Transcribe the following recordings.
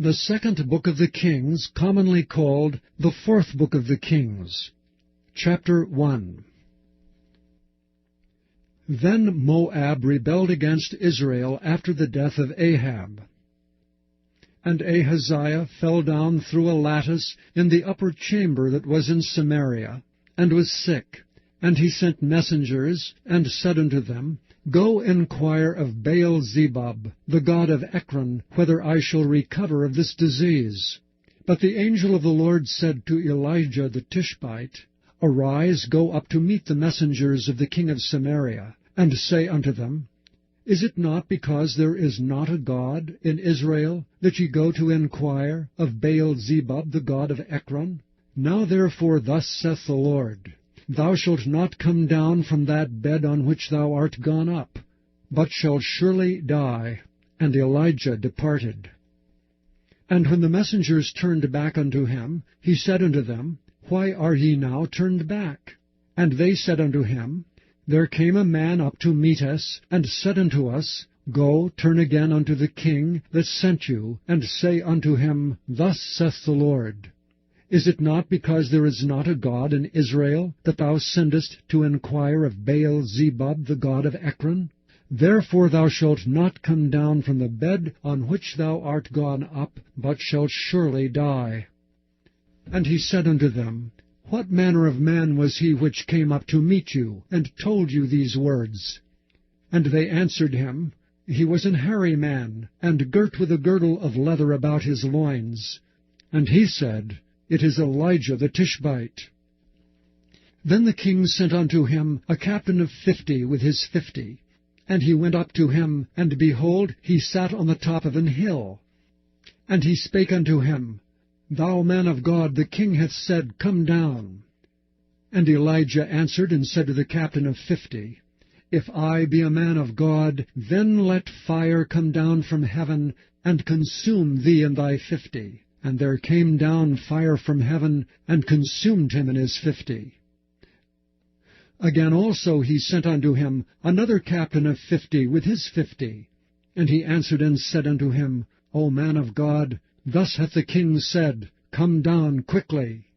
The second book of the Kings, commonly called the fourth book of the Kings. Chapter 1. Then Moab rebelled against Israel after the death of Ahab. And Ahaziah fell down through a lattice in the upper chamber that was in Samaria, and was sick. And he sent messengers, and said unto them, Go inquire of Baal-zebub, the god of Ekron, whether I shall recover of this disease. But the angel of the Lord said to Elijah the Tishbite, Arise, go up to meet the messengers of the king of Samaria, and say unto them, Is it not because there is not a God in Israel, that ye go to inquire of Baal-zebub, the god of Ekron? Now therefore thus saith the Lord, Thou shalt not come down from that bed on which thou art gone up, but shalt surely die. And Elijah departed. And when the messengers turned back unto him, he said unto them, Why are ye now turned back? And they said unto him, There came a man up to meet us, and said unto us, Go, turn again unto the king that sent you, and say unto him, Thus saith the Lord, Is it not because there is not a God in Israel, that thou sendest to inquire of Baal-zebub, the god of Ekron? Therefore thou shalt not come down from the bed on which thou art gone up, but shalt surely die. And he said unto them, What manner of man was he which came up to meet you, and told you these words? And they answered him, He was an hairy man, and girt with a girdle of leather about his loins. And he said, It is Elijah the Tishbite. Then the king sent unto him a captain of 50 with his 50. And he went up to him, and behold, he sat on the top of an hill. And he spake unto him, Thou man of God, the king hath said, Come down. And Elijah answered and said to the captain of 50, If I be a man of God, then let fire come down from heaven, and consume thee and thy 50. And there came down fire from heaven, and consumed him and his 50. Again also he sent unto him another captain of 50 with his 50. And he answered and said unto him, O man of God, thus hath the king said, Come down quickly.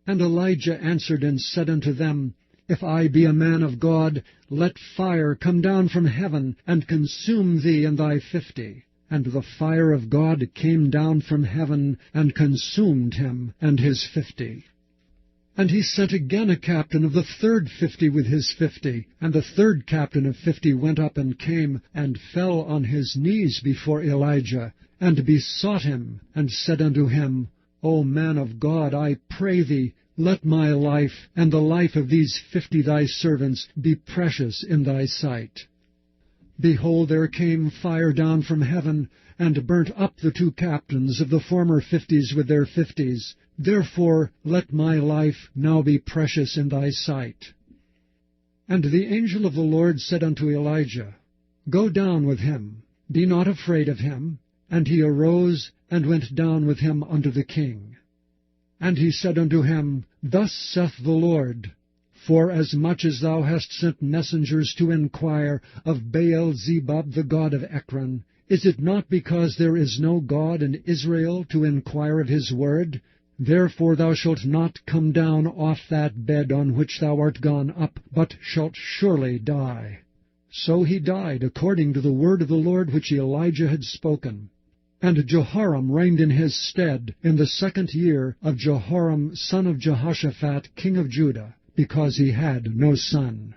And Elijah answered and said unto them, If I be a man of God, let fire come down from heaven, and consume thee and thy 50. And the fire of God came down from heaven, and consumed him and his 50. And he sent again a captain of the third 50 with his 50. And the third captain of 50 went up and came, and fell on his knees before Elijah, and besought him, and said unto him, O man of God, I pray thee, let my life, and the life of these 50 thy servants, be precious in thy sight. Behold, there came fire down from heaven, and burnt up the 2 captains of the former 50s with their 50s. Therefore let my life now be precious in thy sight. And the angel of the Lord said unto Elijah, Go down with him, be not afraid of him. And he arose, and went down with him unto the king. And he said unto him, Thus saith the Lord, Forasmuch as thou hast sent messengers to inquire of Baal-zebub, the god of Ekron, is it not because there is no God in Israel to inquire of his word? Therefore thou shalt not come down off that bed on which thou art gone up, but shalt surely die. So he died according to the word of the Lord which Elijah had spoken. And Jehoram reigned in his stead in the 2nd year of Jehoram son of Jehoshaphat king of Judah, because he had no son.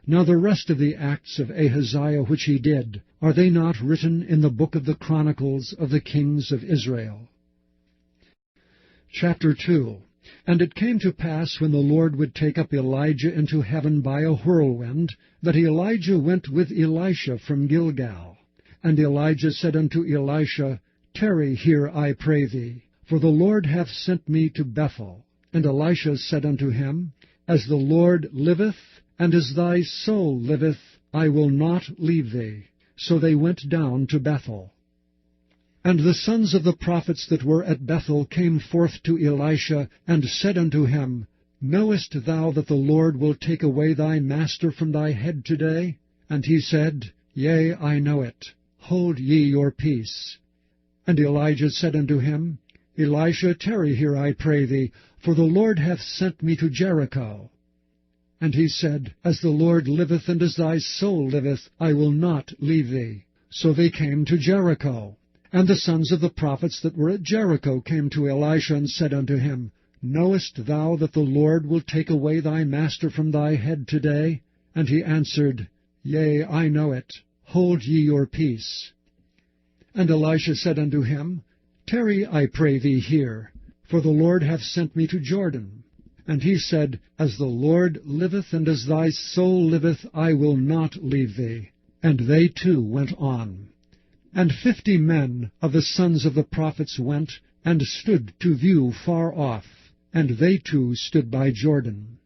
Now the rest of the acts of Ahaziah which he did, are they not written in the book of the Chronicles of the kings of Israel? Chapter 2. And it came to pass, when the Lord would take up Elijah into heaven by a whirlwind, that Elijah went with Elisha from Gilgal. And Elijah said unto Elisha, Tarry here, I pray thee, for the Lord hath sent me to Bethel. And Elisha said unto him, As the Lord liveth, and as thy soul liveth, I will not leave thee. So they went down to Bethel. And the sons of the prophets that were at Bethel came forth to Elisha, and said unto him, Knowest thou that the Lord will take away thy master from thy head today? And he said, Yea, I know it. Hold ye your peace. And Elijah said unto him, Elisha, tarry here, I pray thee, for the Lord hath sent me to Jericho. And he said, As the Lord liveth, and as thy soul liveth, I will not leave thee. So they came to Jericho. And the sons of the prophets that were at Jericho came to Elisha, and said unto him, Knowest thou that the Lord will take away thy master from thy head today? And he answered, Yea, I know it. Hold ye your peace. And Elisha said unto him, Tarry, I pray thee, here, for the Lord hath sent me to Jordan. And he said, As the Lord liveth, and as thy soul liveth, I will not leave thee. And they too went on. And 50 men of the sons of the prophets went, and stood to view far off, and they too stood by Jordan.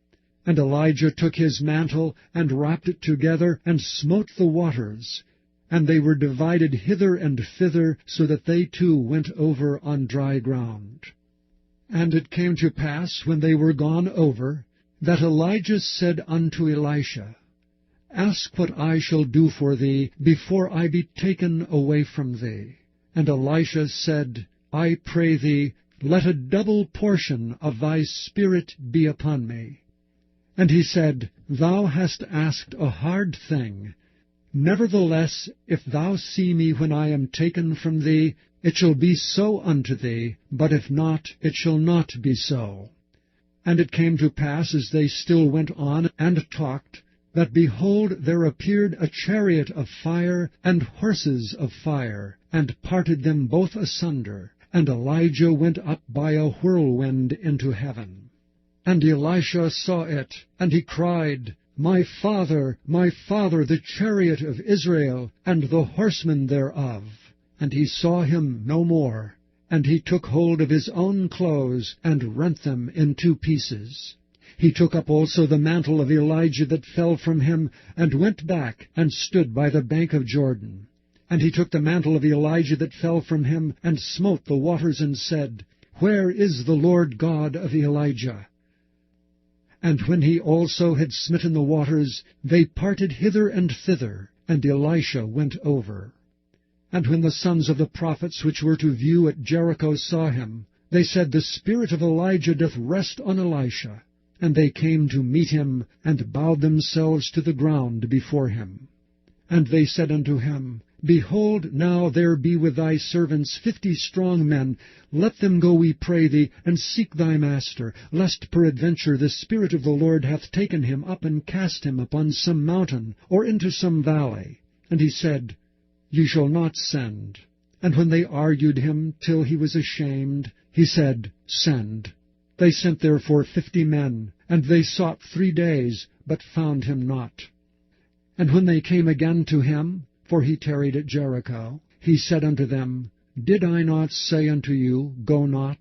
And Elijah took his mantle, and wrapped it together, and smote the waters, and they were divided hither and thither, so that they too went over on dry ground. And it came to pass, when they were gone over, that Elijah said unto Elisha, Ask what I shall do for thee, before I be taken away from thee. And Elisha said, I pray thee, let a double portion of thy spirit be upon me. And he said, Thou hast asked a hard thing. Nevertheless, if thou see me when I am taken from thee, it shall be so unto thee, but if not, it shall not be so. And it came to pass, as they still went on and talked, that, behold, there appeared a chariot of fire and horses of fire, and parted them both asunder. And Elijah went up by a whirlwind into heaven. And Elisha saw it, and he cried, my father, the chariot of Israel, and the horsemen thereof. And he saw him no more. And he took hold of his own clothes, and rent them in 2 pieces. He took up also the mantle of Elijah that fell from him, and went back, and stood by the bank of Jordan. And he took the mantle of Elijah that fell from him, and smote the waters, and said, Where is the Lord God of Elijah? And when he also had smitten the waters, they parted hither and thither, and Elisha went over. And when the sons of the prophets which were to view at Jericho saw him, they said, The spirit of Elijah doth rest on Elisha. And they came to meet him, and bowed themselves to the ground before him. And they said unto him, Behold, now there be with thy servants 50 strong men. Let them go, we pray thee, and seek thy master, lest peradventure the Spirit of the Lord hath taken him up, and cast him upon some mountain, or into some valley. And he said, Ye shall not send. And when they argued him till he was ashamed, he said, Send. They sent therefore 50 men, and they sought 3 days, but found him not. And when they came again to him, for he tarried at Jericho, he said unto them, Did I not say unto you, Go not?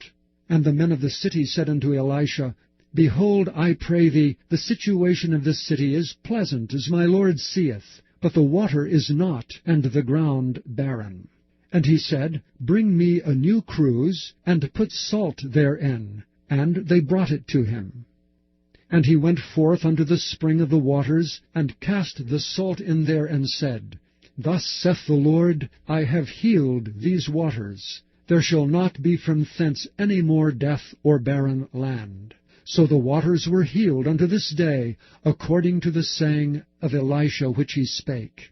And the men of the city said unto Elisha, Behold, I pray thee, the situation of this city is pleasant, as my Lord seeth, but the water is not, and the ground barren. And he said, Bring me a new cruse, and put salt therein. And they brought it to him. And he went forth unto the spring of the waters, and cast the salt in there, and said, Thus saith the Lord, I have healed these waters. There shall not be from thence any more death or barren land. So the waters were healed unto this day, according to the saying of Elisha which he spake.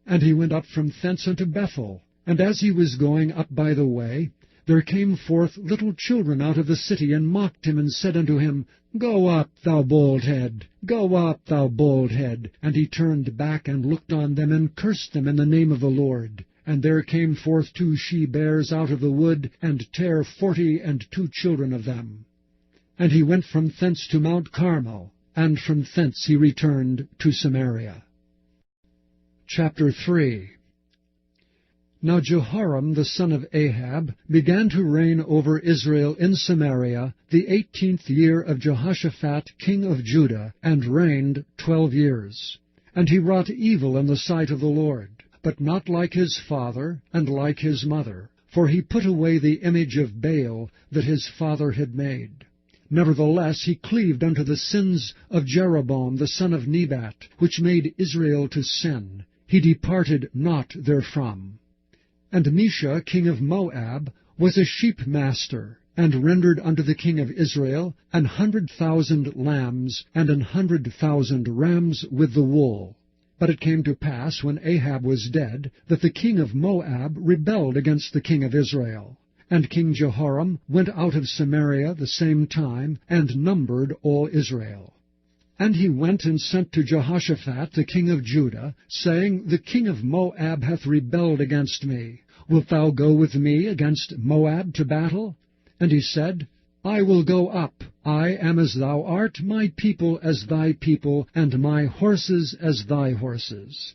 And he went up from thence unto Bethel. And as he was going up by the way, there came forth little children out of the city, and mocked him, and said unto him, Go up, thou bald head! Go up, thou bald head! And he turned back, and looked on them, and cursed them in the name of the Lord. And there came forth 2 she-bears out of the wood, and tare 42 children of them. And he went from thence to Mount Carmel, and from thence he returned to Samaria. Chapter 3. Now Jehoram the son of Ahab began to reign over Israel in Samaria the 18th year of Jehoshaphat king of Judah, and reigned 12 years. And he wrought evil in the sight of the Lord, but not like his father and like his mother, for he put away the image of Baal that his father had made. Nevertheless he cleaved unto the sins of Jeroboam the son of Nebat, which made Israel to sin. He departed not therefrom. And Mesha king of Moab was a sheep master, and rendered unto the king of Israel 100,000 lambs, and 100,000 rams with the wool. But it came to pass, when Ahab was dead, that the king of Moab rebelled against the king of Israel. And King Jehoram went out of Samaria the same time, and numbered all Israel. And he went and sent to Jehoshaphat the king of Judah, saying, The king of Moab hath rebelled against me. Wilt thou go with me against Moab to battle? And he said, I will go up. I am as thou art, my people as thy people, and my horses as thy horses.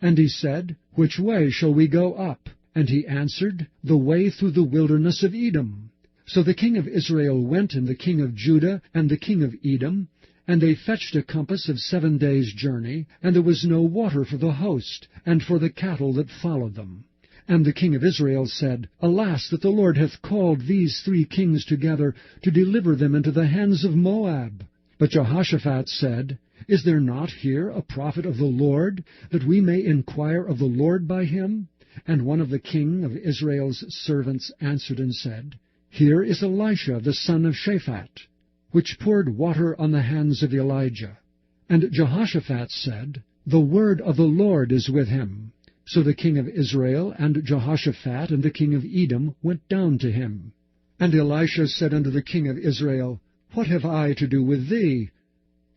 And he said, Which way shall we go up? And he answered, The way through the wilderness of Edom. So the king of Israel went, and the king of Judah, and the king of Edom, and they fetched a compass of 7 days' journey, and there was no water for the host, and for the cattle that followed them. And the king of Israel said, Alas, that the Lord hath called these 3 kings together, to deliver them into the hands of Moab. But Jehoshaphat said, Is there not here a prophet of the Lord, that we may inquire of the Lord by him? And one of the king of Israel's servants answered and said, Here is Elisha the son of Shaphat, which poured water on the hands of Elijah. And Jehoshaphat said, The word of the Lord is with him. So the king of Israel and Jehoshaphat and the king of Edom went down to him. And Elisha said unto the king of Israel, What have I to do with thee?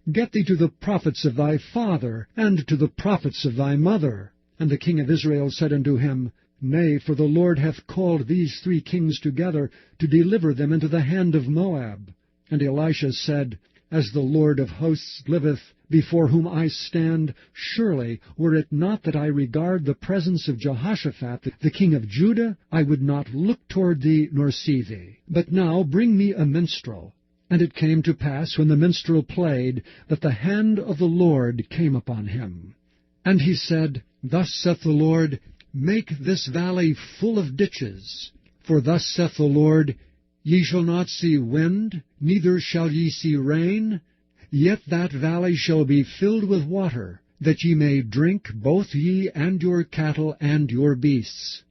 Get thee to the prophets of thy father, and to the prophets of thy mother. And the king of Israel said unto him, Nay, for the Lord hath called these 3 kings together, to deliver them into the hand of Moab. And Elisha said, As the Lord of hosts liveth, before whom I stand, surely, were it not that I regard the presence of Jehoshaphat, the king of Judah, I would not look toward thee, nor see thee. But now bring me a minstrel. And it came to pass, when the minstrel played, that the hand of the Lord came upon him. And he said, Thus saith the Lord, Make this valley full of ditches. For thus saith the Lord, Ye shall not see wind, neither shall ye see rain, yet that valley shall be filled with water, that ye may drink, both ye and your cattle and your beasts.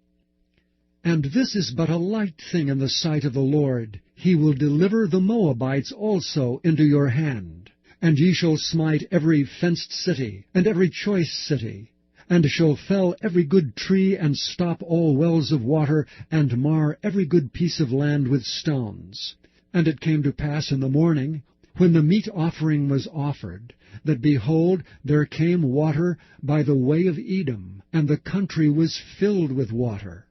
And this is but a light thing in the sight of the Lord. He will deliver the Moabites also into your hand. And ye shall smite every fenced city, and every choice city, and shall fell every good tree, and stop all wells of water, and mar every good piece of land with stones. And it came to pass in the morning, when the meat offering was offered, that, behold, there came water by the way of Edom, and the country was filled with water.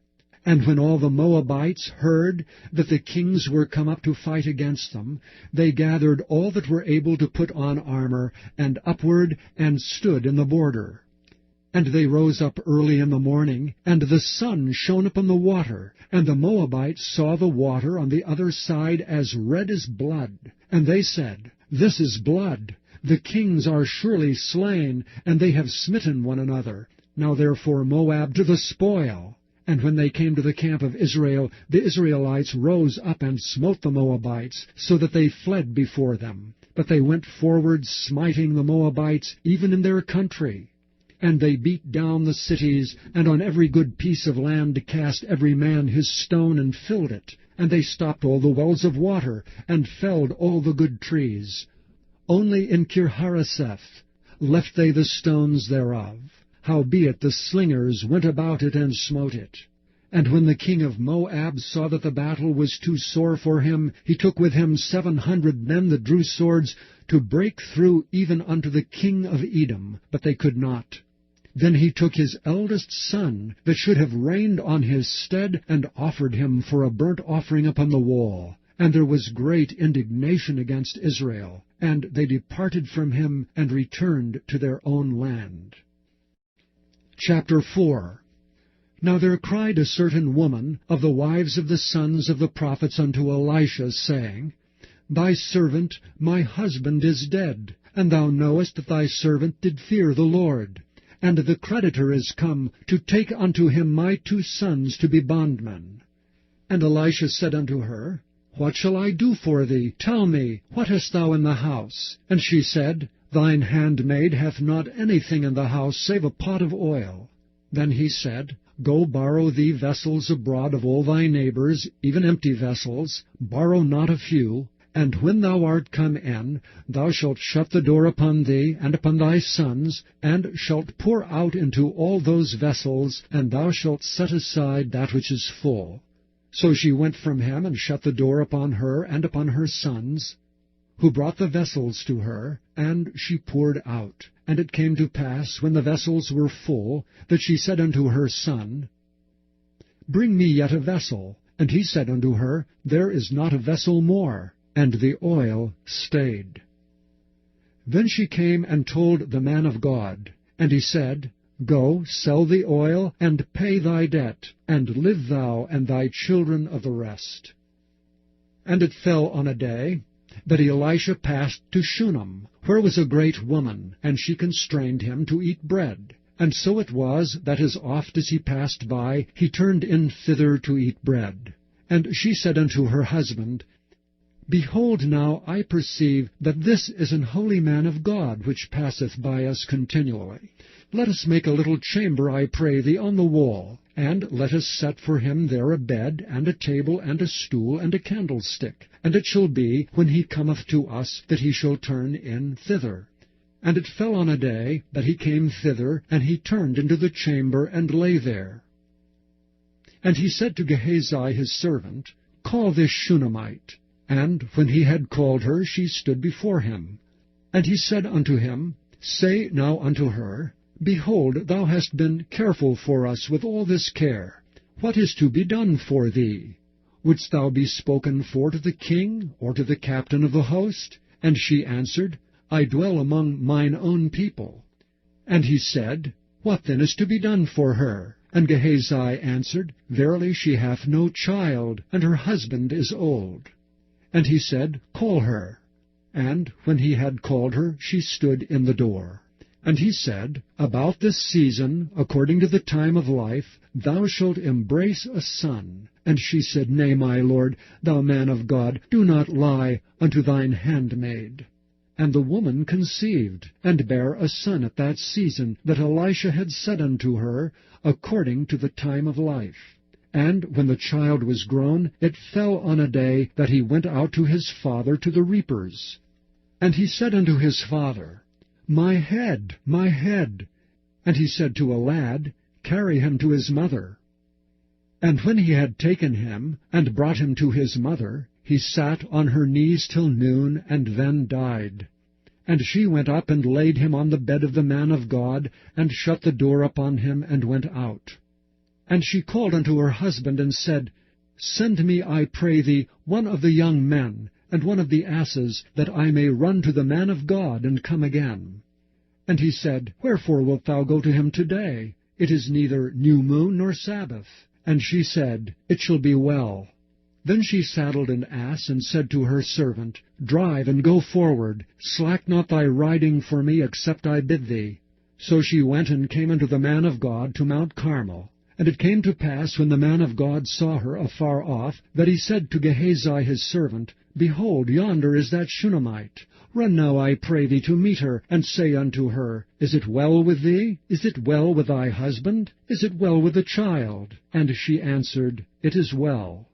And when all the Moabites heard that the kings were come up to fight against them, they gathered all that were able to put on armor, and upward, and stood in the border. And they rose up early in the morning, and the sun shone upon the water, and the Moabites saw the water on the other side as red as blood. And they said, This is blood. The kings are surely slain, and they have smitten one another. Now therefore Moab to the spoil. And when they came to the camp of Israel, the Israelites rose up and smote the Moabites, so that they fled before them. But they went forward, smiting the Moabites, even in their country. And they beat down the cities, and on every good piece of land cast every man his stone, and filled it. And they stopped all the wells of water, and felled all the good trees. Only in Kirharaseth left they the stones thereof. Howbeit the slingers went about it, and smote it. And when the king of Moab saw that the battle was too sore for him, he took with him 700 men that drew swords, to break through even unto the king of Edom, but they could not. Then he took his eldest son, that should have reigned on his stead, and offered him for a burnt offering upon the wall. And there was great indignation against Israel, and they departed from him, and returned to their own land. Chapter 4. Now there cried a certain woman of the wives of the sons of the prophets unto Elisha, saying, Thy servant, my husband, is dead, and thou knowest that thy servant did fear the Lord. And the creditor is come to take unto him my 2 sons to be bondmen. And Elisha said unto her, What shall I do for thee? Tell me, what hast thou in the house? And she said, Thine handmaid hath not anything in the house, save a pot of oil. Then he said, Go borrow thee vessels abroad of all thy neighbours, even empty vessels, borrow not a few. And when thou art come in, thou shalt shut the door upon thee and upon thy sons, and shalt pour out into all those vessels, and thou shalt set aside that which is full. So she went from him, and shut the door upon her and upon her sons, who brought the vessels to her, and she poured out. And it came to pass, when the vessels were full, that she said unto her son, Bring me yet a vessel. And he said unto her, There is not a vessel more. And the oil stayed. Then she came and told the man of God. And he said, Go, sell the oil, and pay thy debt, and live thou and thy children of the rest. And it fell on a day that Elisha passed to Shunem, where was a great woman, and she constrained him to eat bread. And so it was, that as oft as he passed by, he turned in thither to eat bread. And she said unto her husband, Behold, now I perceive that this is an holy man of God, which passeth by us continually. Let us make a little chamber, I pray thee, on the wall, and let us set for him there a bed, and a table, and a stool, and a candlestick. And it shall be, when he cometh to us, that he shall turn in thither. And it fell on a day that he came thither, and he turned into the chamber, and lay there. And he said to Gehazi his servant, Call this Shunammite. And when he had called her, she stood before him. And he said unto him, Say now unto her, Behold, thou hast been careful for us with all this care. What is to be done for thee? Wouldst thou be spoken for to the king, or to the captain of the host? And she answered, I dwell among mine own people. And he said, What then is to be done for her? And Gehazi answered, Verily she hath no child, and her husband is old. And he said, Call her. And when he had called her, she stood in the door. And he said, About this season, according to the time of life, thou shalt embrace a son. And she said, Nay, my lord, thou man of God, do not lie unto thine handmaid. And the woman conceived, and bare a son at that season that Elisha had said unto her, according to the time of life. And when the child was grown, it fell on a day that he went out to his father to the reapers. And he said unto his father, My head, my head. And he said to a lad, Carry him to his mother. And when he had taken him, and brought him to his mother, he sat on her knees till noon, and then died. And she went up and laid him on the bed of the man of God, and shut the door upon him, and went out. And she called unto her husband, and said, Send me, I pray thee, one of the young men, and one of the asses, that I may run to the man of God, and come again. And he said, Wherefore wilt thou go to him today? It is neither new moon nor Sabbath. And she said, It shall be well. Then she saddled an ass, and said to her servant, Drive, and go forward. Slack not thy riding for me, except I bid thee. So she went and came unto the man of God to Mount Carmel. And it came to pass, when the man of God saw her afar off, that he said to Gehazi his servant, Behold, yonder is that Shunammite. Run now, I pray thee, to meet her, and say unto her, Is it well with thee? Is it well with thy husband? Is it well with the child? And she answered, It is well.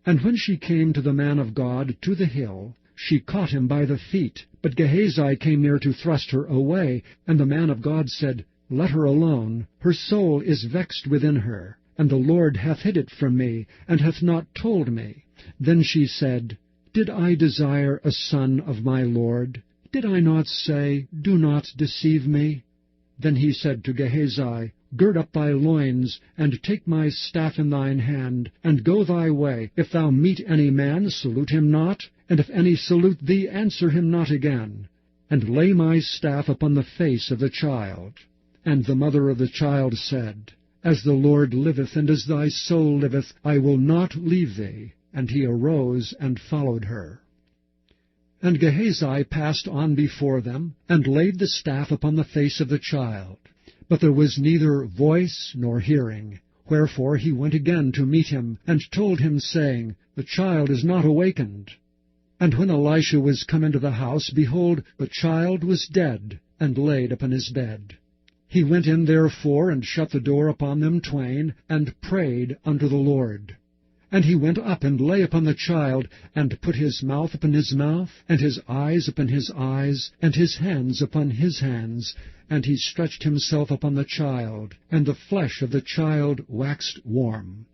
And when she came to the man of God to the hill, she caught him by the feet. But Gehazi came near to thrust her away, and the man of God said, Let her alone. Her soul is vexed within her, and the Lord hath hid it from me, and hath not told me. Then she said, Did I desire a son of my Lord? Did I not say, Do not deceive me? Then he said to Gehazi, Gird up thy loins, and take my staff in thine hand, and go thy way. If thou meet any man, salute him not, and if any salute thee, answer him not again. And lay my staff upon the face of the child. And the mother of the child said, As the Lord liveth, and as thy soul liveth, I will not leave thee. And he arose and followed her. And Gehazi passed on before them, and laid the staff upon the face of the child. But there was neither voice nor hearing. Wherefore he went again to meet him, and told him, saying, The child is not awakened. And when Elisha was come into the house, behold, the child was dead, and laid upon his bed. He went in therefore, and shut the door upon them twain, and prayed unto the Lord. And he went up and lay upon the child, and put his mouth upon his mouth, and his eyes upon his eyes, and his hands upon his hands. And he stretched himself upon the child, and the flesh of the child waxed warm.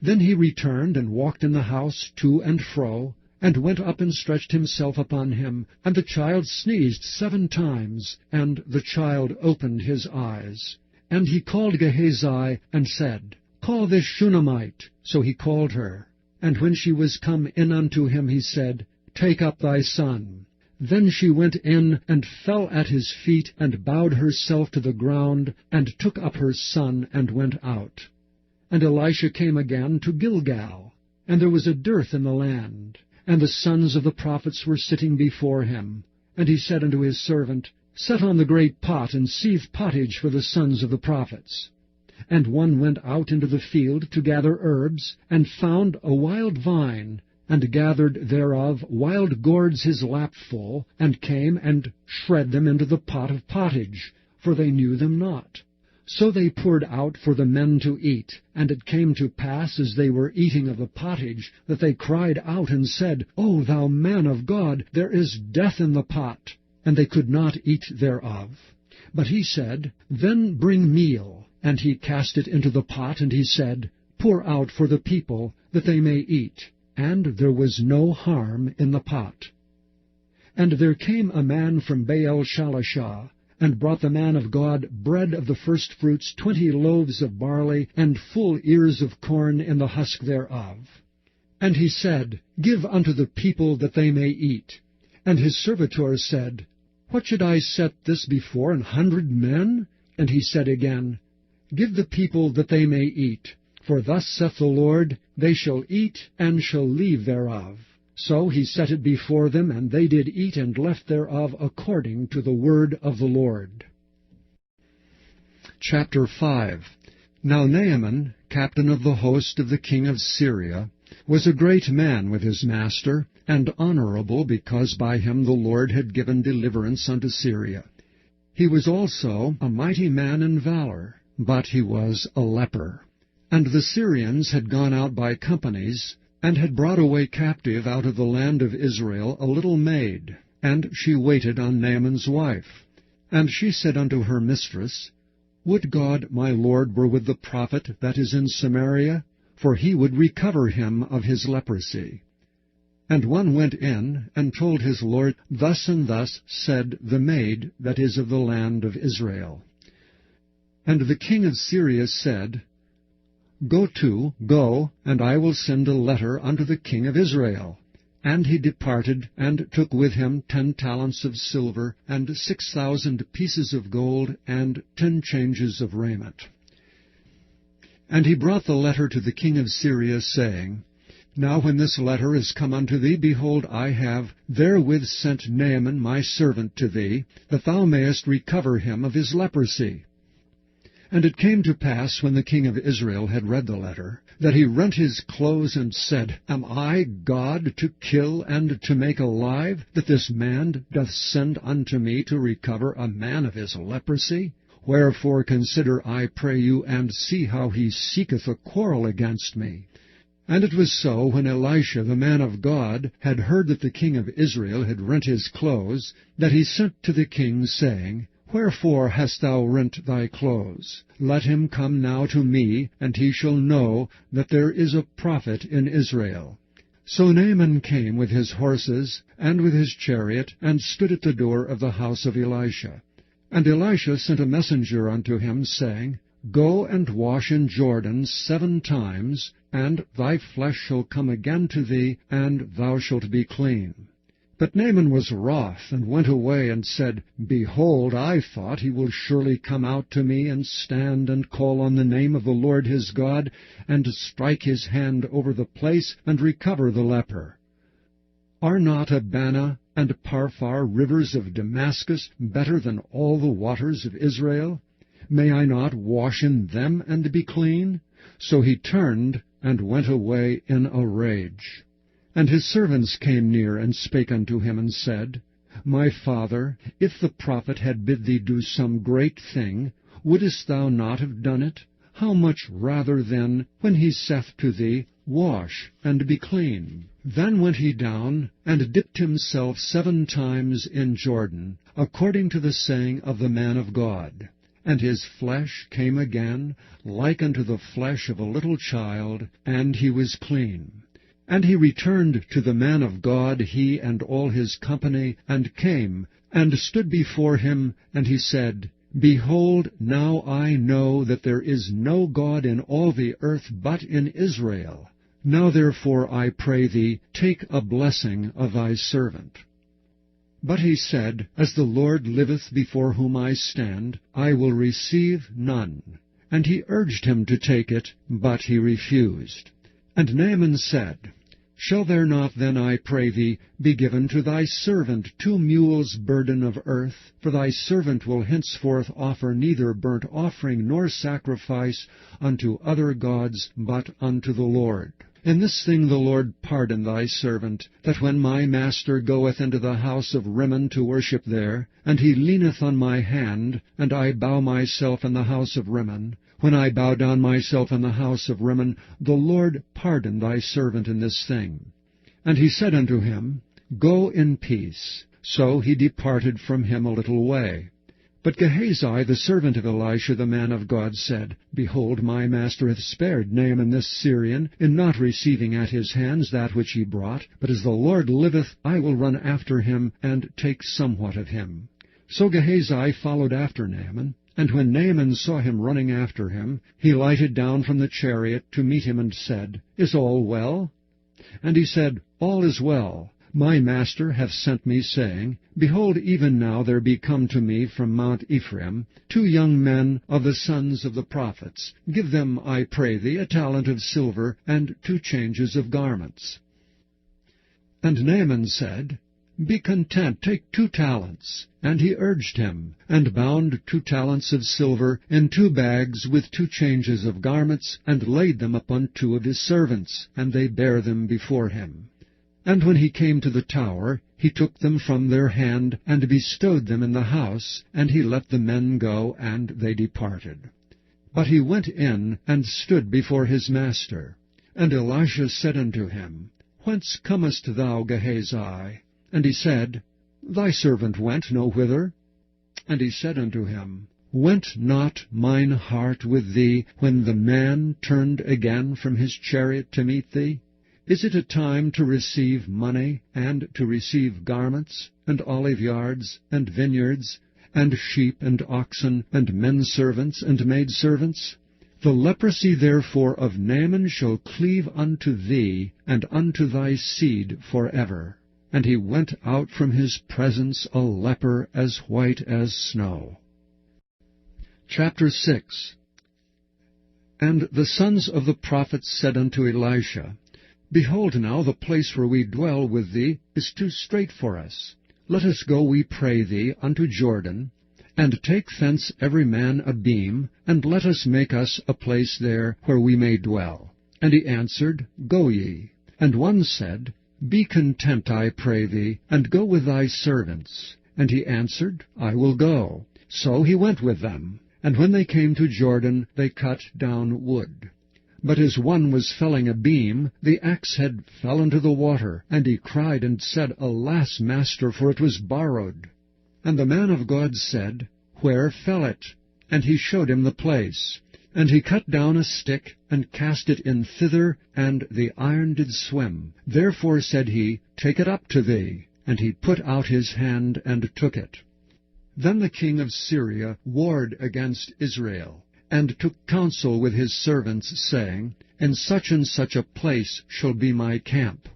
Then he returned, and walked in the house to and fro, and went up and stretched himself upon him. And the child sneezed 7 times, and the child opened his eyes. And he called Gehazi, and said, Call this Shunammite. So he called her. And when she was come in unto him, he said, Take up thy son. Then she went in, and fell at his feet, and bowed herself to the ground, and took up her son, and went out. And Elisha came again to Gilgal, and there was a dearth in the land, and the sons of the prophets were sitting before him. And he said unto his servant, Set on the great pot, and seethe pottage for the sons of the prophets. And one went out into the field to gather herbs, and found a wild vine, and gathered thereof wild gourds his lapful, and came and shred them into the pot of pottage, for they knew them not. So they poured out for the men to eat. And it came to pass, as they were eating of the pottage, that they cried out and said, O thou man of God, there is death in the pot. And they could not eat thereof. But he said, Then bring meal. And he cast it into the pot, and he said, Pour out for the people, that they may eat. And there was no harm in the pot. And there came a man from Baal-shalishah, and brought the man of God bread of the firstfruits, 20 loaves of barley, and full ears of corn in the husk thereof. And he said, Give unto the people, that they may eat. And his servitor said, What should I set this before 100 men? And he said again, Give the people, that they may eat. For thus saith the Lord, They shall eat, and shall leave thereof. So he set it before them, and they did eat, and left thereof according to the word of the Lord. Chapter 5. Now Naaman, captain of the host of the king of Syria, was a great man with his master, and honorable, because by him the Lord had given deliverance unto Syria. He was also a mighty man in valor, but he was a leper. And the Syrians had gone out by companies, and had brought away captive out of the land of Israel a little maid, and she waited on Naaman's wife. And she said unto her mistress, Would God my lord were with the prophet that is in Samaria, for he would recover him of his leprosy. And one went in, and told his lord, Thus and thus said the maid that is of the land of Israel. And the king of Syria said, Go, and I will send a letter unto the king of Israel. And he departed, and took with him 10 talents of silver, and 6,000 pieces of gold, and 10 changes of raiment. And he brought the letter to the king of Syria, saying, Now when this letter is come unto thee, behold, I have therewith sent Naaman my servant to thee, that thou mayest recover him of his leprosy. And it came to pass, when the king of Israel had read the letter, that he rent his clothes, and said, Am I God to kill and to make alive, that this man doth send unto me to recover a man of his leprosy? Wherefore consider, I pray you, and see how he seeketh a quarrel against me. And it was so, when Elisha the man of God had heard that the king of Israel had rent his clothes, that he sent to the king, saying, Wherefore hast thou rent thy clothes? Let him come now to me, and he shall know that there is a prophet in Israel. So Naaman came with his horses, and with his chariot, and stood at the door of the house of Elisha. And Elisha sent a messenger unto him, saying, Go and wash in Jordan 7 times, and thy flesh shall come again to thee, and thou shalt be clean. But Naaman was wroth, and went away, and said, Behold, I thought he will surely come out to me, and stand, and call on the name of the Lord his God, and strike his hand over the place, and recover the leper. Are not Abana and Parphar, rivers of Damascus, better than all the waters of Israel? May I not wash in them, and be clean? So he turned, and went away in a rage. And his servants came near, and spake unto him, and said, My father, if the prophet had bid thee do some great thing, wouldest thou not have done it? How much rather then, when he saith to thee, Wash, and be clean? Then went he down, and dipped himself 7 times in Jordan, according to the saying of the man of God. And his flesh came again, like unto the flesh of a little child, and he was clean. And he returned to the man of God, he and all his company, and came, and stood before him, and he said, Behold, now I know that there is no God in all the earth but in Israel. Now therefore, I pray thee, take a blessing of thy servant. But he said, As the Lord liveth before whom I stand, I will receive none. And he urged him to take it, but he refused. And Naaman said, Shall there not then, I pray thee, be given to thy servant 2 mules' burden of earth? For thy servant will henceforth offer neither burnt offering nor sacrifice unto other gods, but unto the Lord. In this thing the Lord pardon thy servant, that when my master goeth into the house of Rimmon to worship there, and he leaneth on my hand, and I bow myself in the house of Rimmon, when I bow down myself in the house of Rimmon, the Lord pardon thy servant in this thing. And he said unto him, Go in peace. So he departed from him a little way. But Gehazi, the servant of Elisha the man of God, said, Behold, my master hath spared Naaman this Syrian, in not receiving at his hands that which he brought. But as the Lord liveth, I will run after him, and take somewhat of him. So Gehazi followed after Naaman. And when Naaman saw him running after him, he lighted down from the chariot to meet him, and said, Is all well? And he said, All is well. My master hath sent me, saying, Behold, even now there be come to me from Mount Ephraim 2 young men of the sons of the prophets. Give them, I pray thee, a talent of silver, and 2 changes of garments. And Naaman said, Be content, take 2 talents. And he urged him, and bound 2 talents of silver in 2 bags with 2 changes of garments, and laid them upon 2 of his servants, and they bare them before him. And when he came to the tower, he took them from their hand, and bestowed them in the house, and he let the men go, and they departed. But he went in, and stood before his master. And Elisha said unto him, Whence comest thou, Gehazi? And he said, Thy servant went no whither. And he said unto him, Went not mine heart with thee, when the man turned again from his chariot to meet thee? Is it a time to receive money, and to receive garments, and oliveyards, and vineyards, and sheep, and oxen, and menservants, and maidservants? The leprosy therefore of Naaman shall cleave unto thee, and unto thy seed forever. And he went out from his presence a leper as white as snow. Chapter 6. And the sons of the prophets said unto Elisha, Behold now, the place where we dwell with thee is too strait for us. Let us go, we pray thee, unto Jordan, and take thence every man a beam, and let us make us a place there where we may dwell. And he answered, Go ye. And one said, Be content, I pray thee, and go with thy servants. And he answered, I will go. So he went with them. And when they came to Jordan, they cut down wood. But as one was felling a beam, the axe head fell into the water, and he cried and said, Alas, master, for it was borrowed. And the man of God said, Where fell it? And he showed him the place. And he cut down a stick, and cast it in thither, and the iron did swim. Therefore said he, Take it up to thee. And he put out his hand, and took it. Then the king of Syria warred against Israel, and took counsel with his servants, saying, In such and such a place shall be my camp.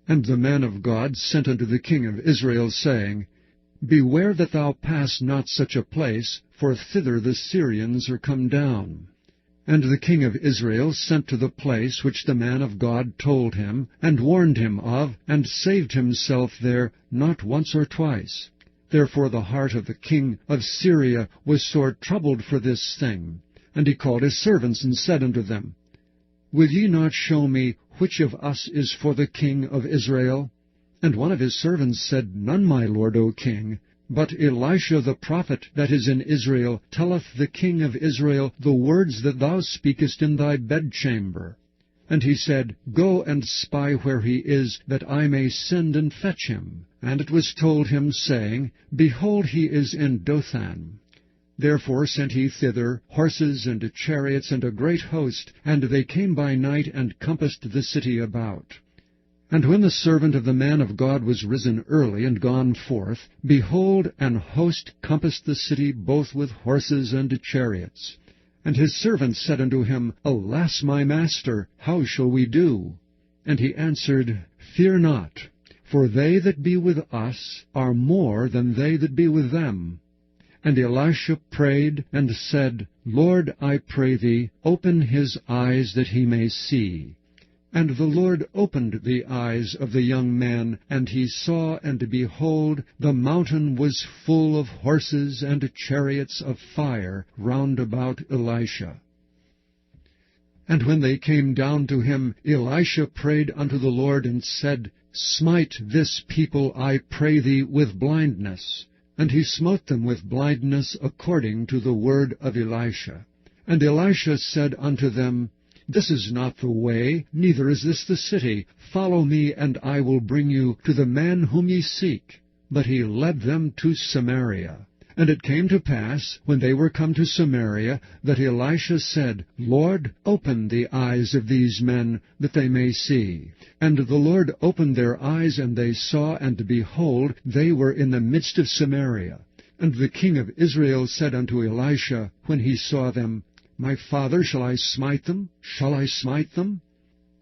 And the man of God sent unto the king of Israel, saying, Beware that thou pass not such a place, for thither the Syrians are come down. And the king of Israel sent to the place which the man of God told him, and warned him of, and saved himself there not once or twice. Therefore the heart of the king of Syria was sore troubled for this thing. And he called his servants, and said unto them, Will ye not show me which of us is for the king of Israel? And one of his servants said, None, my lord, O king. But Elisha the prophet that is in Israel telleth the king of Israel the words that thou speakest in thy bedchamber. And he said, Go and spy where he is, that I may send and fetch him. And it was told him, saying, Behold, he is in Dothan. Therefore sent he thither horses and chariots and a great host, and they came by night and compassed the city about. And when the servant of the man of God was risen early and gone forth, behold, an host compassed the city both with horses and chariots. And his servant said unto him, Alas, my master, how shall we do? And he answered, Fear not, for they that be with us are more than they that be with them. And Elisha prayed and said, Lord, I pray thee, open his eyes that he may see. And the Lord opened the eyes of the young man, and he saw, and behold, the mountain was full of horses and chariots of fire round about Elisha. And when they came down to him, Elisha prayed unto the Lord, and said, Smite this people, I pray thee, with blindness. And he smote them with blindness according to the word of Elisha. And Elisha said unto them, This is not the way, neither is this the city. Follow me, and I will bring you to the man whom ye seek. But he led them to Samaria. And it came to pass, when they were come to Samaria, that Elisha said, Lord, open the eyes of these men, that they may see. And the Lord opened their eyes, and they saw, and behold, they were in the midst of Samaria. And the king of Israel said unto Elisha, when he saw them, My father, shall I smite them? Shall I smite them?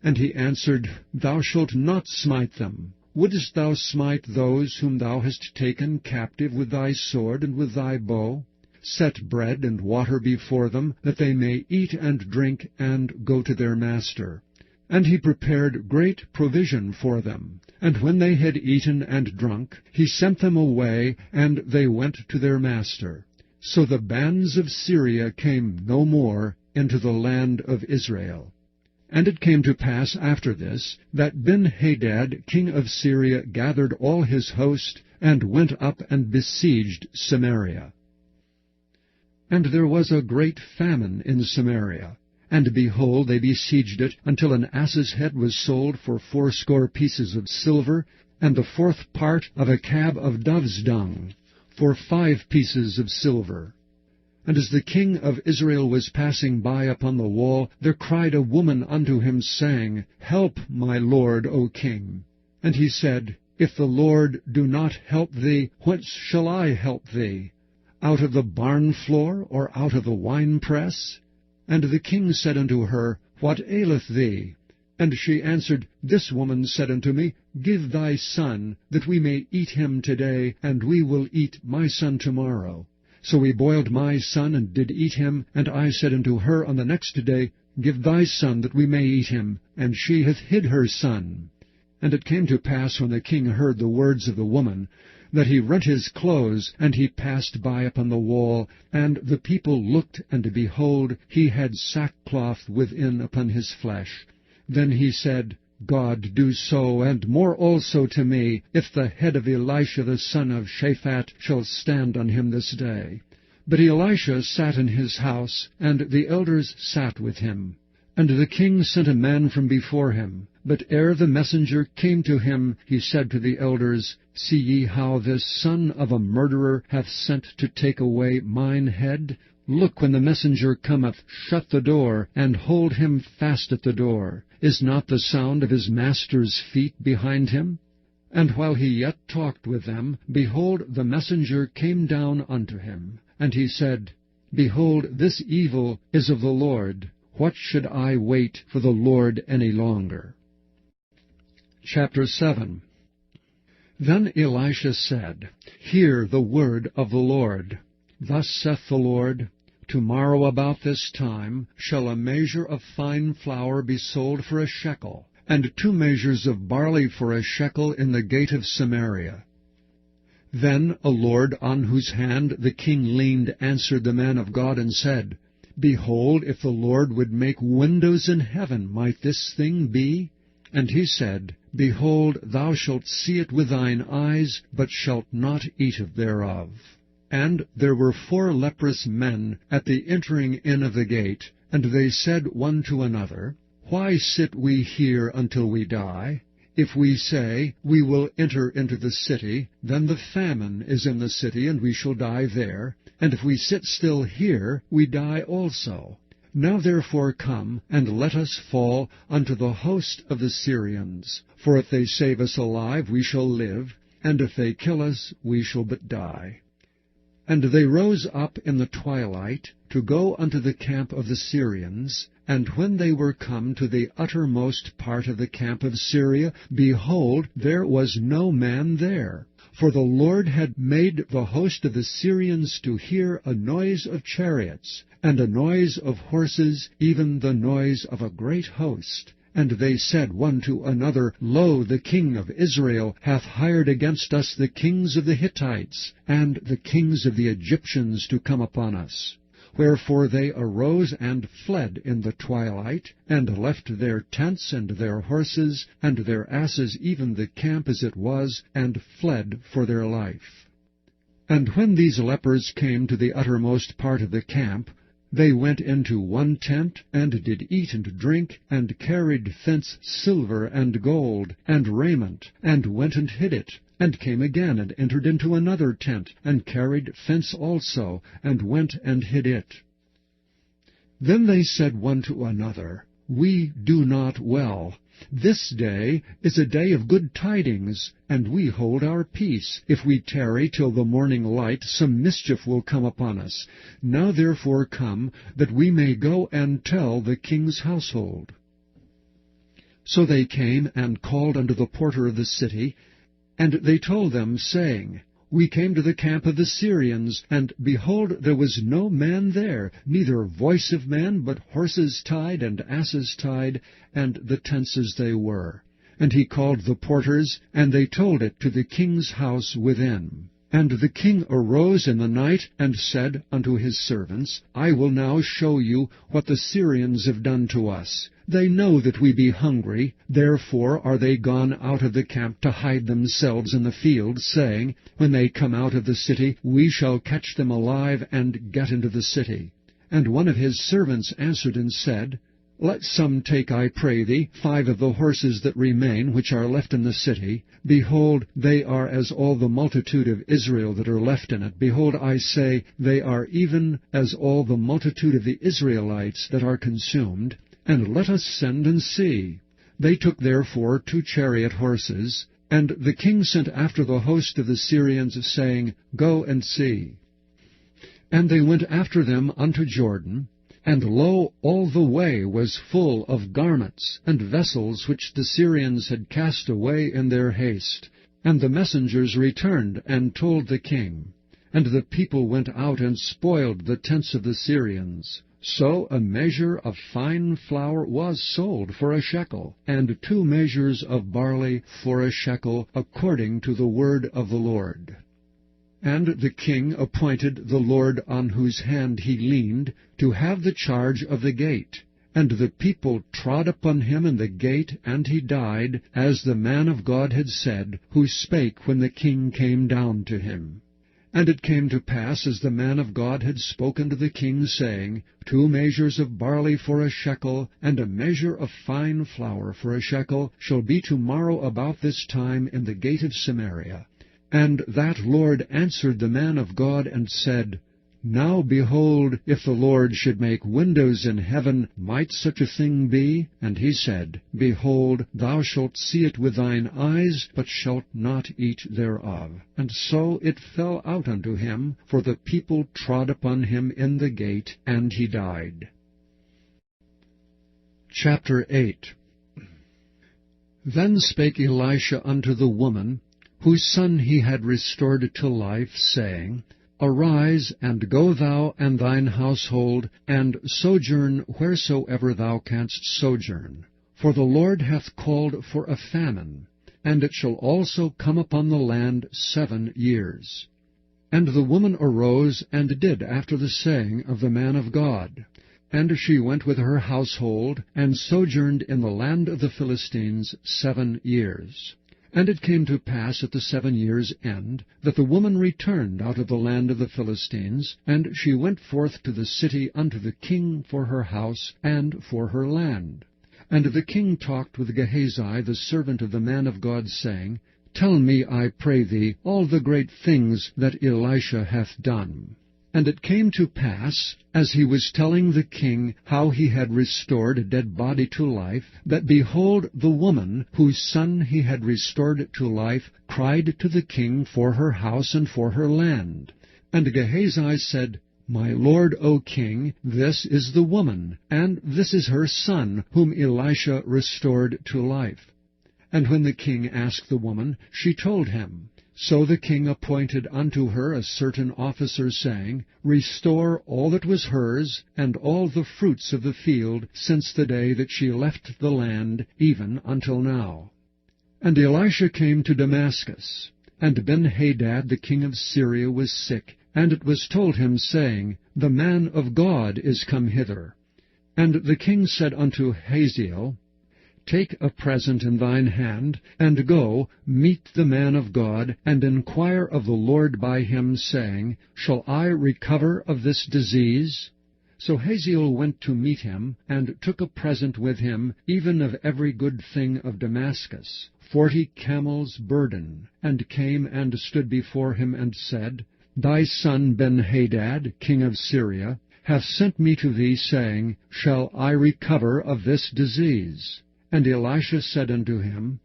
And he answered, Thou shalt not smite them. Wouldest thou smite those whom thou hast taken captive with thy sword and with thy bow? Set bread and water before them, that they may eat and drink, and go to their master. And he prepared great provision for them. And when they had eaten and drunk, he sent them away, and they went to their master. So the bands of Syria came no more into the land of Israel. And it came to pass after this, that Ben-Hadad king of Syria gathered all his host, and went up and besieged Samaria. And there was a great famine in Samaria. And behold, they besieged it, until an ass's head was sold for 80 pieces of silver, and the 4th part of a cab of dove's dung, for 5 pieces of silver. And as the king of Israel was passing by upon the wall, there cried a woman unto him, saying, Help, my lord, O king. And he said, If the Lord do not help thee, whence shall I help thee? Out of the barn floor, or out of the winepress? And the king said unto her, What aileth thee? And she answered, This woman said unto me, Give thy son, that we may eat him today, and we will eat my son tomorrow. So we boiled my son, and did eat him. And I said unto her on the next day, Give thy son, that we may eat him. And she hath hid her son. And it came to pass, when the king heard the words of the woman, that he rent his clothes, and he passed by upon the wall. And the people looked, and behold, he had sackcloth within upon his flesh. Then he said, God do so, and more also to me, if the head of Elisha the son of Shaphat shall stand on him this day. But Elisha sat in his house, and the elders sat with him. And the king sent a man from before him. But ere the messenger came to him, he said to the elders, See ye how this son of a murderer hath sent to take away mine head? Look, when the messenger cometh, shut the door, and hold him fast at the door. Is not the sound of his master's feet behind him? And while he yet talked with them, behold, the messenger came down unto him. And he said, Behold, this evil is of the Lord. What should I wait for the Lord any longer? Chapter 7. Then Elisha said, Hear the word of the Lord. Thus saith the Lord, Tomorrow about this time shall a measure of fine flour be sold for a shekel, and 2 measures of barley for a shekel in the gate of Samaria. Then a lord on whose hand the king leaned answered the man of God, and said, Behold, if the Lord would make windows in heaven, might this thing be? And he said, Behold, thou shalt see it with thine eyes, but shalt not eat thereof. And there were 4 leprous men at the entering in of the gate, and they said one to another, Why sit we here until we die? If we say, We will enter into the city, then the famine is in the city, and we shall die there. And if we sit still here, we die also. Now therefore come, and let us fall unto the host of the Syrians. For if they save us alive, we shall live, and if they kill us, we shall but die. And they rose up in the twilight to go unto the camp of the Syrians. And when they were come to the uttermost part of the camp of Syria, behold, there was no man there. For the Lord had made the host of the Syrians to hear a noise of chariots, and a noise of horses, even the noise of a great host. And they said one to another, Lo, the king of Israel hath hired against us the kings of the Hittites, and the kings of the Egyptians to come upon us. Wherefore they arose and fled in the twilight, and left their tents and their horses, and their asses, even the camp as it was, and fled for their life. And when these lepers came to the uttermost part of the camp, they went into one tent, and did eat and drink, and carried thence silver and gold, and raiment, and went and hid it, and came again, and entered into another tent, and carried thence also, and went and hid it. Then they said one to another, We do not well. This day is a day of good tidings, and we hold our peace. If we tarry till the morning light, some mischief will come upon us. Now therefore come, that we may go and tell the king's household. So they came and called unto the porter of the city, and they told them, saying, We came to the camp of the Syrians, and behold, there was no man there, neither voice of man, but horses tied and asses tied, and the tents as they were. And he called the porters, and they told it to the king's house within. And the king arose in the night, and said unto his servants, I will now show you what the Syrians have done to us. They know that we be hungry, therefore are they gone out of the camp to hide themselves in the field, saying, When they come out of the city, we shall catch them alive, and get into the city. And one of his servants answered and said, Let some take, I pray thee, 5 of the horses that remain, which are left in the city. Behold, they are as all the multitude of Israel that are left in it. Behold, I say, they are even as all the multitude of the Israelites that are consumed. And let us send and see. They took therefore 2 chariot horses, and the king sent after the host of the Syrians, saying, Go and see. And they went after them unto Jordan. And lo, all the way was full of garments and vessels which the Syrians had cast away in their haste. And the messengers returned and told the king. And the people went out and spoiled the tents of the Syrians. So a measure of fine flour was sold for a shekel, and 2 measures of barley for a shekel, according to the word of the Lord. And the king appointed the Lord on whose hand he leaned to have the charge of the gate. And the people trod upon him in the gate, and he died, as the man of God had said, who spake when the king came down to him. And it came to pass, as the man of God had spoken to the king, saying, 2 measures of barley for a shekel, and a measure of fine flour for a shekel, shall be tomorrow about this time in the gate of Samaria. And that Lord answered the man of God, and said, Now behold, if the Lord should make windows in heaven, might such a thing be? And he said, Behold, thou shalt see it with thine eyes, but shalt not eat thereof. And so it fell out unto him, for the people trod upon him in the gate, and he died. Chapter 8. Then spake Elisha unto the woman, whose son he had restored to life, saying, Arise, and go thou and thine household, and sojourn wheresoever thou canst sojourn. For the Lord hath called for a famine, and it shall also come upon the land 7 years. And the woman arose, and did after the saying of the man of God. And she went with her household, and sojourned in the land of the Philistines 7 years. And it came to pass at the 7 years' end, that the woman returned out of the land of the Philistines, and she went forth to the city unto the king for her house and for her land. And the king talked with Gehazi the servant of the man of God, saying, Tell me, I pray thee, all the great things that Elisha hath done. And it came to pass, as he was telling the king how he had restored a dead body to life, that behold, the woman, whose son he had restored to life, cried to the king for her house and for her land. And Gehazi said, My lord, O king, this is the woman, and this is her son, whom Elisha restored to life. And when the king asked the woman, she told him. So the king appointed unto her a certain officer, saying, Restore all that was hers, and all the fruits of the field, since the day that she left the land, even until now. And Elisha came to Damascus. And Ben-Hadad the king of Syria was sick, and it was told him, saying, The man of God is come hither. And the king said unto Hazael, Take a present in thine hand, and go, meet the man of God, and inquire of the Lord by him, saying, Shall I recover of this disease? So Hazael went to meet him, and took a present with him, even of every good thing of Damascus, 40 camels' burden, and came and stood before him, and said, Thy son Ben-Hadad, king of Syria, hath sent me to thee, saying, Shall I recover of this disease? And Elisha said unto him,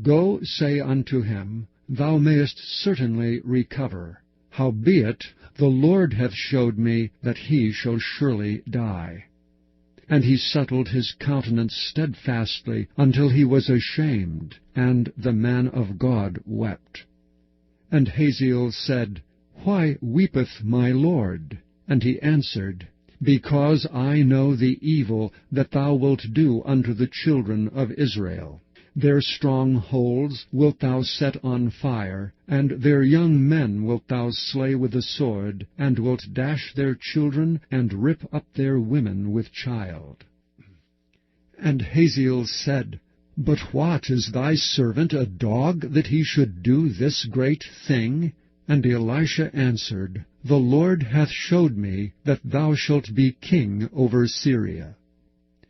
Go, say unto him, Thou mayest certainly recover. Howbeit, the Lord hath showed me that he shall surely die. And he settled his countenance steadfastly, until he was ashamed, and the man of God wept. And Hazael said, Why weepeth my lord? And he answered, Because I know the evil that thou wilt do unto the children of Israel. Their strongholds wilt thou set on fire, and their young men wilt thou slay with the sword, and wilt dash their children, and rip up their women with child. And Hazael said, But what, is thy servant a dog, that he should do this great thing? And Elisha answered, The Lord hath showed me that thou shalt be king over Syria.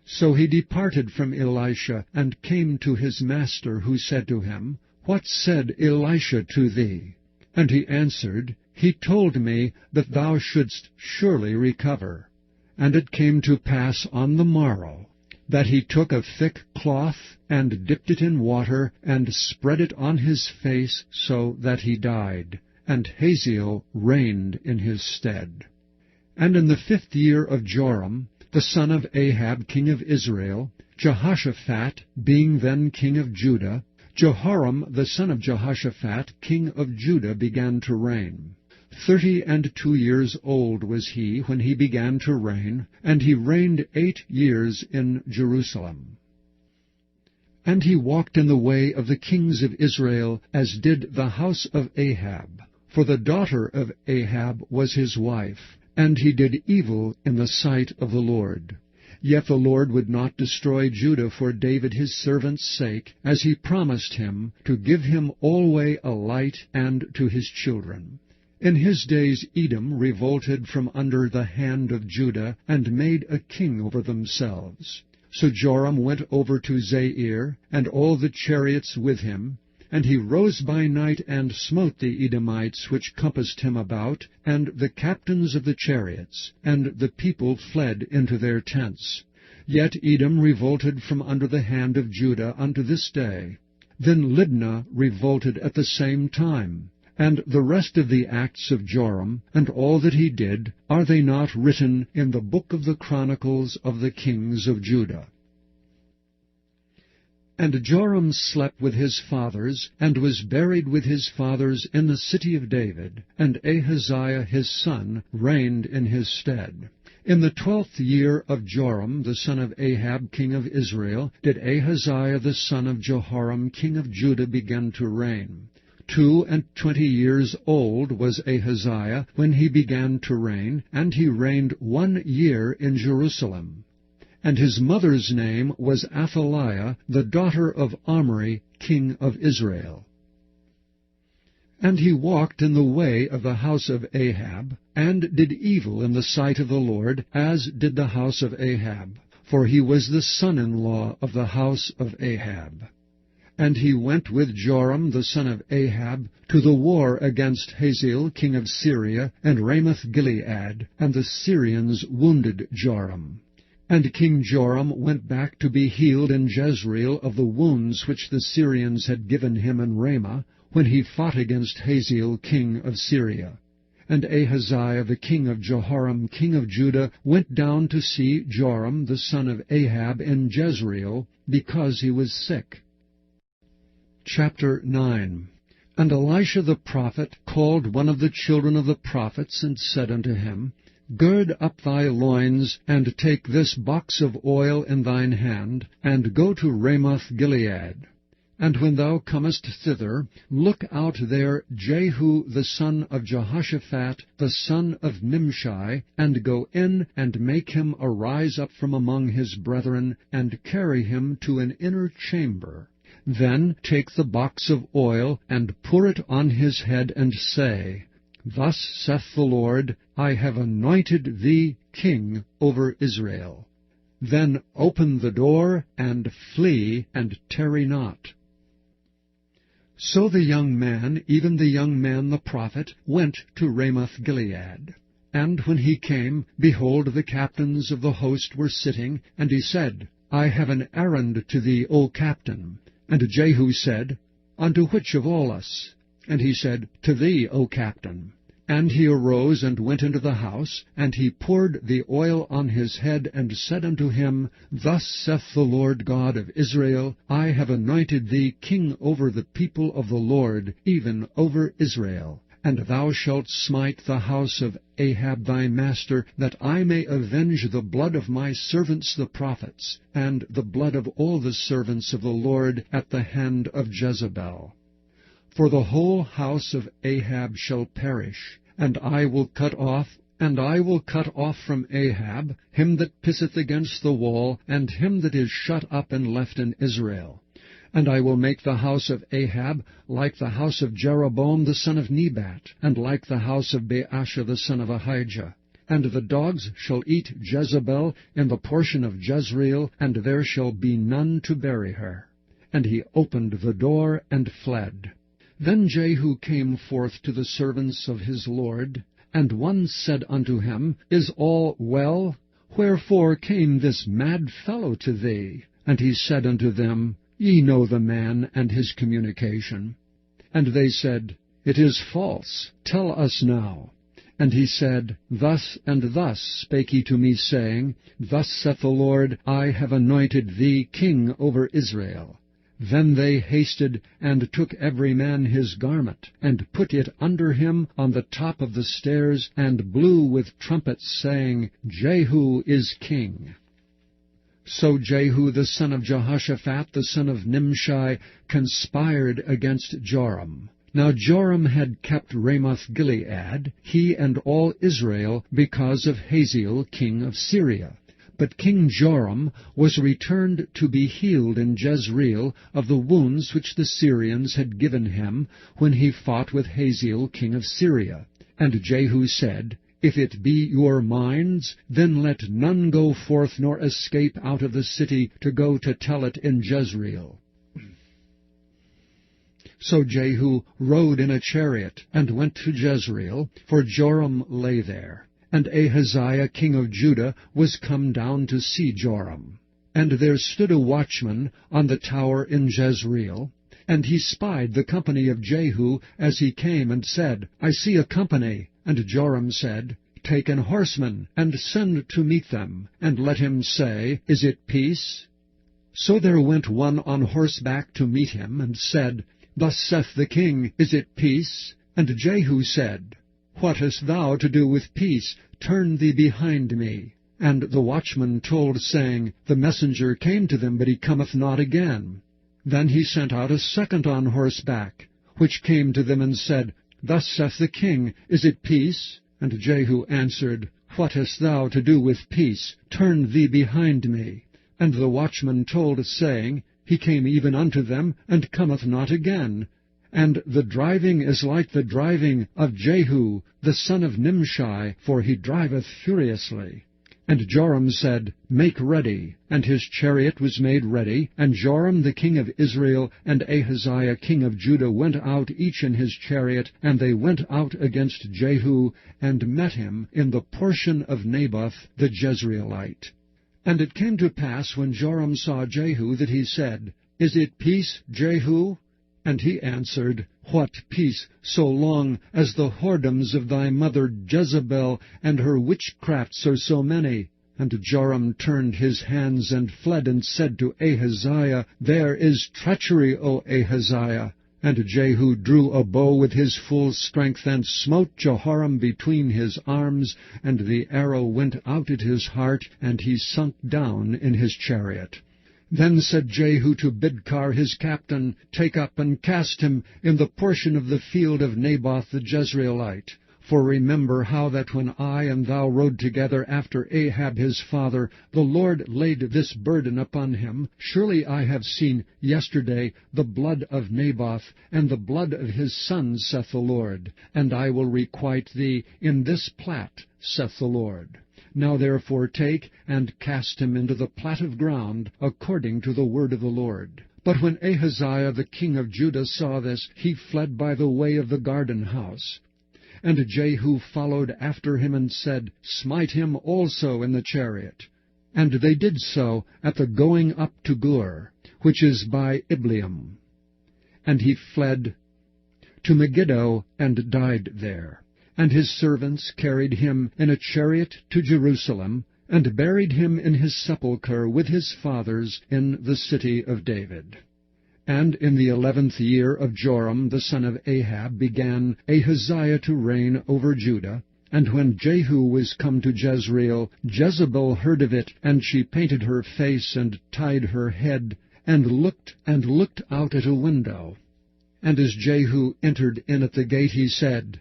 So he departed from Elisha, and came to his master, who said to him, What said Elisha to thee? And he answered, He told me that thou shouldst surely recover. And it came to pass on the morrow, that he took a thick cloth, and dipped it in water, and spread it on his face, so that he died. And Hazael reigned in his stead. And in the 5th year of Joram, the son of Ahab, king of Israel, Jehoshaphat being then king of Judah, Jehoram the son of Jehoshaphat, king of Judah, began to reign. 32 years old was he when he began to reign, and he reigned 8 years in Jerusalem. And he walked in the way of the kings of Israel, as did the house of Ahab. For the daughter of Ahab was his wife, and he did evil in the sight of the Lord. Yet the Lord would not destroy Judah for David his servant's sake, as he promised him, to give him alway a light, and to his children. In his days Edom revolted from under the hand of Judah, and made a king over themselves. So Joram went over to Zair, and all the chariots with him, and he rose by night, and smote the Edomites which compassed him about, and the captains of the chariots, and the people fled into their tents. Yet Edom revolted from under the hand of Judah unto this day. Then Libnah revolted at the same time. And the rest of the acts of Joram, and all that he did, are they not written in the book of the Chronicles of the kings of Judah? And Joram slept with his fathers, and was buried with his fathers in the city of David, and Ahaziah his son reigned in his stead. In the 12th year of Joram the son of Ahab king of Israel did Ahaziah the son of Jehoram king of Judah begin to reign. 22 years old was Ahaziah when he began to reign, and he reigned 1 year in Jerusalem. And his mother's name was Athaliah, the daughter of Omri, king of Israel. And he walked in the way of the house of Ahab, and did evil in the sight of the Lord, as did the house of Ahab, for he was the son-in-law of the house of Ahab. And he went with Joram the son of Ahab to the war against Hazael king of Syria, and Ramoth-Gilead, and the Syrians wounded Joram. And King Joram went back to be healed in Jezreel of the wounds which the Syrians had given him in Ramah, when he fought against Hazael king of Syria. And Ahaziah the king of Jehoram king of Judah went down to see Joram the son of Ahab in Jezreel, because he was sick. Chapter 9. And Elisha the prophet called one of the children of the prophets, and said unto him, Gird up thy loins, and take this box of oil in thine hand, and go to Ramoth-Gilead. And when thou comest thither, look out there Jehu the son of Jehoshaphat, the son of Nimshi, and go in and make him arise up from among his brethren, and carry him to an inner chamber. Then take the box of oil, and pour it on his head, and say, Thus saith the Lord, I have anointed thee king over Israel. Then open the door, and flee, and tarry not. So the young man, even the young man the prophet, went to Ramoth-Gilead. And when he came, behold, the captains of the host were sitting, and he said, I have an errand to thee, O captain. And Jehu said, Unto which of all us? And he said, To thee, O captain. And he arose and went into the house, and he poured the oil on his head, and said unto him, Thus saith the Lord God of Israel, I have anointed thee king over the people of the Lord, even over Israel. And thou shalt smite the house of Ahab thy master, that I may avenge the blood of my servants the prophets, and the blood of all the servants of the Lord at the hand of Jezebel. For the whole house of Ahab shall perish, and I will cut off from Ahab him that pisseth against the wall, and him that is shut up and left in Israel. And I will make the house of Ahab like the house of Jeroboam the son of Nebat, and like the house of Baasha the son of Ahijah. And the dogs shall eat Jezebel in the portion of Jezreel, and there shall be none to bury her. And he opened the door and fled. Then Jehu came forth to the servants of his Lord, and one said unto him, Is all well? Wherefore came this mad fellow to thee? And he said unto them, Ye know the man and his communication. And they said, It is false. Tell us now. And he said, Thus and thus spake he to me, saying, Thus saith the Lord, I have anointed thee king over Israel. Then they hasted, and took every man his garment, and put it under him on the top of the stairs, and blew with trumpets, saying, Jehu is king. So Jehu the son of Jehoshaphat, the son of Nimshi, conspired against Joram. Now Joram had kept Ramoth-Gilead, he and all Israel, because of Hazael king of Syria. But King Joram was returned to be healed in Jezreel of the wounds which the Syrians had given him when he fought with Hazael king of Syria. And Jehu said, If it be your minds, then let none go forth nor escape out of the city to go to tell it in Jezreel. So Jehu rode in a chariot, and went to Jezreel, for Joram lay there. And Ahaziah king of Judah was come down to see Joram. And there stood a watchman on the tower in Jezreel, and he spied the company of Jehu as he came, and said, I see a company. And Joram said, Take an horseman, and send to meet them, and let him say, Is it peace? So there went one on horseback to meet him, and said, Thus saith the king, Is it peace? And Jehu said, What hast thou to do with peace? Turn thee behind me. And the watchman told, saying, The messenger came to them, but he cometh not again. Then he sent out a second on horseback. which came to them and said, Thus saith the king, Is it peace? And Jehu answered, What hast thou to do with peace? Turn thee behind me. And the watchman told, saying, He came even unto them, and cometh not again. And the driving is like the driving of Jehu, the son of Nimshi, for he driveth furiously. And Joram said, Make ready. And his chariot was made ready. And Joram the king of Israel and Ahaziah king of Judah went out each in his chariot, and they went out against Jehu, and met him in the portion of Naboth the Jezreelite. And it came to pass, when Joram saw Jehu, that he said, Is it peace, Jehu? And he answered, What peace, so long as the whoredoms of thy mother Jezebel and her witchcrafts are so many? And Joram turned his hands and fled, and said to Ahaziah, There is treachery, O Ahaziah. And Jehu drew a bow with his full strength, and smote Jehoram between his arms, and the arrow went out at his heart, and he sunk down in his chariot. Then said Jehu to Bidkar his captain, Take up and cast him in the portion of the field of Naboth the Jezreelite. For remember how that when I and thou rode together after Ahab his father, the Lord laid this burden upon him. Surely I have seen yesterday the blood of Naboth, and the blood of his sons, saith the Lord. And I will requite thee in this plat, saith the Lord. Now therefore take and cast him into the plat of ground, according to the word of the Lord. But when Ahaziah the king of Judah saw this, he fled by the way of the garden house. And Jehu followed after him, and said, Smite him also in the chariot. And they did so at the going up to Gur, which is by Ibleam. And he fled to Megiddo, and died there. And his servants carried him in a chariot to Jerusalem, and buried him in his sepulchre with his fathers in the city of David. And in the 11th year of Joram the son of Ahab began Ahaziah to reign over Judah. And when Jehu was come to Jezreel, Jezebel heard of it, and she painted her face, and tied her head, and looked out at a window. And as Jehu entered in at the gate, he said,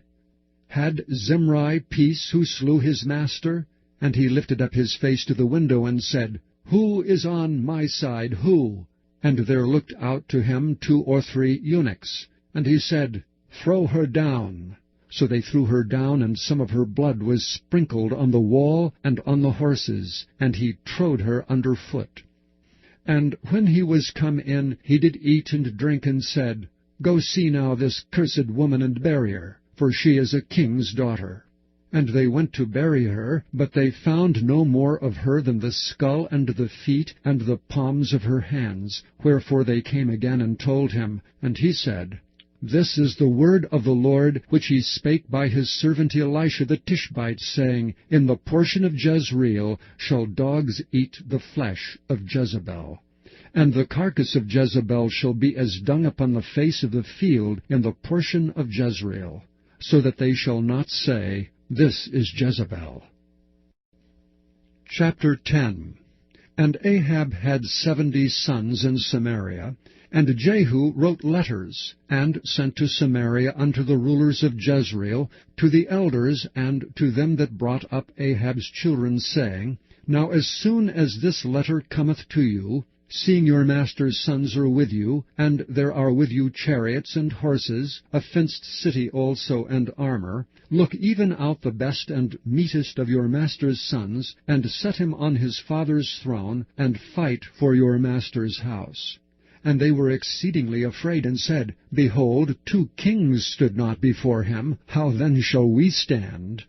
Had Zimri peace who slew his master? And he lifted up his face to the window, and said, Who is on my side, who? And there looked out to him 2 or 3 eunuchs. And he said, Throw her down. So they threw her down, and some of her blood was sprinkled on the wall and on the horses, and he trode her under foot. And when he was come in, he did eat and drink, and said, Go see now this cursed woman, and bury her, for she is a king's daughter. And they went to bury her, but they found no more of her than the skull and the feet and the palms of her hands. Wherefore they came again and told him. And he said, This is the word of the Lord, which he spake by his servant Elisha the Tishbite, saying, In the portion of Jezreel shall dogs eat the flesh of Jezebel. And the carcass of Jezebel shall be as dung upon the face of the field in the portion of Jezreel, so that they shall not say, This is Jezebel. Chapter 10. And Ahab had 70 sons in Samaria, and Jehu wrote letters, and sent to Samaria unto the rulers of Jezreel, to the elders, and to them that brought up Ahab's children, saying, Now as soon as this letter cometh to you, seeing your master's sons are with you, and there are with you chariots and horses, a fenced city also, and armor, look even out the best and meetest of your master's sons, and set him on his father's throne, and fight for your master's house. And they were exceedingly afraid, and said, Behold, 2 kings stood not before him, how then shall we stand?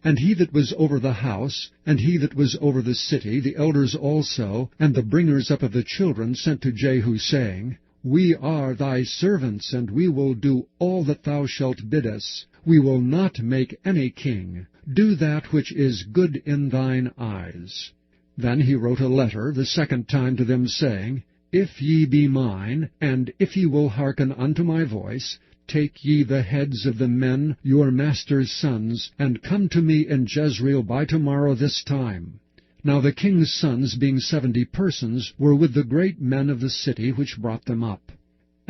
And he that was over the house, and he that was over the city, the elders also, and the bringers up of the children, sent to Jehu, saying, We are thy servants, and we will do all that thou shalt bid us. We will not make any king. Do that which is good in thine eyes. Then he wrote a letter the 2nd time to them, saying, If ye be mine, and if ye will hearken unto my voice, take ye the heads of the men, your master's sons, and come to me in Jezreel by tomorrow this time. Now the king's sons, being 70 persons, were with the great men of the city which brought them up.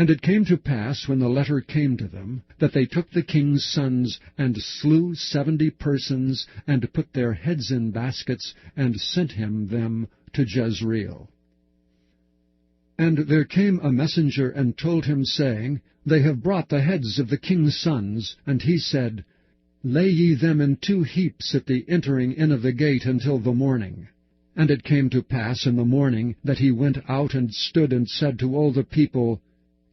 And it came to pass, when the letter came to them, that they took the king's sons, and slew 70 persons, and put their heads in baskets, and sent him them to Jezreel. And there came a messenger, and told him, saying, They have brought the heads of the king's sons. And he said, Lay ye them in 2 heaps at the entering in of the gate until the morning. And it came to pass in the morning, that he went out and stood, and said to all the people,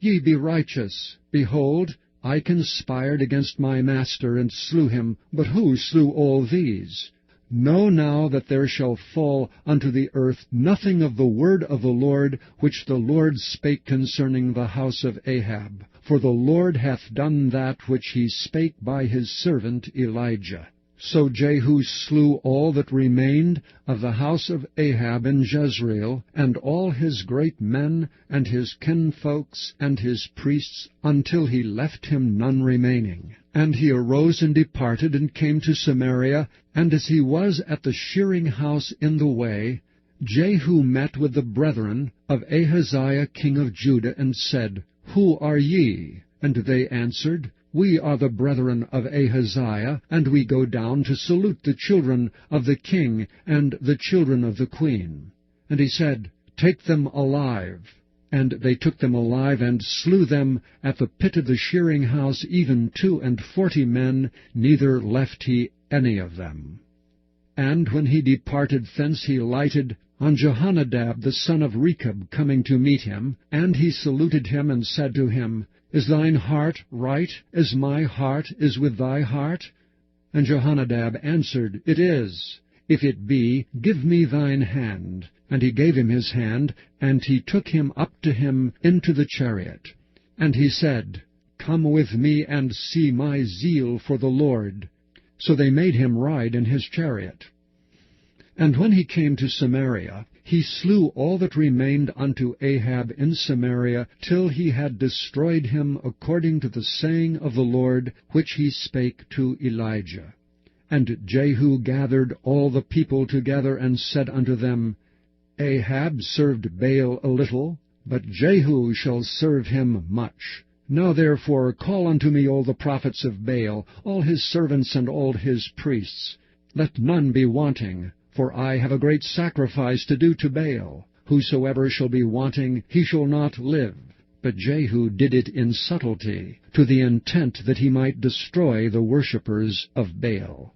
Ye be righteous. Behold, I conspired against my master, and slew him. But who slew all these? Know now that there shall fall unto the earth nothing of the word of the Lord, which the Lord spake concerning the house of Ahab. For the Lord hath done that which he spake by his servant Elijah. So Jehu slew all that remained of the house of Ahab in Jezreel, and all his great men, and his kinfolks, and his priests, until he left him none remaining. And he arose and departed, and came to Samaria, and as he was at the shearing house in the way, Jehu met with the brethren of Ahaziah king of Judah, and said, Who are ye? And they answered, We are the brethren of Ahaziah, and we go down to salute the children of the king and the children of the queen. And he said, Take them alive. And they took them alive, and slew them at the pit of the shearing house, even 42 men, neither left he any of them. And when he departed thence, he lighted on Jehonadab the son of Rechab coming to meet him, and he saluted him, and said to him, Is thine heart right, as my heart is with thy heart? And Jehonadab answered, It is. If it be, give me thine hand. And he gave him his hand, and he took him up to him into the chariot. And he said, Come with me, and see my zeal for the Lord. So they made him ride in his chariot. And when he came to Samaria, he slew all that remained unto Ahab in Samaria, till he had destroyed him, according to the saying of the Lord, which he spake to Elijah. And Jehu gathered all the people together, and said unto them, Ahab served Baal a little, but Jehu shall serve him much. Now therefore call unto me all the prophets of Baal, all his servants and all his priests. Let none be wanting, for I have a great sacrifice to do to Baal. Whosoever shall be wanting, he shall not live. But Jehu did it in subtlety, to the intent that he might destroy the worshippers of Baal.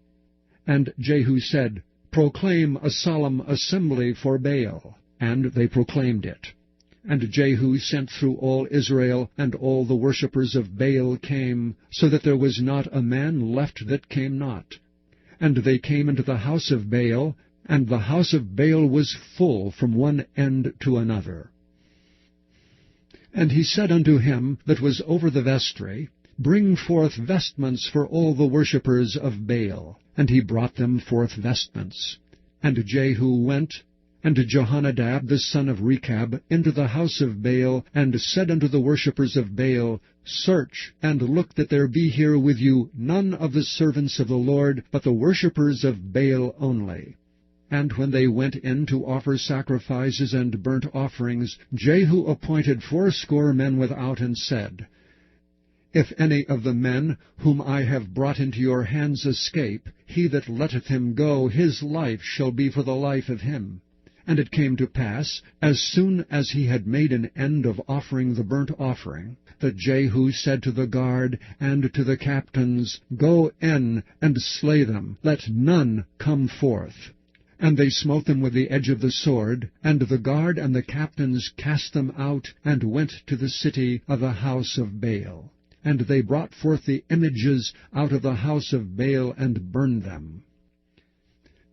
And Jehu said, Proclaim a solemn assembly for Baal. And they proclaimed it. And Jehu sent through all Israel, and all the worshippers of Baal came, so that there was not a man left that came not. And they came into the house of Baal, and the house of Baal was full from one end to another. And he said unto him that was over the vestry, Bring forth vestments for all the worshippers of Baal. And he brought them forth vestments. And Jehu went, and Jehonadab the son of Rechab, into the house of Baal, and said unto the worshippers of Baal, Search, and look that there be here with you none of the servants of the Lord, but the worshippers of Baal only. And when they went in to offer sacrifices and burnt offerings, Jehu appointed 80 men without, and said, If any of the men whom I have brought into your hands escape, he that letteth him go, his life shall be for the life of him. And it came to pass, as soon as he had made an end of offering the burnt offering, that Jehu said to the guard and to the captains, Go in and slay them, let none come forth. And they smote them with the edge of the sword, and the guard and the captains cast them out, and went to the city of the house of Baal. And they brought forth the images out of the house of Baal, and burned them.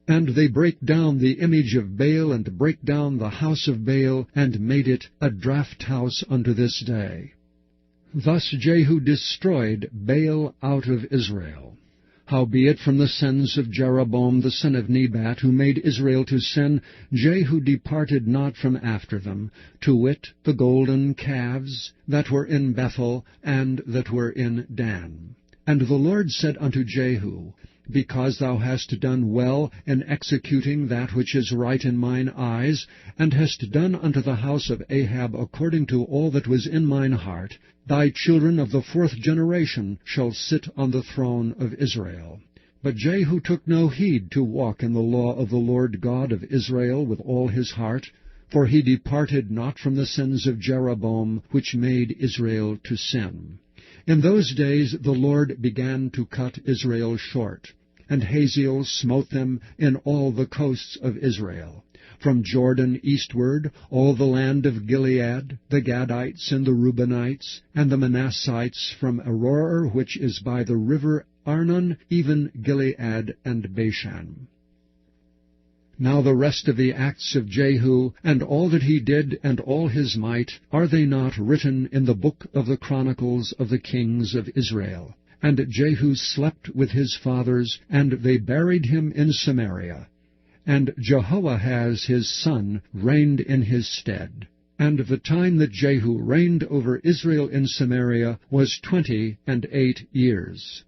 And they brake down the image of Baal, and brake down the house of Baal, and made it a draught house unto this day. Thus Jehu destroyed Baal out of Israel. Howbeit from the sins of Jeroboam the son of Nebat, who made Israel to sin, Jehu departed not from after them, to wit, the golden calves that were in Bethel, and that were in Dan. And the Lord said unto Jehu, because thou hast done well in executing that which is right in mine eyes, and hast done unto the house of Ahab according to all that was in mine heart, thy children of the fourth generation shall sit on the throne of Israel. But Jehu took no heed to walk in the law of the Lord God of Israel with all his heart, for he departed not from the sins of Jeroboam, which made Israel to sin. In those days the Lord began to cut Israel short, and Hazael smote them in all the coasts of Israel. From Jordan eastward, all the land of Gilead, the Gadites and the Reubenites, and the Manassites from Aroer, which is by the river Arnon, even Gilead and Bashan. Now the rest of the acts of Jehu, and all that he did, and all his might, are they not written in the book of the chronicles of the kings of Israel? And Jehu slept with his fathers, and they buried him in Samaria. And Jehoahaz his son reigned in his stead. And the time that Jehu reigned over Israel in Samaria was 28 years.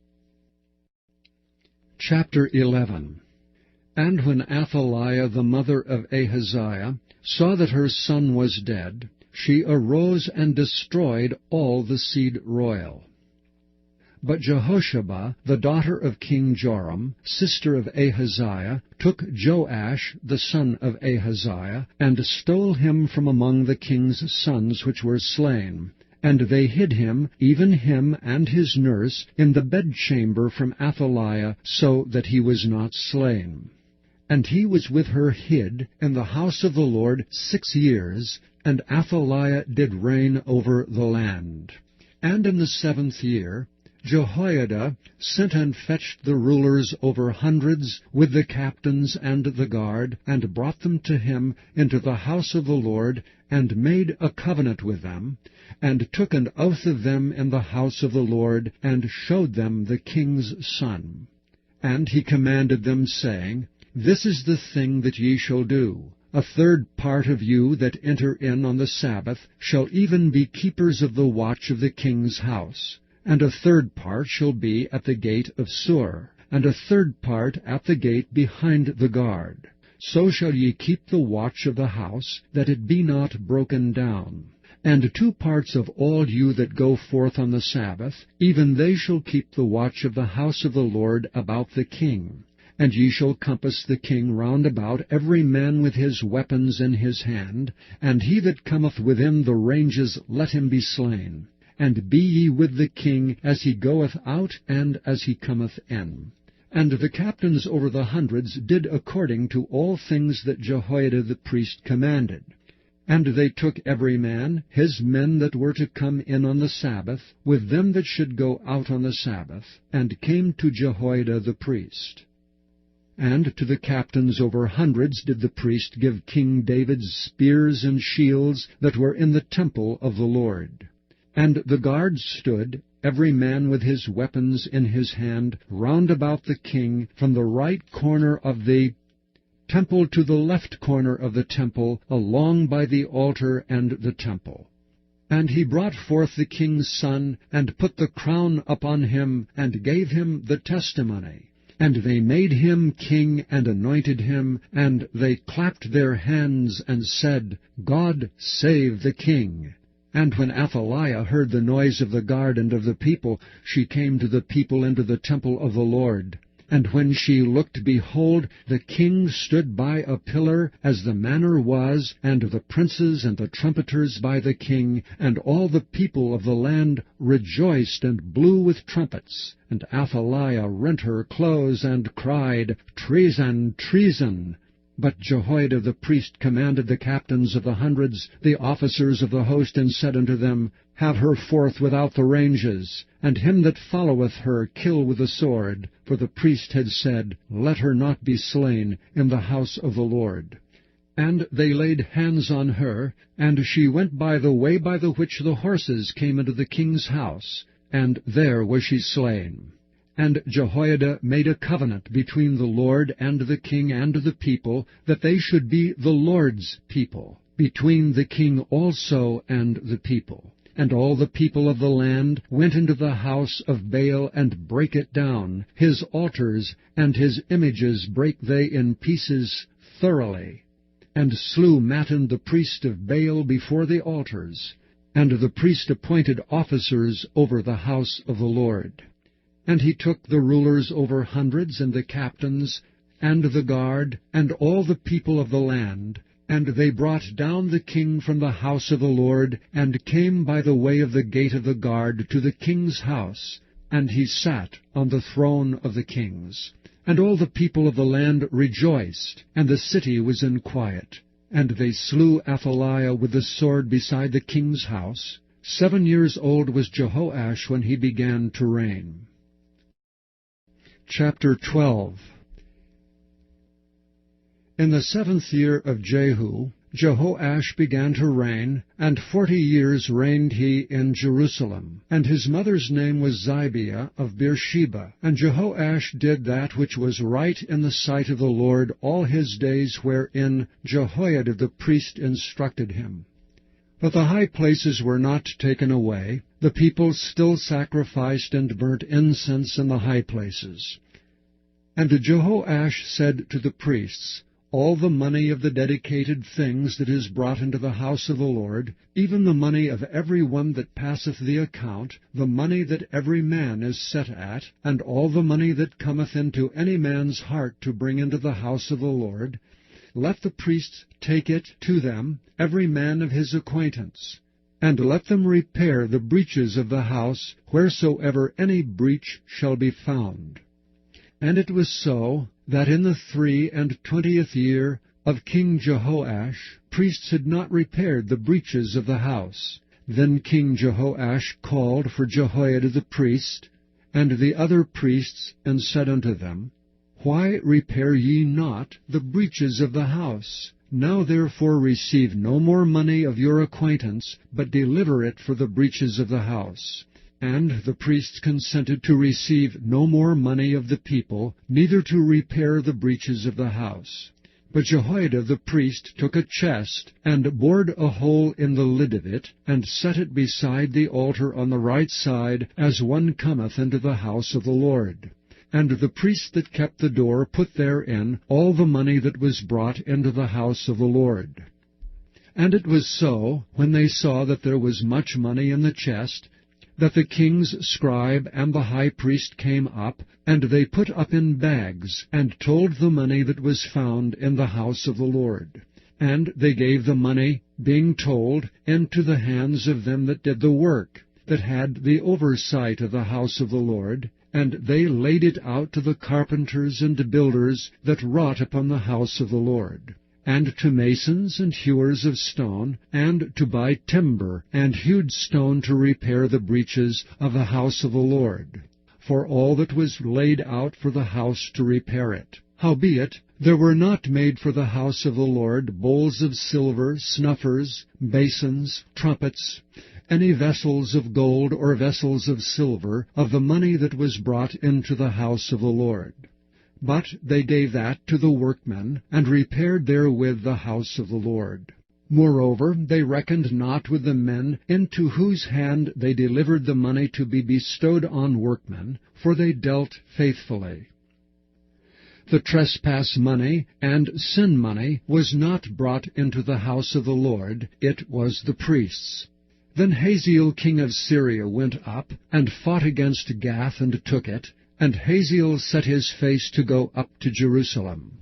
Chapter 11. And when Athaliah the mother of Ahaziah saw that her son was dead, she arose and destroyed all the seed royal. But Jehosheba, the daughter of King Joram, sister of Ahaziah, took Joash the son of Ahaziah, and stole him from among the king's sons which were slain. And they hid him, even him and his nurse, in the bedchamber from Athaliah, so that he was not slain. And he was with her hid in the house of the Lord 6 years, and Athaliah did reign over the land. And in the 7th year Jehoiada sent and fetched the rulers over hundreds, with the captains and the guard, and brought them to him into the house of the Lord, and made a covenant with them, and took an oath of them in the house of the Lord, and showed them the king's son. And he commanded them, saying, This is the thing that ye shall do. A third part of you that enter in on the Sabbath shall even be keepers of the watch of the king's house. And a third part shall be at the gate of Sur, and a third part at the gate behind the guard. So shall ye keep the watch of the house, that it be not broken down. And 2 parts of all you that go forth on the Sabbath, even they shall keep the watch of the house of the Lord about the king. And ye shall compass the king round about, every man with his weapons in his hand, and he that cometh within the ranges let him be slain. And be ye with the king as he goeth out and as he cometh in. And the captains over the hundreds did according to all things that Jehoiada the priest commanded. And they took every man his men that were to come in on the Sabbath, with them that should go out on the Sabbath, and came to Jehoiada the priest. And to the captains over hundreds did the priest give King David's spears and shields that were in the temple of the Lord. And the guards stood, every man with his weapons in his hand, round about the king, from the right corner of the temple to the left corner of the temple, along by the altar and the temple. And he brought forth the king's son, and put the crown upon him, and gave him the testimony. And they made him king, and anointed him, and they clapped their hands, and said, God save the king. And when Athaliah heard the noise of the guard and of the people, she came to the people into the temple of the Lord. And when she looked, behold, the king stood by a pillar, as the manner was, and the princes and the trumpeters by the king, and all the people of the land rejoiced and blew with trumpets. And Athaliah rent her clothes, and cried, Treason, treason! But Jehoiada the priest commanded the captains of the hundreds, the officers of the host, and said unto them, Have her forth without the ranges, and him that followeth her kill with the sword. For the priest had said, Let her not be slain in the house of the Lord. And they laid hands on her, and she went by the way by the which the horses came into the king's house, and there was she slain. And Jehoiada made a covenant between the Lord and the king and the people, that they should be the Lord's people, between the king also and the people. And all the people of the land went into the house of Baal, and brake it down. His altars and his images brake they in pieces thoroughly, and slew Mattan the priest of Baal before the altars. And the priest appointed officers over the house of the Lord. And he took the rulers over hundreds, and the captains, and the guard, and all the people of the land, and they brought down the king from the house of the Lord, and came by the way of the gate of the guard to the king's house, and he sat on the throne of the kings. And all the people of the land rejoiced, and the city was in quiet. And they slew Athaliah with the sword beside the king's house. 7 years old was Jehoash when he began to reign. Chapter 12. In the 7th year of Jehu, Jehoash began to reign, and 40 years reigned he in Jerusalem. And his mother's name was Zibiah of Beersheba. And Jehoash did that which was right in the sight of the Lord all his days, wherein Jehoiada the priest instructed him. But the high places were not taken away. The people still sacrificed and burnt incense in the high places. And Jehoash said to the priests, All the money of the dedicated things that is brought into the house of the Lord, even the money of every one that passeth the account, the money that every man is set at, and all the money that cometh into any man's heart to bring into the house of the Lord, let the priests take it to them, every man of his acquaintance, and let them repair the breaches of the house, wheresoever any breach shall be found. And it was so, that in the 23 year of King Jehoash, priests had not repaired the breaches of the house. Then King Jehoash called for Jehoiada the priest, and the other priests, and said unto them, Why repair ye not the breaches of the house? Now therefore receive no more money of your acquaintance, but deliver it for the breaches of the house. And the priests consented to receive no more money of the people, neither to repair the breaches of the house. But Jehoiada the priest took a chest, and bored a hole in the lid of it, and set it beside the altar on the right side, as one cometh into the house of the Lord. And the priest that kept the door put therein all the money that was brought into the house of the Lord. And it was so, when they saw that there was much money in the chest, that the king's scribe and the high priest came up, and they put up in bags, and told the money that was found in the house of the Lord. And they gave the money, being told, into the hands of them that did the work, that had the oversight of the house of the Lord, and they laid it out to the carpenters and builders that wrought upon the house of the Lord, and to masons and hewers of stone, and to buy timber and hewed stone to repair the breaches of the house of the Lord, for all that was laid out for the house to repair it. Howbeit, there were not made for the house of the Lord bowls of silver, snuffers, basins, trumpets, any vessels of gold or vessels of silver, of the money that was brought into the house of the Lord. But they gave that to the workmen, and repaired therewith the house of the Lord. Moreover, they reckoned not with the men into whose hand they delivered the money to be bestowed on workmen, for they dealt faithfully. The trespass money and sin money was not brought into the house of the Lord, it was the priests. Then Hazael king of Syria went up, and fought against Gath, and took it, and Hazael set his face to go up to Jerusalem.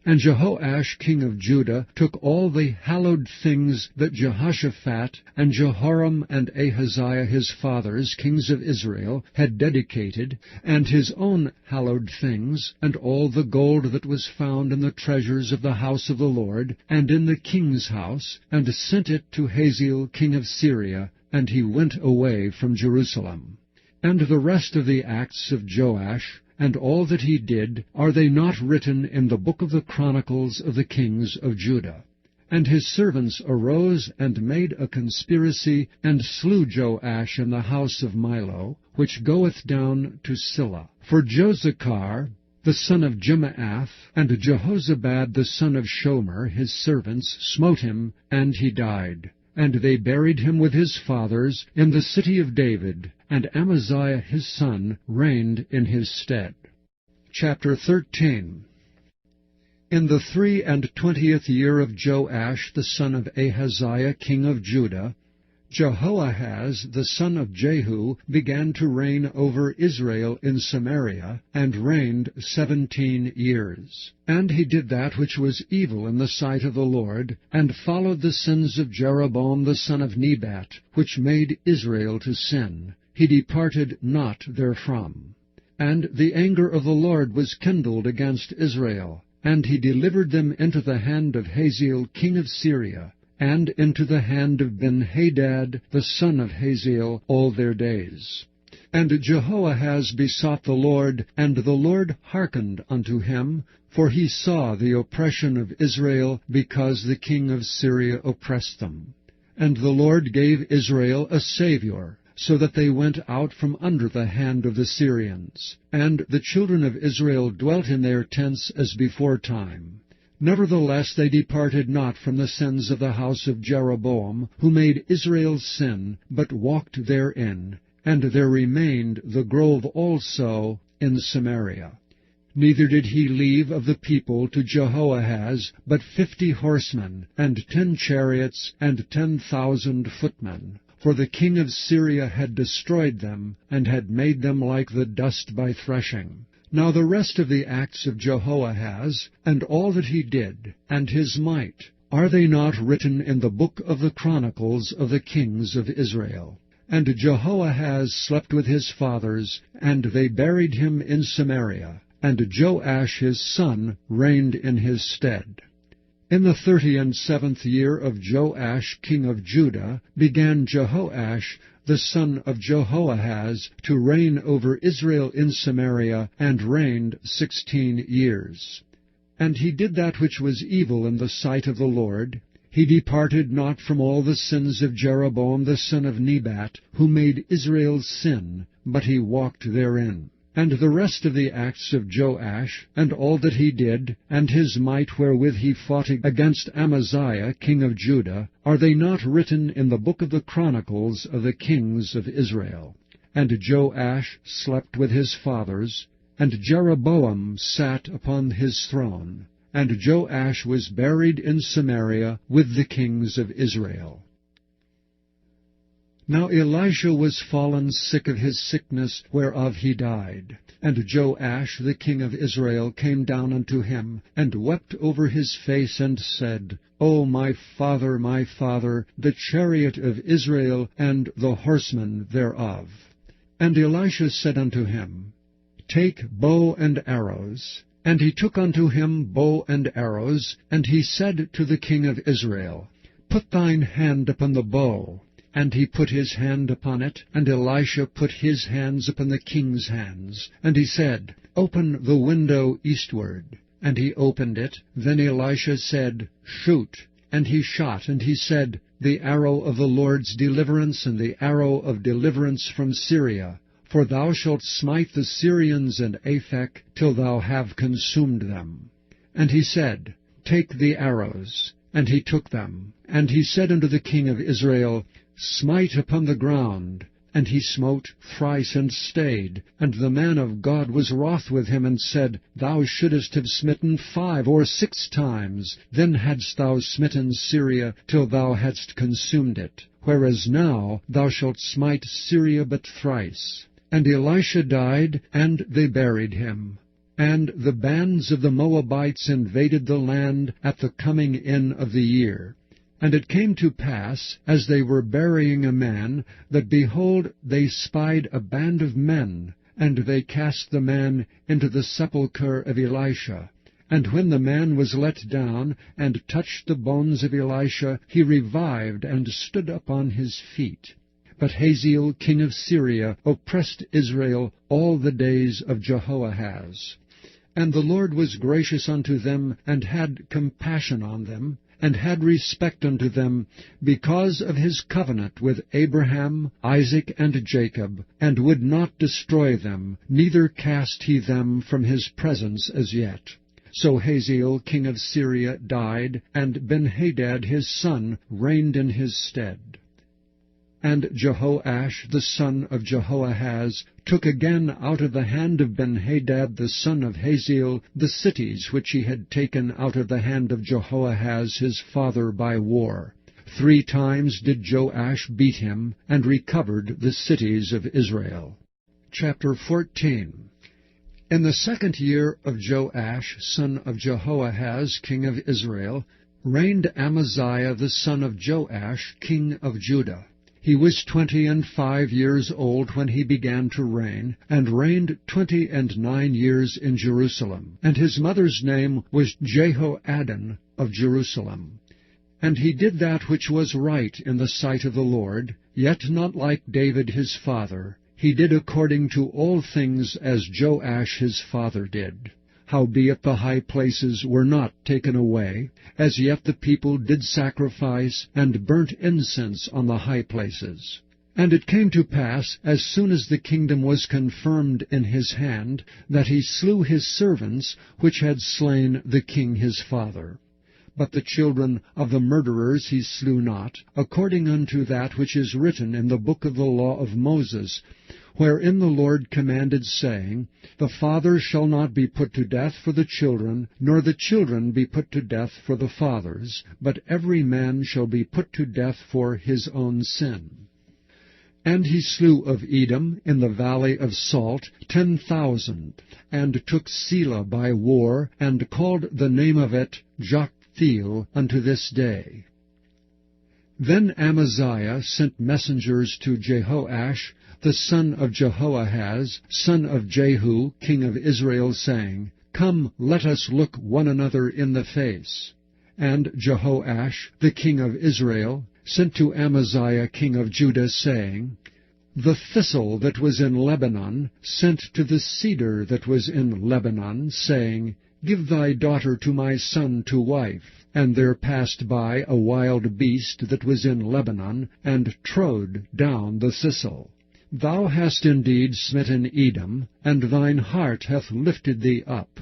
And Jehoash king of Judah took all the hallowed things that Jehoshaphat and Jehoram and Ahaziah his fathers, kings of Israel, had dedicated, and his own hallowed things, and all the gold that was found in the treasures of the house of the Lord, and in the king's house, and sent it to Hazael king of Syria, and he went away from Jerusalem. And the rest of the acts of Joash, and all that he did, are they not written in the book of the Chronicles of the kings of Judah? And his servants arose and made a conspiracy, and slew Joash in the house of Milo, which goeth down to Silla. For Jozachar, the son of Jimaath, and Jehozabad the son of Shomer, his servants, smote him, and he died. And they buried him with his fathers in the city of David, and Amaziah his son reigned in his stead. Chapter 13. In the 23 year of Joash the son of Ahaziah king of Judah, Jehoahaz the son of Jehu began to reign over Israel in Samaria, and reigned 17 years. And he did that which was evil in the sight of the Lord, and followed the sins of Jeroboam the son of Nebat, which made Israel to sin. He departed not therefrom. And the anger of the Lord was kindled against Israel, and he delivered them into the hand of Hazael king of Syria, and into the hand of Benhadad the son of Hazael all their days. And Jehoahaz besought the Lord, and the Lord hearkened unto him, for he saw the oppression of Israel, because the king of Syria oppressed them. And the Lord gave Israel a Saviour, so that they went out from under the hand of the Syrians. And the children of Israel dwelt in their tents as beforetime. Nevertheless they departed not from the sins of the house of Jeroboam, who made Israel sin, but walked therein. And there remained the grove also in Samaria. Neither did he leave of the people to Jehoahaz but 50 horsemen, and 10 chariots, and 10,000 footmen. For the king of Syria had destroyed them, and had made them like the dust by threshing. Now the rest of the acts of Jehoahaz, and all that he did, and his might, are they not written in the book of the Chronicles of the kings of Israel? And Jehoahaz slept with his fathers, and they buried him in Samaria, and Joash his son reigned in his stead. In the 37th year of Joash king of Judah began Jehoash the son of Jehoahaz to reign over Israel in Samaria, and reigned 16 years. And he did that which was evil in the sight of the Lord. He departed not from all the sins of Jeroboam the son of Nebat, who made Israel sin, but he walked therein. And the rest of the acts of Joash, and all that he did, and his might wherewith he fought against Amaziah king of Judah, are they not written in the book of the Chronicles of the kings of Israel? And Joash slept with his fathers, and Jeroboam sat upon his throne. And Joash was buried in Samaria with the kings of Israel. Now Elisha was fallen sick of his sickness, whereof he died. And Joash the king of Israel came down unto him, and wept over his face, and said, O my father, the chariot of Israel, and the horsemen thereof. And Elisha said unto him, Take bow and arrows. And he took unto him bow and arrows, and he said to the king of Israel, Put thine hand upon the bow. And he put his hand upon it, and Elisha put his hands upon the king's hands. And he said, Open the window eastward. And he opened it. Then Elisha said, Shoot. And he shot, and he said, The arrow of the Lord's deliverance, and the arrow of deliverance from Syria. For thou shalt smite the Syrians and Aphek, till thou have consumed them. And he said, Take the arrows. And he took them. And he said unto the king of Israel, Smite upon the ground. And he smote thrice, and stayed. And the man of God was wroth with him, and said, Thou shouldest have smitten 5 or 6 times. Then hadst thou smitten Syria, till thou hadst consumed it. Whereas now thou shalt smite Syria but thrice. And Elisha died, and they buried him. And the bands of the Moabites invaded the land at the coming in of the year. And it came to pass, as they were burying a man, that, behold, they spied a band of men, and they cast the man into the sepulchre of Elisha. And when the man was let down, and touched the bones of Elisha, he revived, and stood up on his feet. But Hazael king of Syria oppressed Israel all the days of Jehoahaz. And the Lord was gracious unto them, and had compassion on them, and had respect unto them, because of his covenant with Abraham, Isaac, and Jacob, and would not destroy them, neither cast he them from his presence as yet. So Hazael king of Syria died, and Benhadad his son reigned in his stead. And Jehoash the son of Jehoahaz took again out of the hand of Benhadad the son of Hazael the cities which he had taken out of the hand of Jehoahaz his father by war. 3 times did Joash beat him, and recovered the cities of Israel. Chapter 14. In the 2nd year of Joash, son of Jehoahaz, king of Israel, reigned Amaziah the son of Joash, king of Judah. He was 25 years old when he began to reign, and reigned 29 years in Jerusalem. And his mother's name was Jehoaddan of Jerusalem. And he did that which was right in the sight of the Lord, yet not like David his father. He did according to all things as Joash his father did. Howbeit the high places were not taken away, as yet the people did sacrifice and burnt incense on the high places. And it came to pass, as soon as the kingdom was confirmed in his hand, that he slew his servants which had slain the king his father. But the children of the murderers he slew not, according unto that which is written in the book of the law of Moses, wherein the Lord commanded, saying, The father shall not be put to death for the children, nor the children be put to death for the fathers, but every man shall be put to death for his own sin. And he slew of Edom in the valley of Salt 10,000, and took Selah by war, and called the name of it Joktheel unto this day. Then Amaziah sent messengers to Jehoash, the son of Jehoahaz, son of Jehu, king of Israel, saying, Come, let us look one another in the face. And Jehoash, the king of Israel, sent to Amaziah, king of Judah, saying, The thistle that was in Lebanon sent to the cedar that was in Lebanon, saying, Give thy daughter to my son to wife. And there passed by a wild beast that was in Lebanon, and trode down the thistle. Thou hast indeed smitten Edom, and thine heart hath lifted thee up.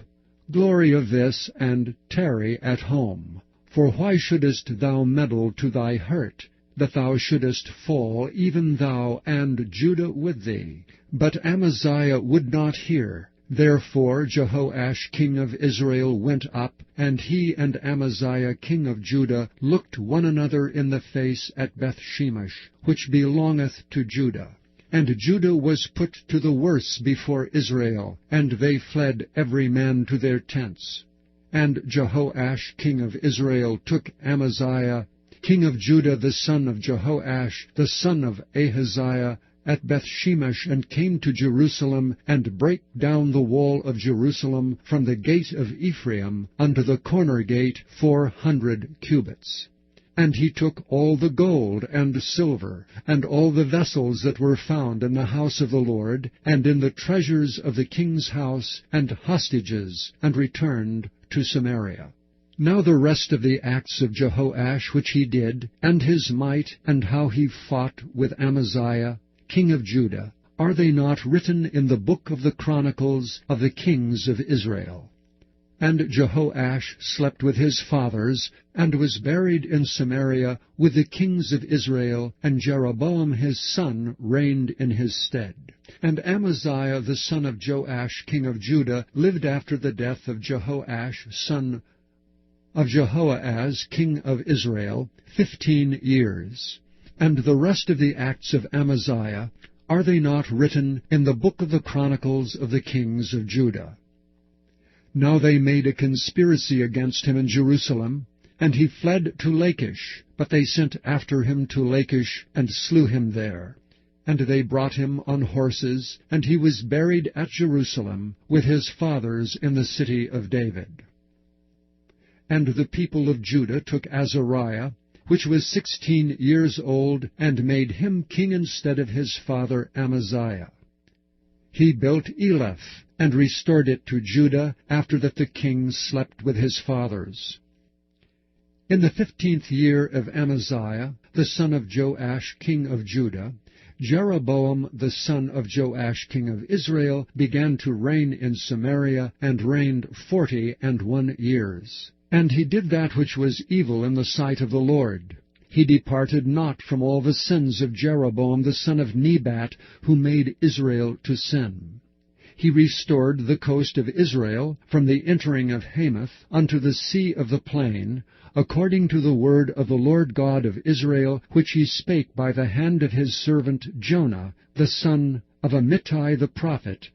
Glory of this, and tarry at home. For why shouldest thou meddle to thy hurt, that thou shouldest fall, even thou and Judah with thee? But Amaziah would not hear. Therefore Jehoash king of Israel went up, and he and Amaziah king of Judah looked one another in the face at Bethshemesh, which belongeth to Judah. And Judah was put to the worse before Israel, and they fled every man to their tents. And Jehoash king of Israel took Amaziah king of Judah the son of Jehoash the son of Ahaziah at Bethshemesh, and came to Jerusalem, and brake down the wall of Jerusalem from the gate of Ephraim unto the corner gate 400 cubits. And he took all the gold and silver, and all the vessels that were found in the house of the Lord, and in the treasures of the king's house, and hostages, and returned to Samaria. Now the rest of the acts of Jehoash which he did, and his might, and how he fought with Amaziah, king of Judah, are they not written in the book of the Chronicles of the kings of Israel? And Jehoash slept with his fathers, and was buried in Samaria with the kings of Israel, and Jeroboam his son reigned in his stead. And Amaziah the son of Joash king of Judah lived after the death of Jehoash son of Jehoahaz king of Israel 15 years. And the rest of the acts of Amaziah, are they not written in the book of the Chronicles of the kings of Judah? Now they made a conspiracy against him in Jerusalem, and he fled to Lachish, but they sent after him to Lachish, and slew him there. And they brought him on horses, and he was buried at Jerusalem with his fathers in the city of David. And the people of Judah took Azariah, which was 16 years old, and made him king instead of his father Amaziah. He built Eleph, and restored it to Judah, after that the king slept with his fathers. In the 15th year of Amaziah, the son of Joash king of Judah, Jeroboam the son of Joash king of Israel began to reign in Samaria, and reigned 41 years. And he did that which was evil in the sight of the Lord. He departed not from all the sins of Jeroboam the son of Nebat, who made Israel to sin. He restored the coast of Israel from the entering of Hamath unto the sea of the plain, according to the word of the Lord God of Israel, which he spake by the hand of his servant Jonah, the son of Amittai the prophet,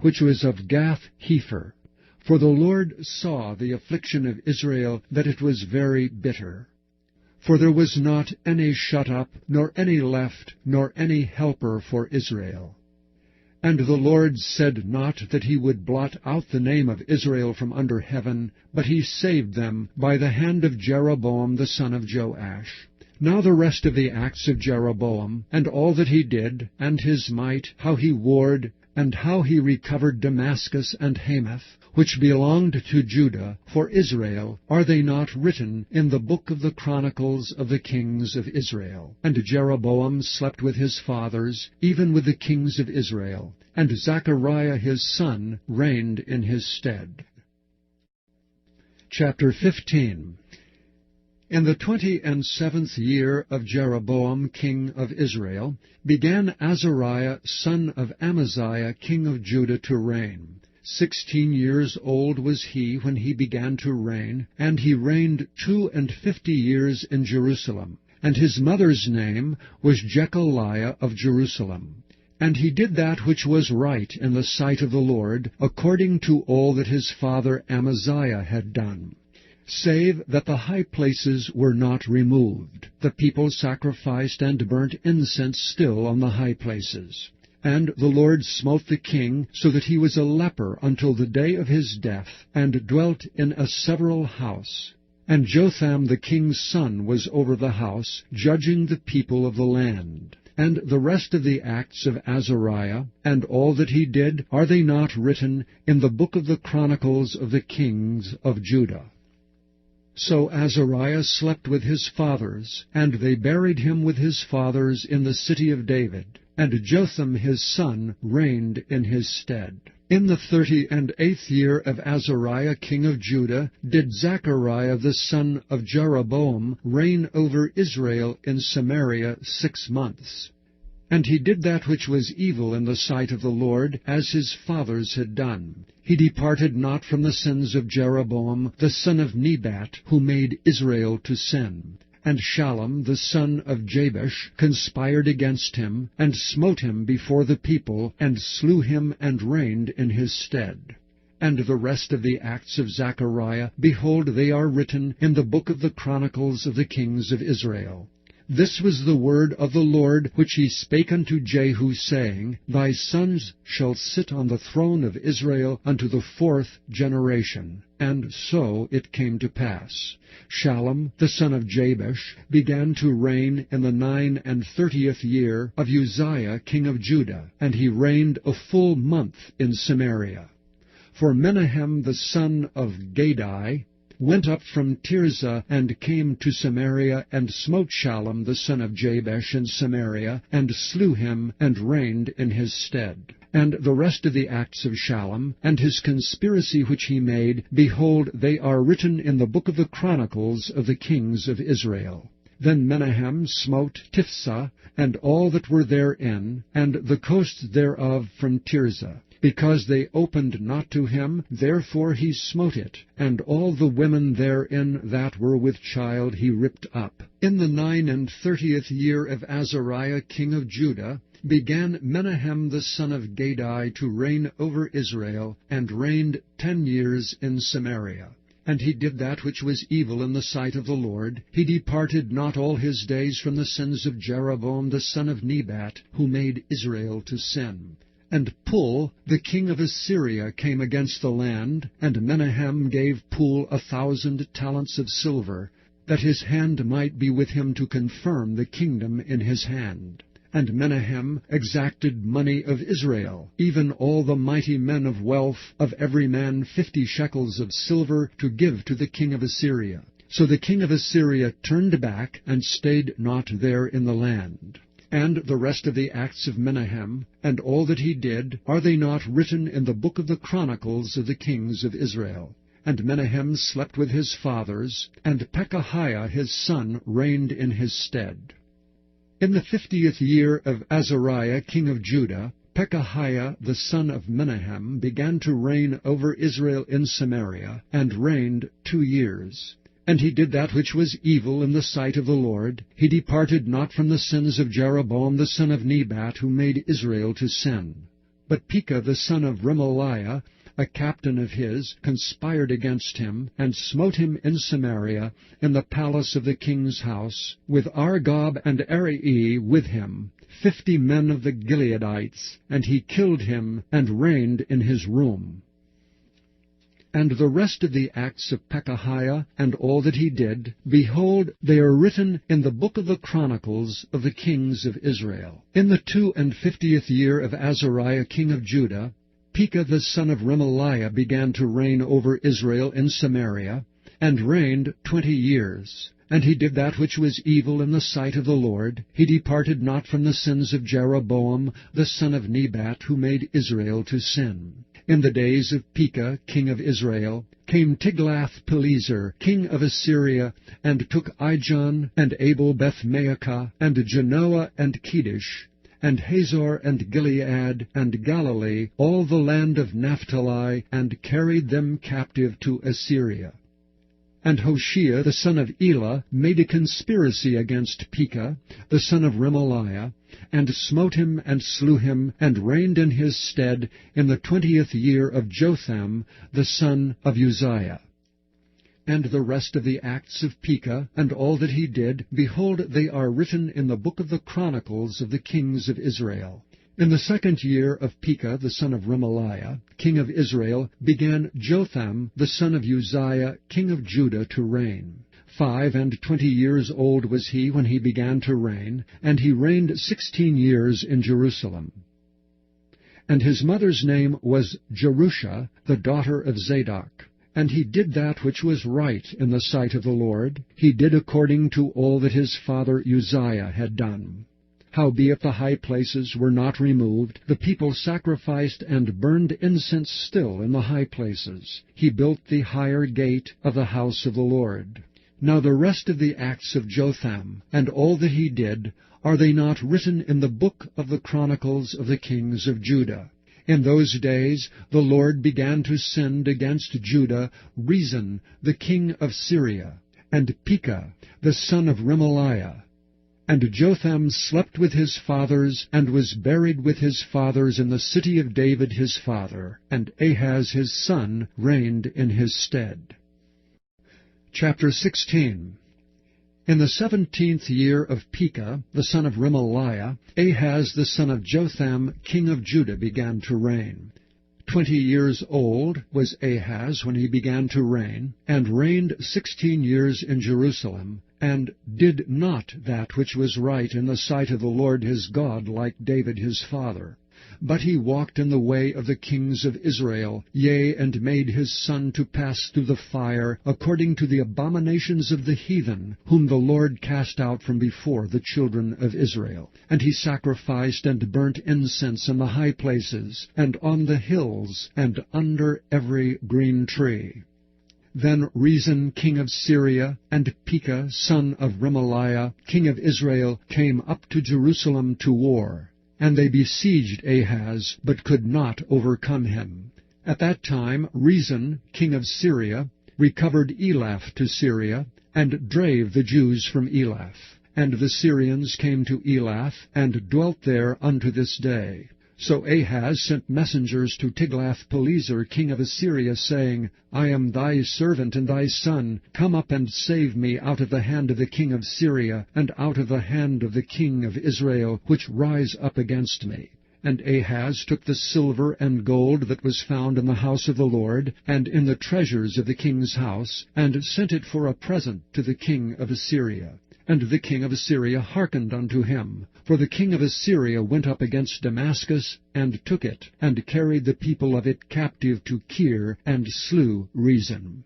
which was of Gath-hepher. For the Lord saw the affliction of Israel, that it was very bitter. For there was not any shut up, nor any left, nor any helper for Israel. And the Lord said not that he would blot out the name of Israel from under heaven, but he saved them by the hand of Jeroboam the son of Joash. Now the rest of the acts of Jeroboam, and all that he did, and his might, how he warred, and how he recovered Damascus and Hamath, which belonged to Judah, for Israel, are they not written in the book of the Chronicles of the kings of Israel? And Jeroboam slept with his fathers, even with the kings of Israel, and Zechariah his son reigned in his stead. Chapter 15. In the 27th year of Jeroboam king of Israel began Azariah son of Amaziah king of Judah to reign. 16 years old was he when he began to reign, and he reigned 52 years in Jerusalem. And his mother's name was Jechaliah of Jerusalem. And he did that which was right in the sight of the Lord, according to all that his father Amaziah had done, save that the high places were not removed. The people sacrificed and burnt incense still on the high places. And the Lord smote the king, so that he was a leper until the day of his death, and dwelt in a several house. And Jotham the king's son was over the house, judging the people of the land. And the rest of the acts of Azariah, and all that he did, are they not written in the book of the Chronicles of the kings of Judah? So Azariah slept with his fathers, and they buried him with his fathers in the city of David. And Jotham his son reigned in his stead. In the 38th year of Azariah king of Judah did Zechariah the son of Jeroboam reign over Israel in Samaria 6 months. And he did that which was evil in the sight of the Lord, as his fathers had done. He departed not from the sins of Jeroboam the son of Nebat, who made Israel to sin. And Shallum the son of Jabesh conspired against him, and smote him before the people, and slew him, and reigned in his stead. And the rest of the acts of Zechariah, behold, they are written in the book of the Chronicles of the kings of Israel. This was the word of the Lord, which he spake unto Jehu, saying, Thy sons shall sit on the throne of Israel unto the 4th generation. And so it came to pass. Shallum the son of Jabesh began to reign in the 39th year of Uzziah king of Judah, and he reigned a full month in Samaria. For Menahem the son of Gadai went up from Tirzah, and came to Samaria, and smote Shallum the son of Jabesh in Samaria, and slew him, and reigned in his stead. And the rest of the acts of Shallum, and his conspiracy which he made, behold, they are written in the book of the Chronicles of the kings of Israel. Then Menahem smote Tiphsah, and all that were therein, and the coast thereof from Tirzah. Because they opened not to him, therefore he smote it, and all the women therein that were with child he ripped up. In the 39th year of Azariah king of Judah began Menahem the son of Gadai to reign over Israel, and reigned 10 years in Samaria. And he did that which was evil in the sight of the Lord. He departed not all his days from the sins of Jeroboam the son of Nebat, who made Israel to sin. And Pul, the king of Assyria, came against the land, and Menahem gave Pul 1,000 talents of silver, that his hand might be with him to confirm the kingdom in his hand. And Menahem exacted money of Israel, even all the mighty men of wealth, of every man 50 shekels of silver, to give to the king of Assyria. So the king of Assyria turned back, and stayed not there in the land. And the rest of the acts of Menahem, and all that he did, are they not written in the book of the chronicles of the kings of Israel? And Menahem slept with his fathers, and Pekahiah his son reigned in his stead. In the 50th year of Azariah king of Judah, Pekahiah the son of Menahem began to reign over Israel in Samaria, and reigned 2 years. And he did that which was evil in the sight of the Lord. He departed not from the sins of Jeroboam the son of Nebat, who made Israel to sin. But Pekah the son of Remaliah, a captain of his, conspired against him, and smote him in Samaria, in the palace of the king's house, with Argob and Arai with him, 50 men of the Gileadites, and he killed him, and reigned in his room. And the rest of the acts of Pekahiah, and all that he did, behold, they are written in the book of the chronicles of the kings of Israel. In the 52nd year of Azariah king of Judah, Pekah the son of Remaliah began to reign over Israel in Samaria, and reigned 20 years. And he did that which was evil in the sight of the Lord. He departed not from the sins of Jeroboam the son of Nebat, who made Israel to sin. In the days of Pekah king of Israel came Tiglath-Pileser king of Assyria, and took Ijon, and Abel-Beth-Maacah, and Genoa, and Kedesh, and Hazor, and Gilead, and Galilee, all the land of Naphtali, and carried them captive to Assyria. And Hoshea the son of Elah made a conspiracy against Pekah the son of Remaliah, and smote him, and slew him, and reigned in his stead in the 20th year of Jotham the son of Uzziah. And the rest of the acts of Pekah, and all that he did, behold, they are written in the book of the chronicles of the kings of Israel. In the 2nd year of Pekah the son of Remaliah, king of Israel, began Jotham the son of Uzziah, king of Judah, to reign. 25 years old was he when he began to reign, and he reigned 16 years in Jerusalem. And his mother's name was Jerusha, the daughter of Zadok. And he did that which was right in the sight of the Lord. He did according to all that his father Uzziah had done. Howbeit the high places were not removed, the people sacrificed and burned incense still in the high places. He built the higher gate of the house of the Lord. Now the rest of the acts of Jotham, and all that he did, are they not written in the book of the chronicles of the kings of Judah? In those days the Lord began to send against Judah Rezin the king of Syria, and Pekah the son of Remaliah. And Jotham slept with his fathers, and was buried with his fathers in the city of David his father, and Ahaz his son reigned in his stead. Chapter 16. In the 17th year of Pekah, the son of Remaliah, Ahaz the son of Jotham, king of Judah, began to reign. 20 years old was Ahaz when he began to reign, and reigned 16 years in Jerusalem, and did not that which was right in the sight of the Lord his God, like David his father. But he walked in the way of the kings of Israel, yea, and made his son to pass through the fire, according to the abominations of the heathen, whom the Lord cast out from before the children of Israel. And he sacrificed and burnt incense in the high places, and on the hills, and under every green tree. Then Rezin king of Syria, and Pekah son of Remaliah, king of Israel, came up to Jerusalem to war. And they besieged Ahaz, but could not overcome him. At that time Rezin king of Syria recovered Elath to Syria, and drave the Jews from Elath. And the Syrians came to Elath, and dwelt there unto this day. So Ahaz sent messengers to Tiglath-Pileser king of Assyria, saying, I am thy servant and thy son. Come up and save me out of the hand of the king of Syria, and out of the hand of the king of Israel, which rise up against me. And Ahaz took the silver and gold that was found in the house of the Lord, and in the treasures of the king's house, and sent it for a present to the king of Assyria. And the king of Assyria hearkened unto him. For the king of Assyria went up against Damascus, and took it, and carried the people of it captive to Kir, and slew Rezin.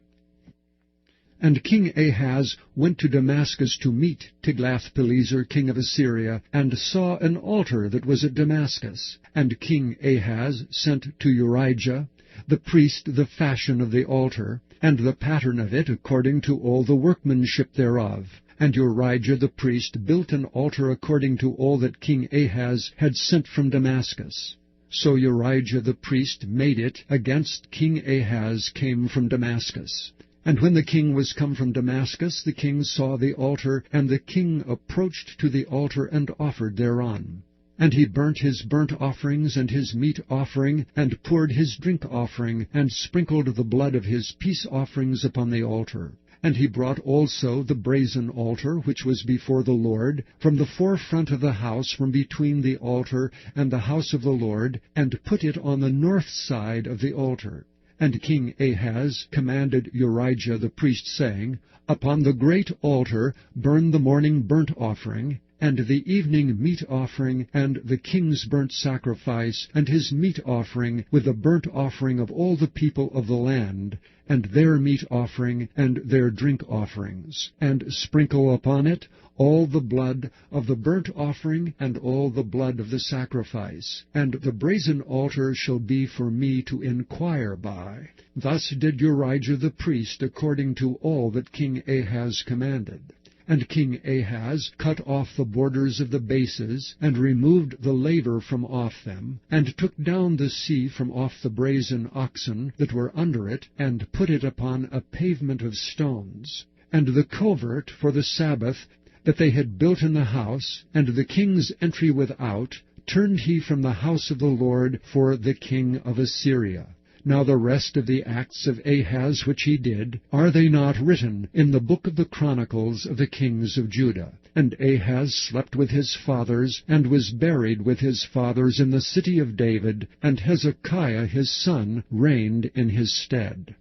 And King Ahaz went to Damascus to meet Tiglath-Pileser king of Assyria, and saw an altar that was at Damascus. And King Ahaz sent to Urijah the priest the fashion of the altar, and the pattern of it according to all the workmanship thereof. And Urijah the priest built an altar according to all that King Ahaz had sent from Damascus. So Urijah the priest made it against King Ahaz came from Damascus. And when the king was come from Damascus, the king saw the altar, and the king approached to the altar and offered thereon. And he burnt his burnt offerings and his meat offering, and poured his drink offering, and sprinkled the blood of his peace offerings upon the altar. And he brought also the brazen altar, which was before the Lord, from the forefront of the house, from between the altar and the house of the Lord, and put it on the north side of the altar. And King Ahaz commanded Urijah the priest, saying, Upon the great altar burn the morning burnt offering, and the evening meat offering, and the king's burnt sacrifice, and his meat offering, with the burnt offering of all the people of the land, and their meat offering, and their drink offerings, and sprinkle upon it all the blood of the burnt offering, and all the blood of the sacrifice. And the brazen altar shall be for me to inquire by. Thus did Urijah the priest, according to all that King Ahaz commanded. And King Ahaz cut off the borders of the bases, and removed the laver from off them, and took down the sea from off the brazen oxen that were under it, and put it upon a pavement of stones. And the covert for the Sabbath that they had built in the house, and the king's entry without, turned he from the house of the Lord for the king of Assyria. Now the rest of the acts of Ahaz which he did, are they not written in the book of the Chronicles of the kings of Judah? And Ahaz slept with his fathers, and was buried with his fathers in the city of David, and Hezekiah his son reigned in his stead.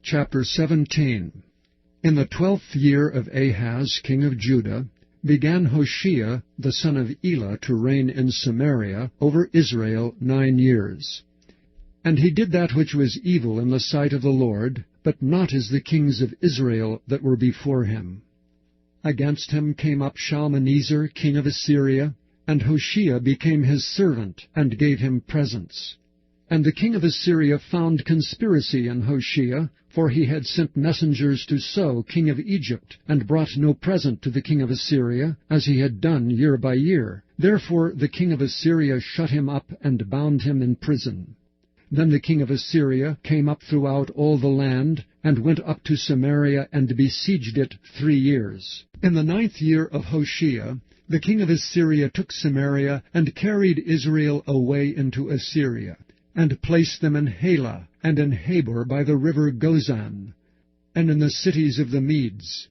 Chapter 17. In the 12th year of Ahaz king of Judah, began Hoshea the son of Elah to reign in Samaria over Israel 9 years. And he did that which was evil in the sight of the Lord, but not as the kings of Israel that were before him. Against him came up Shalmaneser king of Assyria, and Hoshea became his servant, and gave him presents. And the king of Assyria found conspiracy in Hoshea, for he had sent messengers to So king of Egypt, and brought no present to the king of Assyria, as he had done year by year. Therefore the king of Assyria shut him up, and bound him in prison. Then the king of Assyria came up throughout all the land, and went up to Samaria, and besieged it 3 years. In the 9th year of Hoshea, the king of Assyria took Samaria, and carried Israel away into Assyria, and placed them in Halah, and in Habor by the river Gozan, and in the cities of the Medes.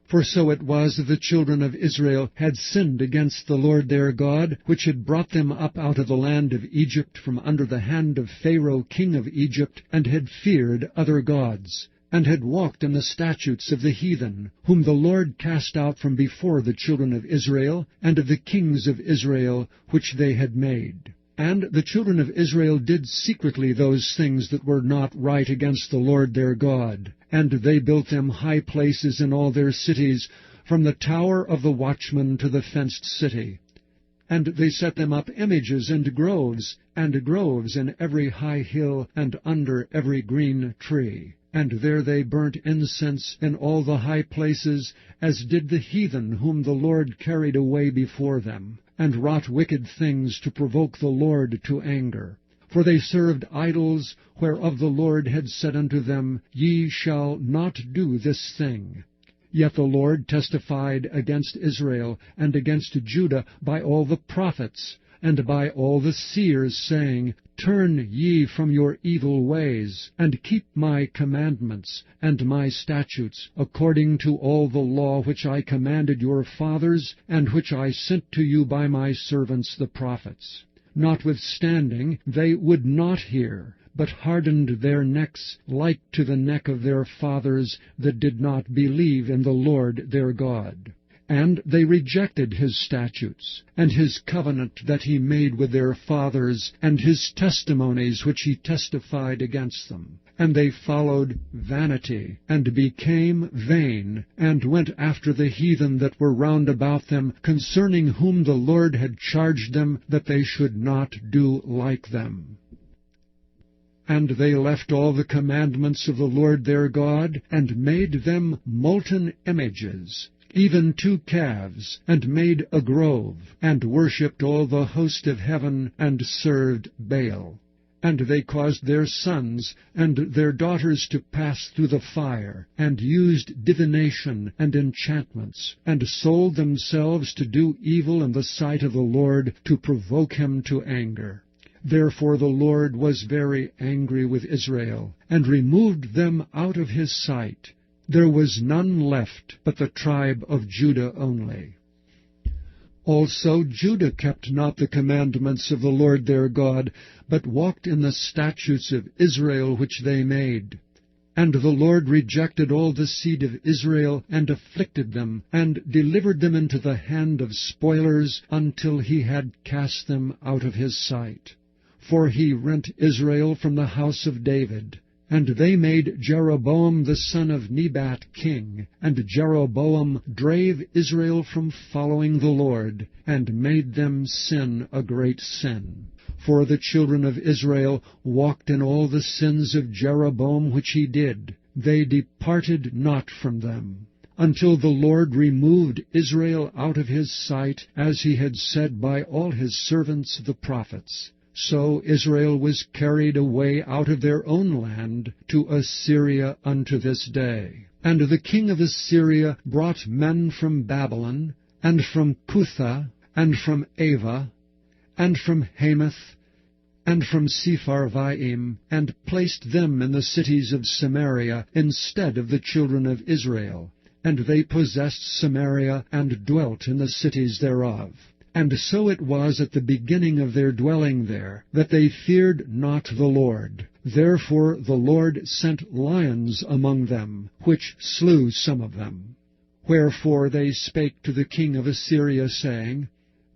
For so it was that the children of Israel had sinned against the Lord their God, which had brought them up out of the land of Egypt from under the hand of Pharaoh king of Egypt, and had feared other gods, and had walked in the statutes of the heathen, whom the Lord cast out from before the children of Israel, and of the kings of Israel which they had made. And the children of Israel did secretly those things that were not right against the Lord their God. And they built them high places in all their cities, from the tower of the watchman to the fenced city. And they set them up images and groves in every high hill, and under every green tree. And there they burnt incense in all the high places, as did the heathen whom the Lord carried away before them, and wrought wicked things to provoke the Lord to anger. For they served idols, whereof the Lord had said unto them, Ye shall not do this thing. Yet the Lord testified against Israel and against Judah by all the prophets, and by all the seers, saying, Turn ye from your evil ways, and keep my commandments and my statutes, according to all the law which I commanded your fathers, and which I sent to you by my servants the prophets. Notwithstanding, they would not hear, but hardened their necks like to the neck of their fathers that did not believe in the Lord their God. And they rejected his statutes, and his covenant that he made with their fathers, and his testimonies which he testified against them. and they followed vanity, and became vain, and went after the heathen that were round about them, concerning whom the Lord had charged them that they should not do like them. And they left all the commandments of the Lord their God, and made them molten images, even 2 calves, and made a grove, and worshipped all the host of heaven, and served Baal. And they caused their sons and their daughters to pass through the fire, and used divination and enchantments, and sold themselves to do evil in the sight of the Lord, to provoke him to anger. Therefore the Lord was very angry with Israel, and removed them out of his sight. There was none left but the tribe of Judah only. Also Judah kept not the commandments of the Lord their God, but walked in the statutes of Israel which they made. And the Lord rejected all the seed of Israel, and afflicted them, and delivered them into the hand of spoilers, until he had cast them out of his sight. For he rent Israel from the house of David. And they made Jeroboam the son of Nebat king, and Jeroboam drave Israel from following the Lord, and made them sin a great sin. For the children of Israel walked in all the sins of Jeroboam which he did. They departed not from them, until the Lord removed Israel out of his sight, as he had said by all his servants the prophets. So Israel was carried away out of their own land to Assyria unto this day. And the king of Assyria brought men from Babylon, and from Cutha, and from Ava, and from Hamath, and from Sepharvaim, and placed them in the cities of Samaria instead of the children of Israel. And they possessed Samaria, and dwelt in the cities thereof. And so it was at the beginning of their dwelling there, that they feared not the Lord. Therefore the Lord sent lions among them, which slew some of them. Wherefore they spake to the king of Assyria, saying,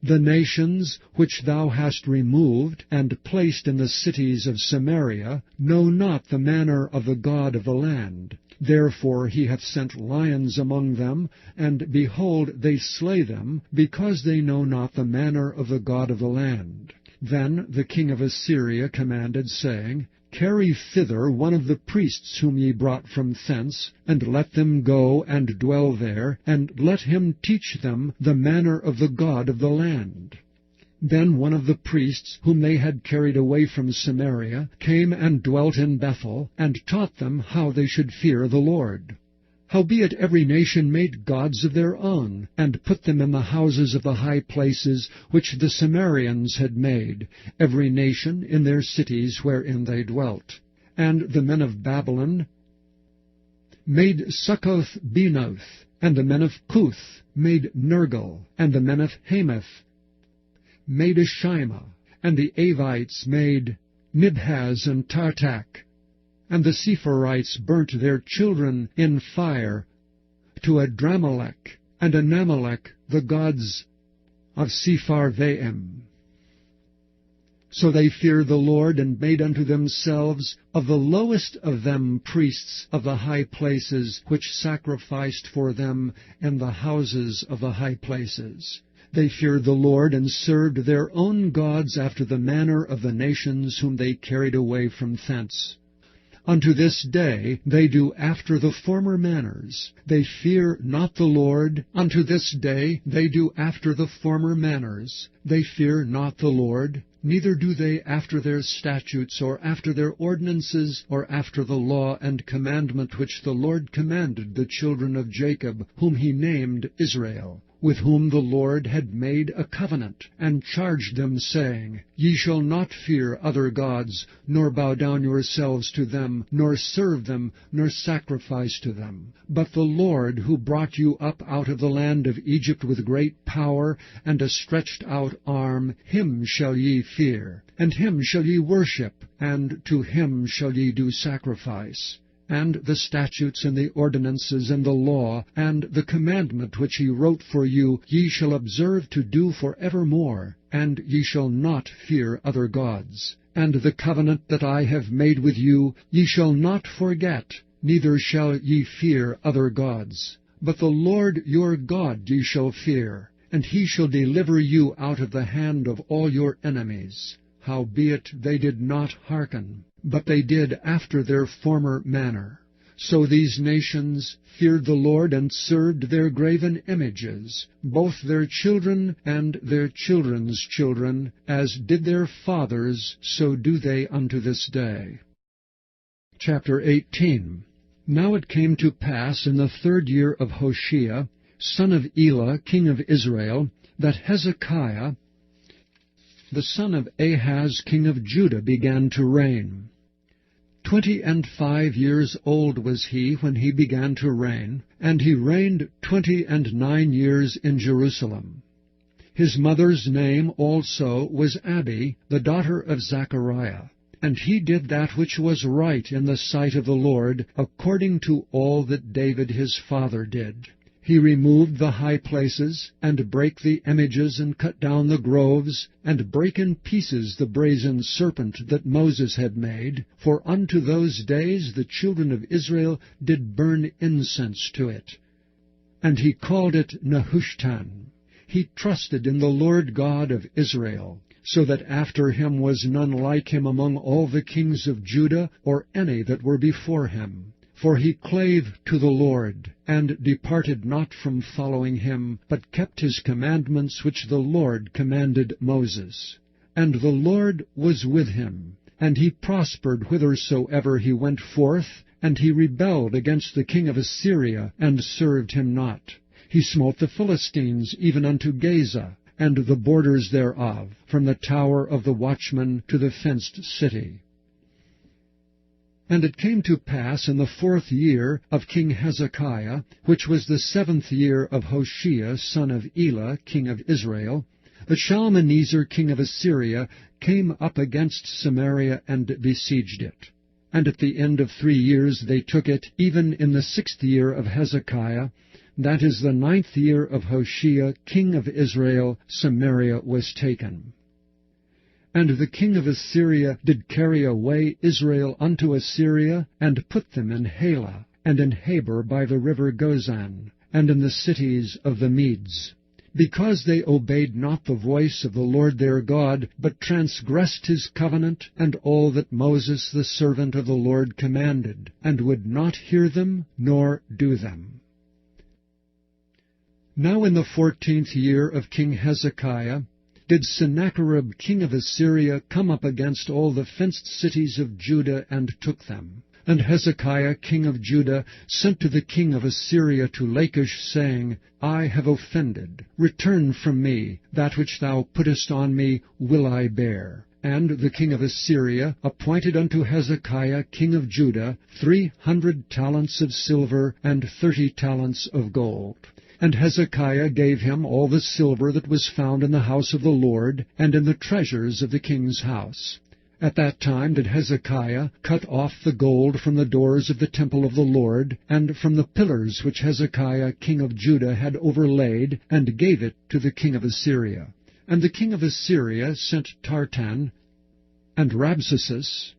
The nations which thou hast removed, and placed in the cities of Samaria, know not the manner of the God of the land. Therefore he hath sent lions among them, and behold, they slay them, because they know not the manner of the God of the land. Then the king of Assyria commanded, saying, Carry thither one of the priests whom ye brought from thence, and let them go and dwell there, and let him teach them the manner of the God of the land. Then one of the priests, whom they had carried away from Samaria, came and dwelt in Bethel, and taught them how they should fear the Lord. Howbeit every nation made gods of their own, and put them in the houses of the high places which the Samaritans had made, every nation in their cities wherein they dwelt. And the men of Babylon made Succoth-Benoth, and the men of Cuth made Nergal, and the men of Hamath made Ashima, and the Avites made Nibhaz and Tartak, and the Sephirites burnt their children in fire to Adramelech and Anamelech, the gods of Sepharvaim. So they feared the Lord, and made unto themselves of the lowest of them priests of the high places, which sacrificed for them in the houses of the high places. They feared the Lord, and served their own gods after the manner of the nations whom they carried away from thence. Unto this day they do after the former manners. They fear not the Lord. Unto this day they do after the former manners. They fear not the Lord, neither do they after their statutes, or after their ordinances, or after the law and commandment which the Lord commanded the children of Jacob, whom he named Israel, with whom the Lord had made a covenant, and charged them, saying, Ye shall not fear other gods, nor bow down yourselves to them, nor serve them, nor sacrifice to them. But the Lord, who brought you up out of the land of Egypt with great power, and a stretched out arm, him shall ye fear, and him shall ye worship, and to him shall ye do sacrifice. And the statutes and the ordinances and the law and the commandment which he wrote for you ye shall observe to do for evermore, and ye shall not fear other gods. And the covenant that I have made with you ye shall not forget, neither shall ye fear other gods. But the Lord your God ye shall fear, and he shall deliver you out of the hand of all your enemies. Howbeit they did not hearken, but they did after their former manner. So these nations feared the Lord, and served their graven images, both their children and their children's children, as did their fathers, so do they unto this day. Chapter 18. Now it came to pass in the 3rd year of Hoshea, son of Elah, king of Israel, that Hezekiah, the son of Ahaz, king of Judah, began to reign. 25 years old was he when he began to reign, and he reigned 29 years in Jerusalem. His mother's name also was Abi, the daughter of Zechariah. And he did that which was right in the sight of the Lord, according to all that David his father did. He removed the high places, and brake the images, and cut down the groves, and brake in pieces the brazen serpent that Moses had made, for unto those days the children of Israel did burn incense to it. And he called it Nehushtan. He trusted in the Lord God of Israel, so that after him was none like him among all the kings of Judah, or any that were before him. For he clave to the Lord, and departed not from following him, but kept his commandments which the Lord commanded Moses. And the Lord was with him, and he prospered whithersoever he went forth, and he rebelled against the king of Assyria, and served him not. He smote the Philistines even unto Gaza, and the borders thereof, from the tower of the watchman to the fenced city. And it came to pass in the 4th year of King Hezekiah, which was the 7th year of Hoshea son of Elah, king of Israel, that Shalmaneser king of Assyria came up against Samaria and besieged it. And at the end of 3 years they took it, even in the 6th year of Hezekiah, that is the 9th year of Hoshea king of Israel, Samaria was taken. And the king of Assyria did carry away Israel unto Assyria, and put them in Halah, and in Habor by the river Gozan, and in the cities of the Medes, because they obeyed not the voice of the Lord their God, but transgressed his covenant, and all that Moses the servant of the Lord commanded, and would not hear them, nor do them. Now in the 14th year of King Hezekiah did Sennacherib king of Assyria come up against all the fenced cities of Judah, and took them. And Hezekiah king of Judah sent to the king of Assyria to Lachish, saying, I have offended. Return from me. That which thou puttest on me will I bear. And the king of Assyria appointed unto Hezekiah king of Judah 300 talents of silver, and 30 talents of gold. And Hezekiah gave him all the silver that was found in the house of the Lord, and in the treasures of the king's house. At that time did Hezekiah cut off the gold from the doors of the temple of the Lord, and from the pillars which Hezekiah king of Judah had overlaid, and gave it to the king of Assyria. And the king of Assyria sent Tartan, and Rabsaces,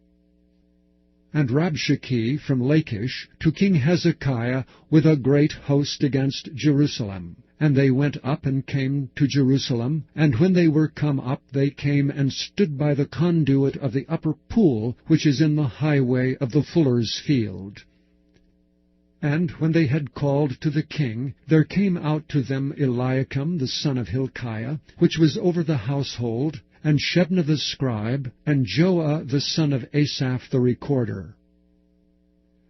and Rabshakeh from Lachish to King Hezekiah with a great host against Jerusalem. And they went up and came to Jerusalem, and when they were come up, they came and stood by the conduit of the upper pool, which is in the highway of the fuller's field. And when they had called to the king, there came out to them Eliakim the son of Hilkiah, which was over the household, and Shebna the scribe, and Joah the son of Asaph the recorder.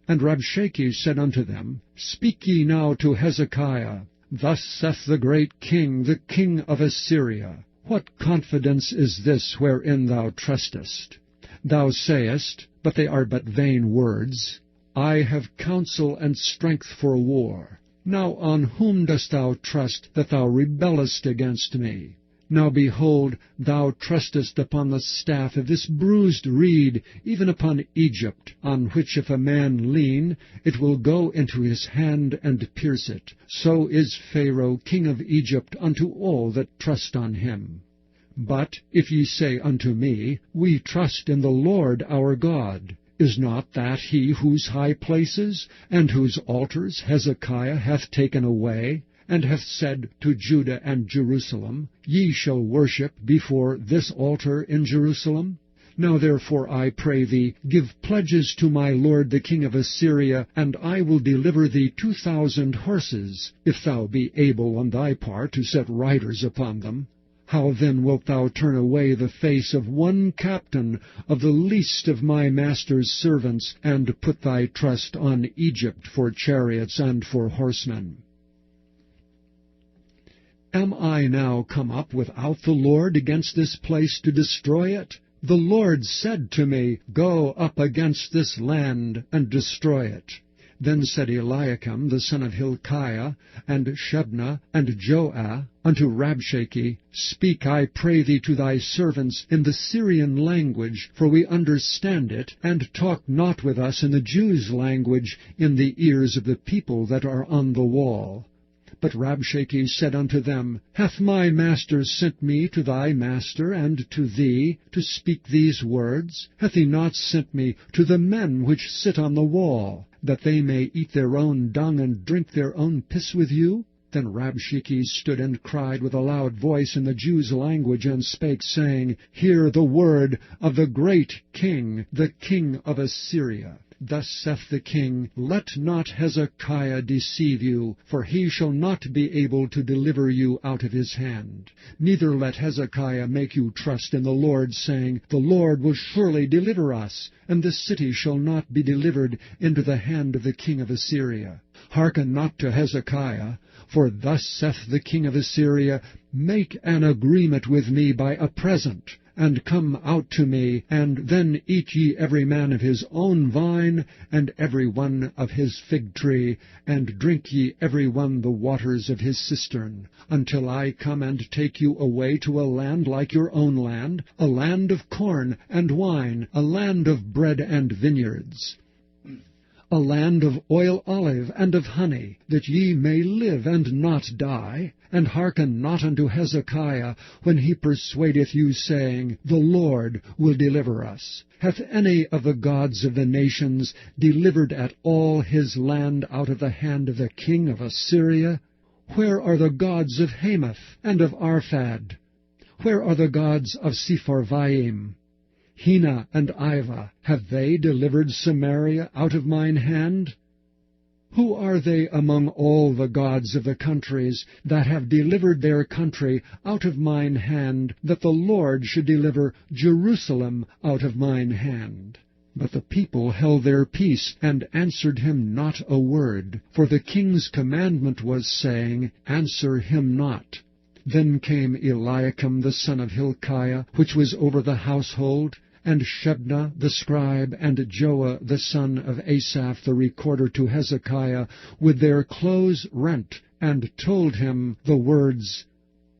And Rabshakeh said unto them, Speak ye now to Hezekiah. Thus saith the great king, the king of Assyria, What confidence is this wherein thou trustest? Thou sayest, but they are but vain words, I have counsel and strength for war. Now on whom dost thou trust, that thou rebellest against me? Now behold, thou trustest upon the staff of this bruised reed, even upon Egypt, on which if a man lean, it will go into his hand and pierce it. So is Pharaoh king of Egypt unto all that trust on him. But if ye say unto me, We trust in the Lord our God, is not that he whose high places and whose altars Hezekiah hath taken away, and hath said to Judah and Jerusalem, Ye shall worship before this altar in Jerusalem? Now therefore, I pray thee, give pledges to my lord the king of Assyria, and I will deliver thee 2,000 horses, if thou be able on thy part to set riders upon them. How then wilt thou turn away the face of one captain of the least of my master's servants, and put thy trust on Egypt for chariots and for horsemen? Am I now come up without the Lord against this place to destroy it? The Lord said to me, Go up against this land, and destroy it. Then said Eliakim the son of Hilkiah, and Shebna, and Joah, unto Rabshakeh, Speak, I pray thee, to thy servants in the Syrian language, for we understand it, and talk not with us in the Jews' language in the ears of the people that are on the wall. But Rabshakeh said unto them, Hath my master sent me to thy master and to thee, to speak these words? Hath he not sent me to the men which sit on the wall, that they may eat their own dung and drink their own piss with you? Then Rabshakeh stood and cried with a loud voice in the Jews' language, and spake, saying, Hear the word of the great king, the king of Assyria. Thus saith the king, Let not Hezekiah deceive you, for he shall not be able to deliver you out of his hand. Neither let Hezekiah make you trust in the Lord, saying, The Lord will surely deliver us, and this city shall not be delivered into the hand of the king of Assyria. Hearken not to Hezekiah, for thus saith the king of Assyria, Make an agreement with me by a present, and come out to me, and then eat ye every man of his own vine, and every one of his fig tree, and drink ye every one the waters of his cistern, until I come and take you away to a land like your own land, a land of corn and wine, a land of bread and vineyards, a land of oil olive and of honey, that ye may live and not die. And hearken not unto Hezekiah, when he persuadeth you, saying, The Lord will deliver us. Hath any of the gods of the nations delivered at all his land out of the hand of the king of Assyria? Where are the gods of Hamath and of Arphad? Where are the gods of Sepharvaim? Hena and Ivah, have they delivered Samaria out of mine hand? Who are they among all the gods of the countries that have delivered their country out of mine hand, that the Lord should deliver Jerusalem out of mine hand? But the people held their peace, and answered him not a word, for the king's commandment was, saying, Answer him not. Then came Eliakim the son of Hilkiah, which was over the household, and Shebna the scribe, and Joah the son of Asaph the recorder, to Hezekiah, with their clothes rent, and told him the words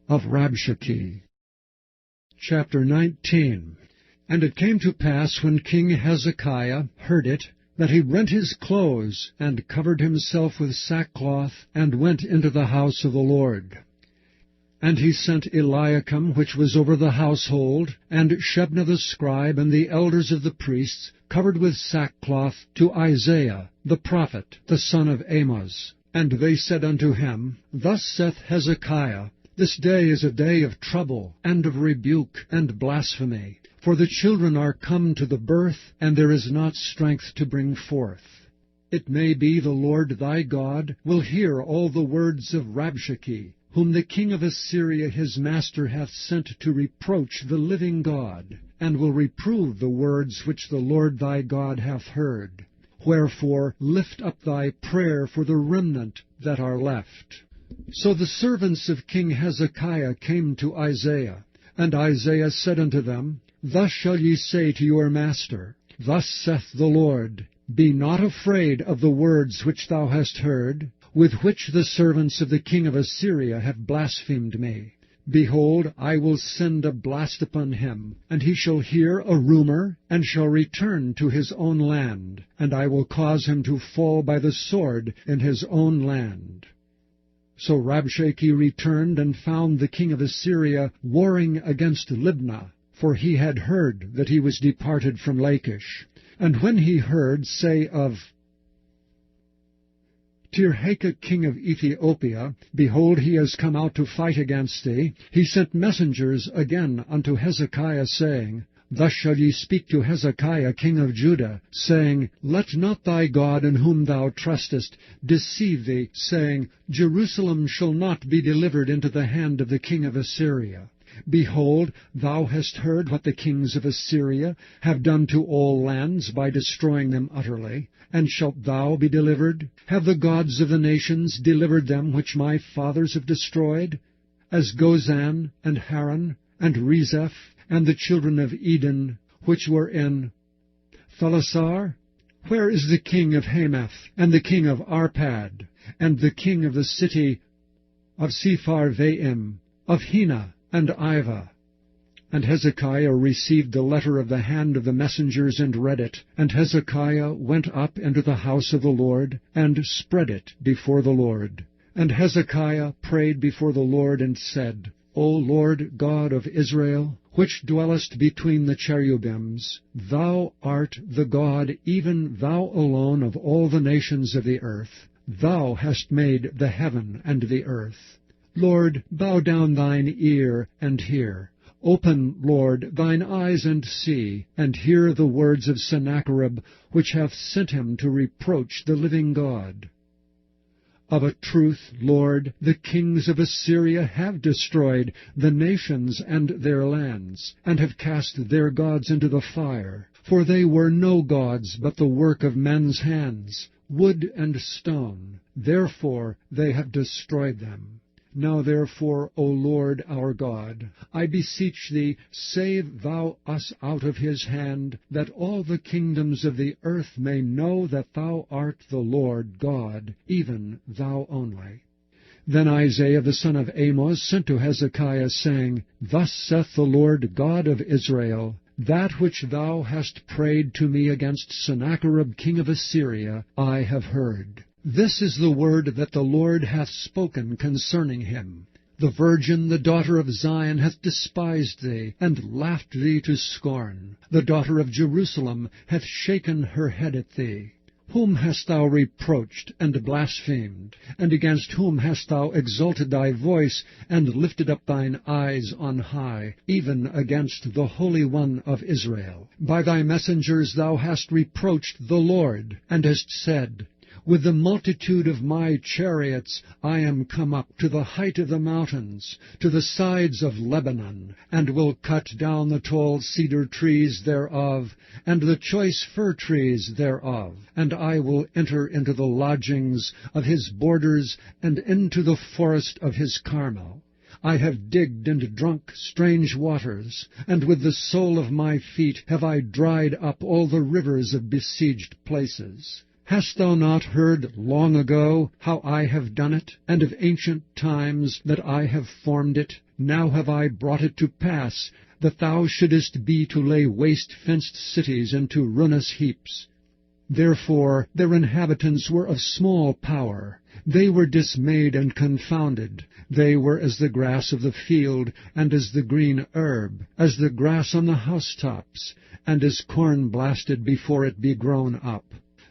of Rabshakeh. Chapter 19. And it came to pass, when King Hezekiah heard it, that he rent his clothes, and covered himself with sackcloth, and went into the house of the Lord. And he sent Eliakim, which was over the household, and Shebna the scribe, and the elders of the priests, covered with sackcloth, to Isaiah the prophet, the son of Amoz. And they said unto him, Thus saith Hezekiah, This day is a day of trouble, and of rebuke, and blasphemy. For the children are come to the birth, and there is not strength to bring forth. It may be the Lord thy God will hear all the words of Rabshakeh, whom the king of Assyria his master hath sent to reproach the living God, and will reprove the words which the Lord thy God hath heard. Wherefore lift up thy prayer for the remnant that are left. So the servants of King Hezekiah came to Isaiah, and Isaiah said unto them, Thus shall ye say to your master, Thus saith the Lord, Be not afraid of the words which thou hast heard, with which the servants of the king of Assyria have blasphemed me. Behold, I will send a blast upon him, and he shall hear a rumor, and shall return to his own land, and I will cause him to fall by the sword in his own land. So Rabshakeh returned and found the king of Assyria warring against Libnah, for he had heard that he was departed from Lachish. And when he heard say of Tirhakah king of Ethiopia, behold, he is come out to fight against thee, he sent messengers again unto Hezekiah, saying, Thus shall ye speak to Hezekiah king of Judah, saying, Let not thy God in whom thou trustest deceive thee, saying, Jerusalem shall not be delivered into the hand of the king of Assyria. Behold, thou hast heard what the kings of Assyria have done to all lands by destroying them utterly. And shalt thou be delivered? Have the gods of the nations delivered them which my fathers have destroyed? As Gozan, and Haran, and Rezeph, and the children of Eden, which were in Thalasar? Where is the king of Hamath, and the king of Arpad, and the king of the city of Sepharvaim, of Hena, and Iva? And Hezekiah received the letter of the hand of the messengers, and read it. And Hezekiah went up into the house of the Lord, and spread it before the Lord. And Hezekiah prayed before the Lord, and said, O Lord God of Israel, which dwellest between the cherubims, thou art the God, even thou alone of all the nations of the earth. Thou hast made the heaven and the earth. Lord, bow down thine ear, and hear. Open, Lord, thine eyes, and see, and hear the words of Sennacherib, which hath sent him to reproach the living God. Of a truth, Lord, the kings of Assyria have destroyed the nations and their lands, and have cast their gods into the fire. For they were no gods, but the work of men's hands, wood and stone. Therefore they have destroyed them. Now therefore, O Lord our God, I beseech thee, save thou us out of his hand, that all the kingdoms of the earth may know that thou art the Lord God, even thou only. Then Isaiah the son of Amoz sent to Hezekiah, saying, Thus saith the Lord God of Israel, That which thou hast prayed to me against Sennacherib king of Assyria, I have heard. This is the word that the Lord hath spoken concerning him. The virgin, the daughter of Zion, hath despised thee, and laughed thee to scorn. The daughter of Jerusalem hath shaken her head at thee. Whom hast thou reproached and blasphemed? And against whom hast thou exalted thy voice, and lifted up thine eyes on high, even against the Holy One of Israel? By thy messengers thou hast reproached the Lord, and hast said, With the multitude of my chariots I am come up to the height of the mountains, to the sides of Lebanon, and will cut down the tall cedar trees thereof, and the choice fir trees thereof. And I will enter into the lodgings of his borders, and into the forest of his Carmel. I have digged and drunk strange waters, and with the sole of my feet have I dried up all the rivers of besieged places. Hast thou not heard long ago how I have done it, and of ancient times that I have formed it? Now have I brought it to pass, that thou shouldest be to lay waste fenced cities into ruinous heaps. Therefore their inhabitants were of small power. They were dismayed and confounded. They were as the grass of the field, and as the green herb, as the grass on the housetops, and as corn blasted before it be grown up.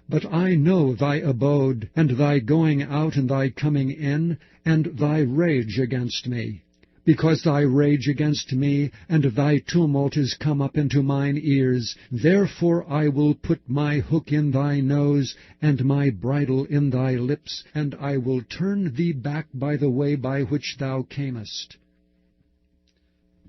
But I know thy abode, and thy going out and thy coming in, and thy rage against me. Because thy rage against me, and thy tumult is come up into mine ears, therefore I will put my hook in thy nose, and my bridle in thy lips, and I will turn thee back by the way by which thou camest.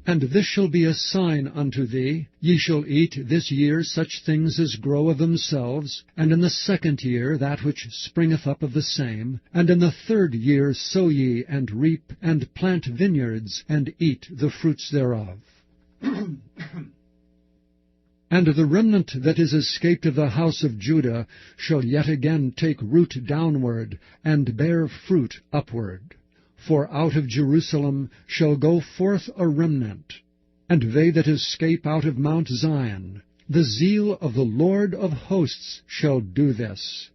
And this shall be a sign unto thee, ye shall eat this year such things as grow of themselves, and in the second year that which springeth up of the same, and in the third year sow ye, and reap, and plant vineyards, and eat the fruits thereof. And the remnant that is escaped of the house of Judah shall yet again take root downward, and bear fruit upward. For out of Jerusalem shall go forth a remnant, and they that escape out of Mount Zion. The zeal of the Lord of hosts shall do this.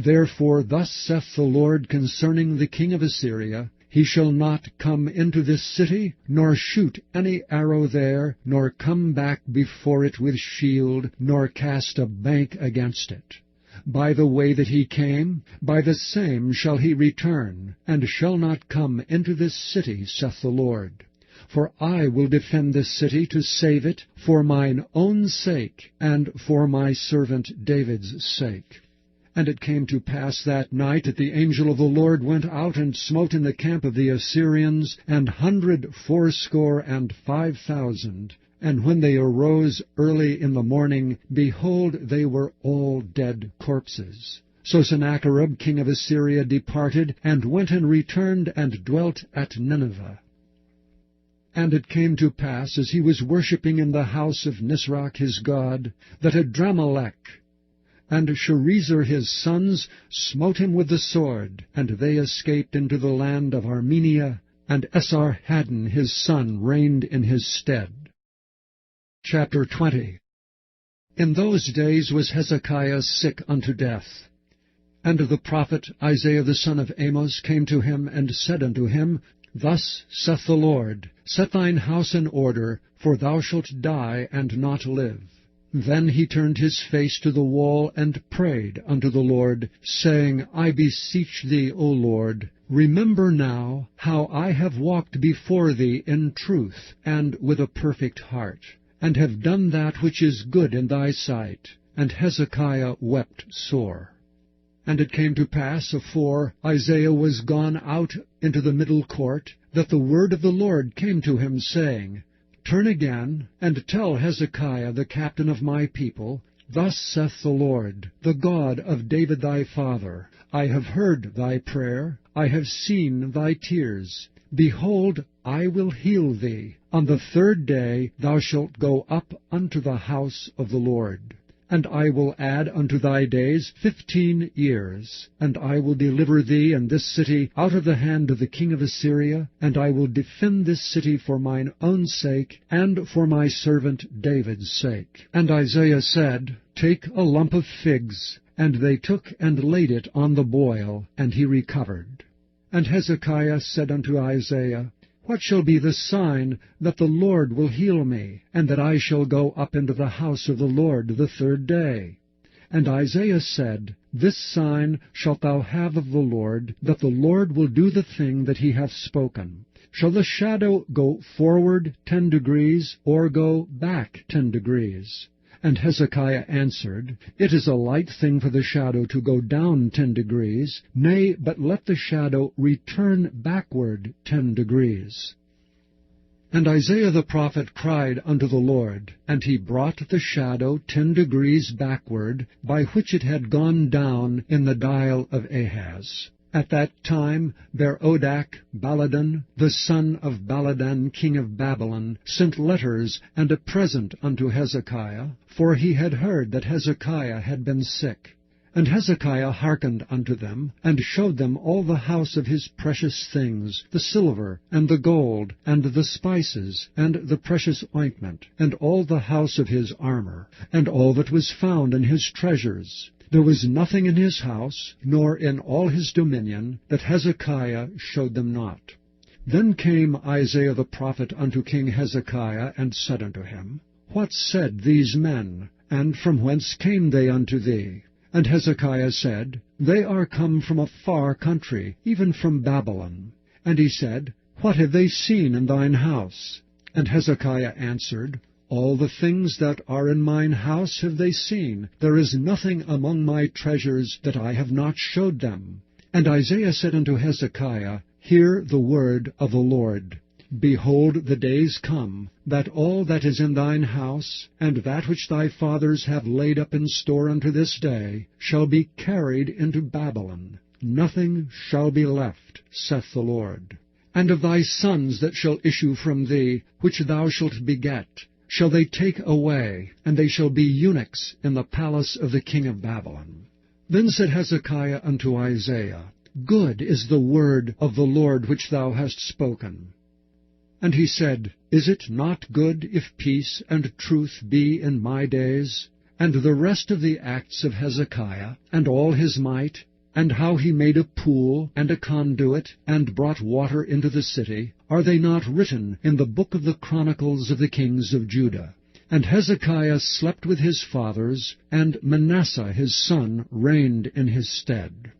Therefore thus saith the Lord concerning the king of Assyria, He shall not come into this city, nor shoot any arrow there, nor come back before it with shield, nor cast a bank against it. By the way that he came, by the same shall he return, and shall not come into this city, saith the Lord. For I will defend this city to save it, for mine own sake, and for my servant David's sake. And it came to pass that night that the angel of the Lord went out and smote in the camp of the Assyrians 185,000. And when they arose early in the morning, behold, they were all dead corpses. So Sennacherib king of Assyria departed, and went and returned, and dwelt at Nineveh. And it came to pass, as he was worshipping in the house of Nisroch his god, that Adramelech and Sharezer his sons smote him with the sword, and they escaped into the land of Armenia, and Esarhaddon his son reigned in his stead. Chapter 20. In those days was Hezekiah sick unto death. And the prophet Isaiah the son of Amos came to him, and said unto him, Thus saith the Lord, Set thine house in order, for thou shalt die and not live. Then he turned his face to the wall, and prayed unto the Lord, saying, I beseech thee, O Lord, remember now how I have walked before thee in truth, and with a perfect heart, and have done that which is good in thy sight. And Hezekiah wept sore. And it came to pass, afore Isaiah was gone out into the middle court, that the word of the Lord came to him, saying, Turn again, and tell Hezekiah the captain of my people, Thus saith the Lord, the God of David thy father, I have heard thy prayer, I have seen thy tears. Behold, I will heal thee. On the third day thou shalt go up unto the house of the Lord. And I will add unto thy days 15 years, and I will deliver thee and this city out of the hand of the king of Assyria, and I will defend this city for mine own sake, and for my servant David's sake. And Isaiah said, Take a lump of figs. And they took and laid it on the boil, and he recovered. And Hezekiah said unto Isaiah, What shall be the sign that the Lord will heal me, and that I shall go up into the house of the Lord the third day? And Isaiah said, This sign shalt thou have of the Lord, that the Lord will do the thing that he hath spoken. Shall the shadow go forward 10 degrees, or go back 10 degrees? And Hezekiah answered, It is a light thing for the shadow to go down 10 degrees, nay, but let the shadow return backward 10 degrees. And Isaiah the prophet cried unto the Lord, and he brought the shadow 10 degrees backward, by which it had gone down in the dial of Ahaz. At that time Berodach Baladan, the son of Baladan king of Babylon, sent letters and a present unto Hezekiah, for he had heard that Hezekiah had been sick. And Hezekiah hearkened unto them, and showed them all the house of his precious things, the silver, and the gold, and the spices, and the precious ointment, and all the house of his armor, and all that was found in his treasures. There was nothing in his house, nor in all his dominion, that Hezekiah showed them not. Then came Isaiah the prophet unto King Hezekiah, and said unto him, What said these men, and from whence came they unto thee? And Hezekiah said, They are come from a far country, even from Babylon. And he said, What have they seen in thine house? And Hezekiah answered, All the things that are in mine house have they seen. There is nothing among my treasures that I have not showed them. And Isaiah said unto Hezekiah, Hear the word of the Lord. Behold, the days come, that all that is in thine house, and that which thy fathers have laid up in store unto this day, shall be carried into Babylon. Nothing shall be left, saith the Lord. And of thy sons that shall issue from thee, which thou shalt beget, shall they take away, and they shall be eunuchs in the palace of the king of Babylon. Then said Hezekiah unto Isaiah, Good is the word of the Lord which thou hast spoken. And he said, Is it not good if peace and truth be in my days? And the rest of the acts of Hezekiah, and all his might, and how he made a pool and a conduit, and brought water into the city, are they not written in the book of the Chronicles of the kings of Judah? And Hezekiah slept with his fathers, and Manasseh his son reigned in his stead.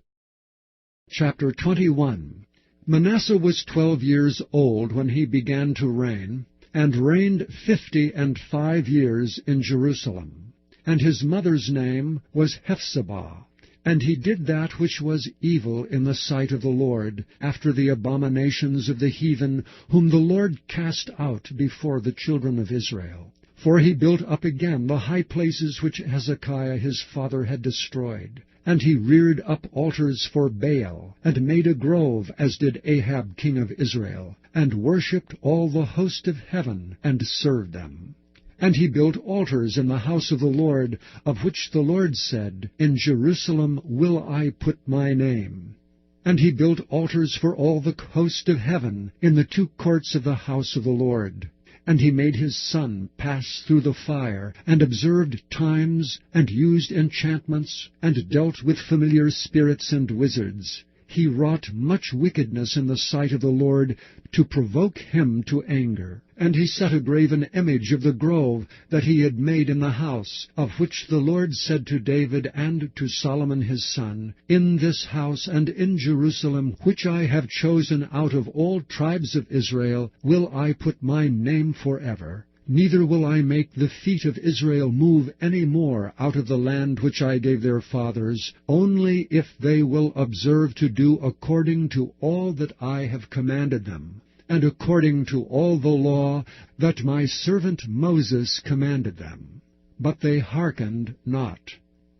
Chapter 21. Manasseh was 12 years old when he began to reign, and reigned 55 years in Jerusalem. And his mother's name was Hephzibah. And he did that which was evil in the sight of the Lord, after the abominations of the heathen, whom the Lord cast out before the children of Israel. For he built up again the high places which Hezekiah his father had destroyed. And he reared up altars for Baal, and made a grove, as did Ahab king of Israel, and worshipped all the host of heaven, and served them. And he built altars in the house of the Lord, of which the Lord said, In Jerusalem will I put my name. And he built altars for all the host of heaven in the 2 courts of the house of the Lord. And he made his son pass through the fire, and observed times, and used enchantments, and dealt with familiar spirits and wizards. He wrought much wickedness in the sight of the Lord, to provoke him to anger. And he set a graven image of the grove that he had made in the house, of which the Lord said to David and to Solomon his son, In this house and in Jerusalem, which I have chosen out of all tribes of Israel, will I put my name forever. Neither will I make the feet of Israel move any more out of the land which I gave their fathers, only if they will observe to do according to all that I have commanded them, and according to all the law that my servant Moses commanded them. But they hearkened not.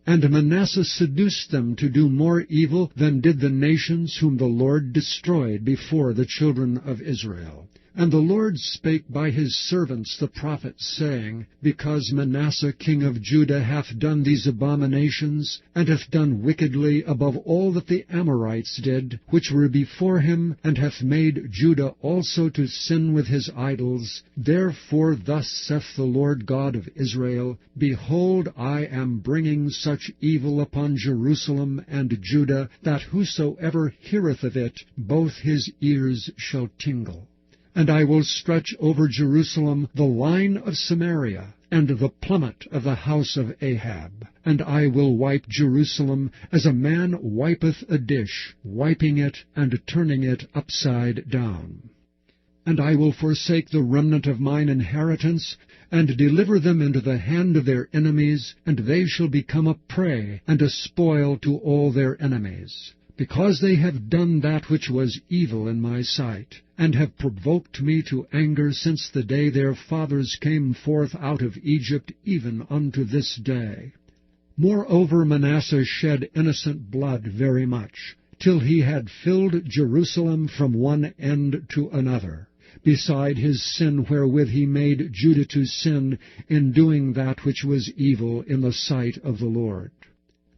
And Manasseh seduced them to do more evil than did the nations whom the Lord destroyed before the children of Israel. And the Lord spake by his servants the prophets, saying, Because Manasseh king of Judah hath done these abominations, and hath done wickedly above all that the Amorites did, which were before him, and hath made Judah also to sin with his idols, therefore thus saith the Lord God of Israel, Behold, I am bringing such evil upon Jerusalem and Judah, that whosoever heareth of it, both his ears shall tingle. And I will stretch over Jerusalem the line of Samaria, and the plummet of the house of Ahab. And I will wipe Jerusalem as a man wipeth a dish, wiping it and turning it upside down. And I will forsake the remnant of mine inheritance, and deliver them into the hand of their enemies, and they shall become a prey and a spoil to all their enemies. Because they have done that which was evil in my sight, and have provoked me to anger since the day their fathers came forth out of Egypt, even unto this day. Moreover Manasseh shed innocent blood very much, till he had filled Jerusalem from one end to another, beside his sin wherewith he made Judah to sin in doing that which was evil in the sight of the Lord.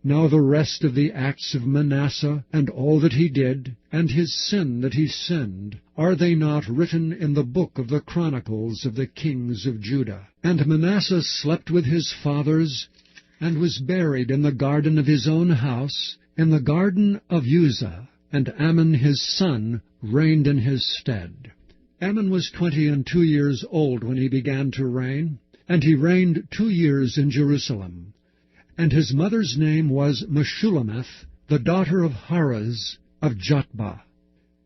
Now the rest of the acts of Manasseh, and all that he did, and his sin that he sinned, are they not written in the book of the Chronicles of the kings of Judah? And Manasseh slept with his fathers, and was buried in the garden of his own house, in the garden of Uzzah, and Amon his son reigned in his stead. Amon was 22 years old when he began to reign, and he reigned 2 years in Jerusalem. And his mother's name was Meshullemeth, the daughter of Haraz of Jotbah.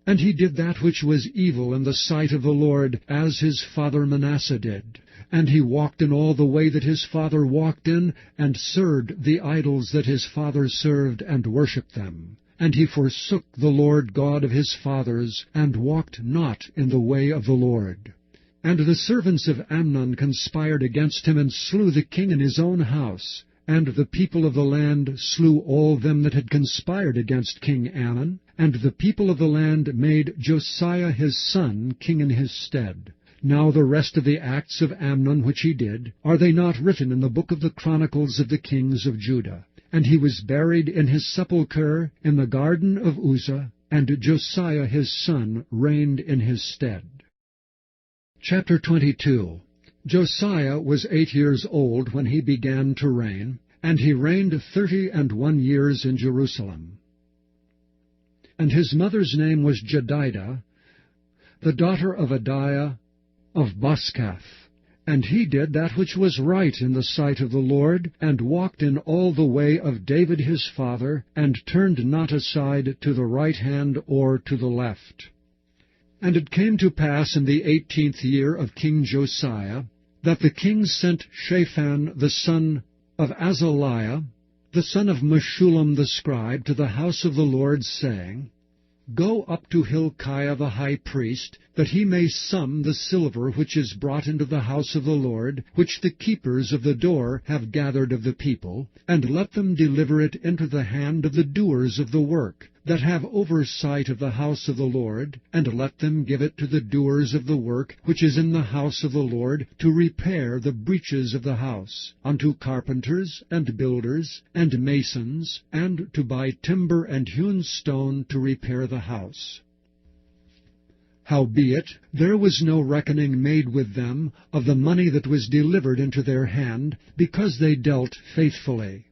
And he did that which was evil in the sight of the Lord, as his father Manasseh did. And he walked in all the way that his father walked in, and served the idols that his father served, and worshipped them. And he forsook the Lord God of his fathers, and walked not in the way of the Lord. And the servants of Amnon conspired against him, and slew the king in his own house. And the people of the land slew all them that had conspired against King Amon, and the people of the land made Josiah his son king in his stead. Now the rest of the acts of Amnon which he did, are they not written in the book of the Chronicles of the kings of Judah? And he was buried in his sepulchre in the garden of Uzzah, and Josiah his son reigned in his stead. Chapter 22. Josiah was 8 years old when he began to reign, and he reigned 31 years in Jerusalem. And his mother's name was Jedidah, the daughter of Adiah of Boskath. And he did that which was right in the sight of the Lord, and walked in all the way of David his father, and turned not aside to the right hand or to the left. And it came to pass in the 18th year of King Josiah, that the king sent Shaphan the son of Azaliah, the son of Meshullam the scribe, to the house of the Lord, saying, Go up to Hilkiah the high priest, that he may sum the silver which is brought into the house of the Lord, which the keepers of the door have gathered of the people, and let them deliver it into the hand of the doers of the work, that have oversight of the house of the Lord, and let them give it to the doers of the work which is in the house of the Lord, to repair the breaches of the house, unto carpenters, and builders, and masons, and to buy timber and hewn stone to repair the house. Howbeit, there was no reckoning made with them of the money that was delivered into their hand, because they dealt faithfully.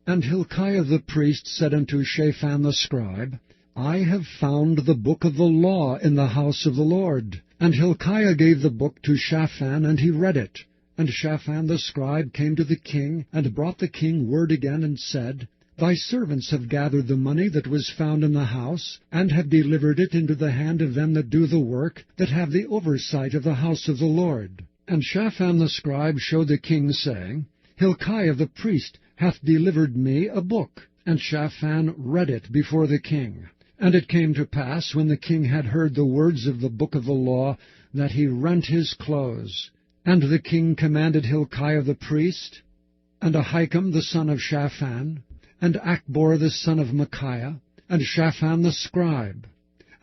And Hilkiah the priest said unto Shaphan the scribe, I have found the book of the law in the house of the Lord. And Hilkiah gave the book to Shaphan, and he read it. And Shaphan the scribe came to the king, and brought the king word again, and said, Thy servants have gathered the money that was found in the house, and have delivered it into the hand of them that do the work, that have the oversight of the house of the Lord. And Shaphan the scribe showed the king, saying, Hilkiah the priest hath delivered me a book. And Shaphan read it before the king. And it came to pass, when the king had heard the words of the book of the law, that he rent his clothes. And the king commanded Hilkiah the priest, and Ahikam the son of Shaphan, and Achbor the son of Micaiah, and Shaphan the scribe,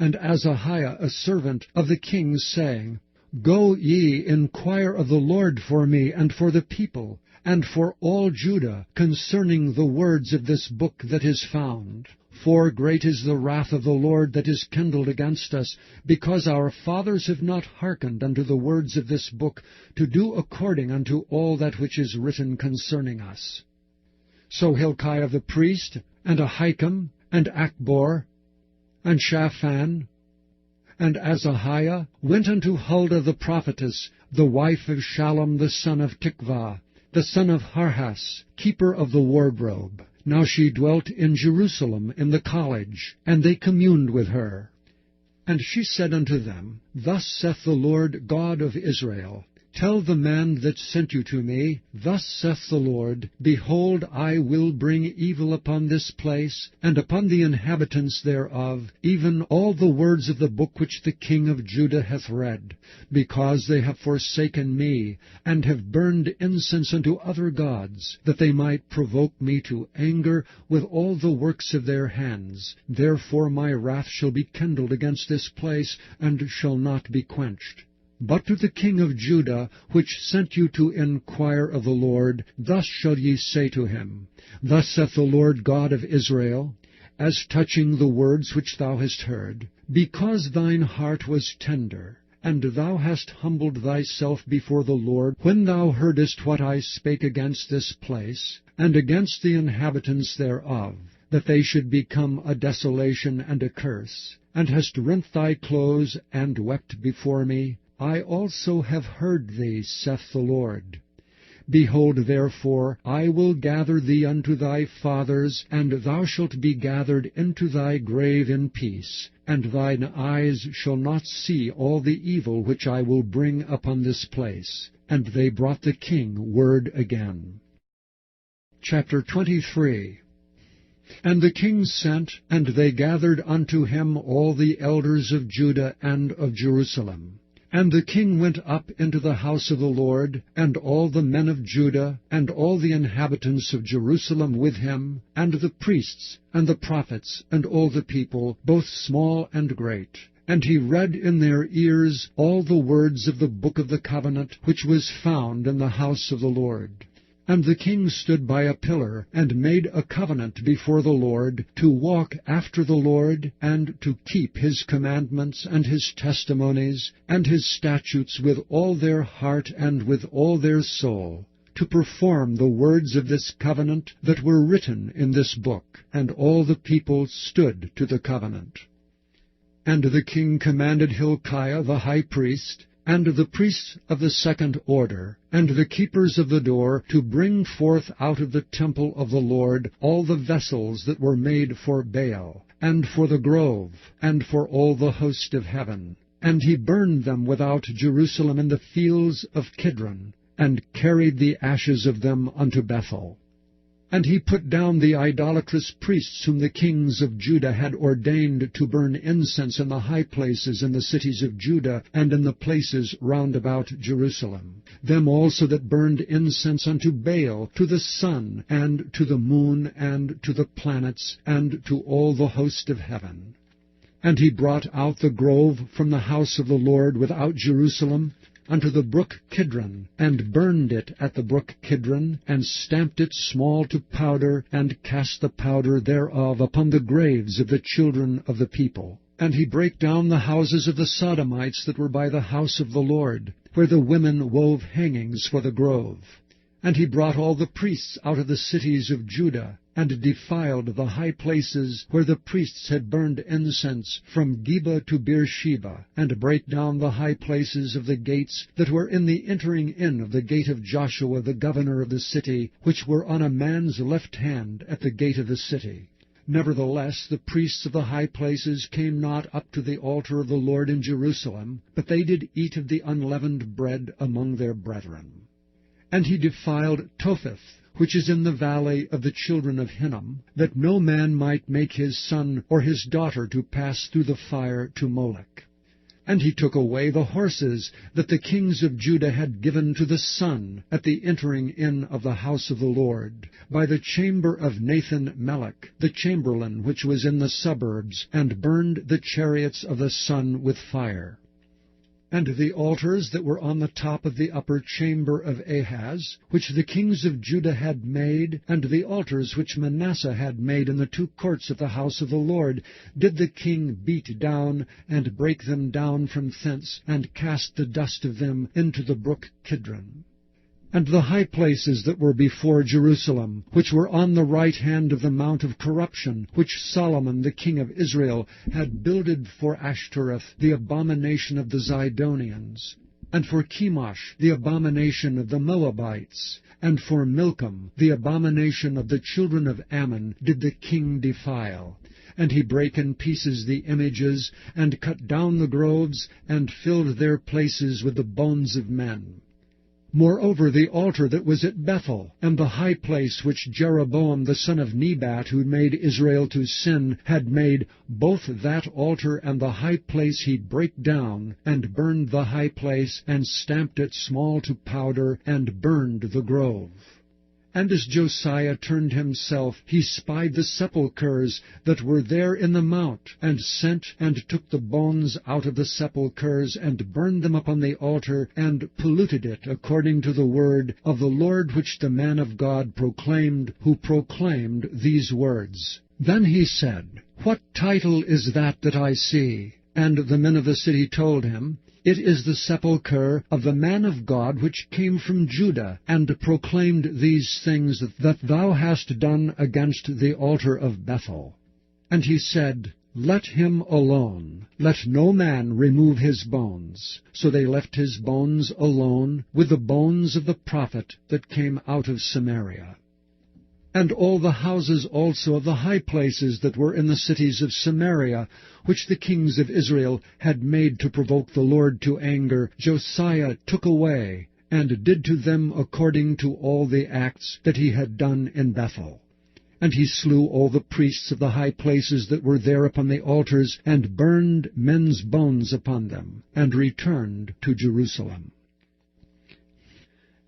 and Azahiah a servant of the king, saying, Go ye, inquire of the Lord for me, and for the people, and for all Judah, concerning the words of this book that is found. For great is the wrath of the Lord that is kindled against us, because our fathers have not hearkened unto the words of this book, to do according unto all that which is written concerning us. So Hilkiah the priest, and Ahikam, and Achbor, and Shaphan, and Azahiah went unto Huldah the prophetess, the wife of Shallum the son of Tikvah, the son of Harhas, keeper of the wardrobe. Now she dwelt in Jerusalem in the college, and they communed with her. And she said unto them, Thus saith the Lord God of Israel, Tell the man that sent you to me, Thus saith the Lord, Behold, I will bring evil upon this place, and upon the inhabitants thereof, even all the words of the book which the king of Judah hath read, because they have forsaken me, and have burned incense unto other gods, that they might provoke me to anger with all the works of their hands. Therefore my wrath shall be kindled against this place, and shall not be quenched. But to the king of Judah, which sent you to inquire of the Lord, thus shall ye say to him, Thus saith the Lord God of Israel, As touching the words which thou hast heard, because thine heart was tender, and thou hast humbled thyself before the Lord, when thou heardest what I spake against this place, and against the inhabitants thereof, that they should become a desolation and a curse, and hast rent thy clothes, and wept before me, I also have heard thee, saith the Lord. Behold, therefore, I will gather thee unto thy fathers, and thou shalt be gathered into thy grave in peace, and thine eyes shall not see all the evil which I will bring upon this place. And they brought the king word again. Chapter 23. And the king sent, and they gathered unto him all the elders of Judah and of Jerusalem. And the king went up into the house of the Lord, and all the men of Judah, and all the inhabitants of Jerusalem with him, and the priests, and the prophets, and all the people, both small and great. And he read in their ears all the words of the book of the covenant, which was found in the house of the Lord. And the king stood by a pillar, and made a covenant before the Lord, to walk after the Lord, and to keep his commandments, and his testimonies, and his statutes with all their heart and with all their soul, to perform the words of this covenant that were written in this book. And all the people stood to the covenant. And the king commanded Hilkiah the high priest, and the priests of the second order, and the keepers of the door, to bring forth out of the temple of the Lord all the vessels that were made for Baal, and for the grove, and for all the host of heaven. And he burned them without Jerusalem in the fields of Kidron, and carried the ashes of them unto Bethel. And he put down the idolatrous priests whom the kings of Judah had ordained to burn incense in the high places in the cities of Judah, and in the places round about Jerusalem. Them also that burned incense unto Baal, to the sun, and to the moon, and to the planets, and to all the host of heaven. And he brought out the grove from the house of the Lord without Jerusalem, unto the brook Kidron, and burned it at the brook Kidron, and stamped it small to powder, and cast the powder thereof upon the graves of the children of the people. And he brake down the houses of the Sodomites that were by the house of the Lord, where the women wove hangings for the grove. And he brought all the priests out of the cities of Judah, and defiled the high places where the priests had burned incense, from Geba to Beersheba, and brake down the high places of the gates that were in the entering in of the gate of Joshua the governor of the city, which were on a man's left hand at the gate of the city. Nevertheless the priests of the high places came not up to the altar of the Lord in Jerusalem, but they did eat of the unleavened bread among their brethren. And he defiled Topheth, which is in the valley of the children of Hinnom, that no man might make his son or his daughter to pass through the fire to Molech. And he took away the horses that the kings of Judah had given to the sun at the entering in of the house of the Lord, by the chamber of Nathan-Melech, the chamberlain which was in the suburbs, and burned the chariots of the sun with fire. And the altars that were on the top of the upper chamber of Ahaz, which the kings of Judah had made, and the altars which Manasseh had made in the two courts of the house of the Lord, did the king beat down, and break them down from thence, and cast the dust of them into the brook Kidron. And the high places that were before Jerusalem, which were on the right hand of the mount of corruption, which Solomon the king of Israel had builded for Ashtoreth, the abomination of the Zidonians, and for Chemosh, the abomination of the Moabites, and for Milcom, the abomination of the children of Ammon, did the king defile. And he brake in pieces the images, and cut down the groves, and filled their places with the bones of men. Moreover, the altar that was at Bethel, and the high place which Jeroboam the son of Nebat, who made Israel to sin, had made, both that altar and the high place he brake down, and burned the high place, and stamped it small to powder, and burned the grove. And as Josiah turned himself, he spied the sepulchres that were there in the mount, and sent and took the bones out of the sepulchres, and burned them upon the altar, and polluted it according to the word of the Lord which the man of God proclaimed, who proclaimed these words. Then he said, What title is that I see? And the men of the city told him, It is the sepulchre of the man of God which came from Judah, and proclaimed these things that thou hast done against the altar of Bethel. And he said, Let him alone, let no man remove his bones. So they left his bones alone, with the bones of the prophet that came out of Samaria. And all the houses also of the high places that were in the cities of Samaria, which the kings of Israel had made to provoke the Lord to anger, Josiah took away, and did to them according to all the acts that he had done in Bethel. And he slew all the priests of the high places that were there upon the altars, and burned men's bones upon them, and returned to Jerusalem.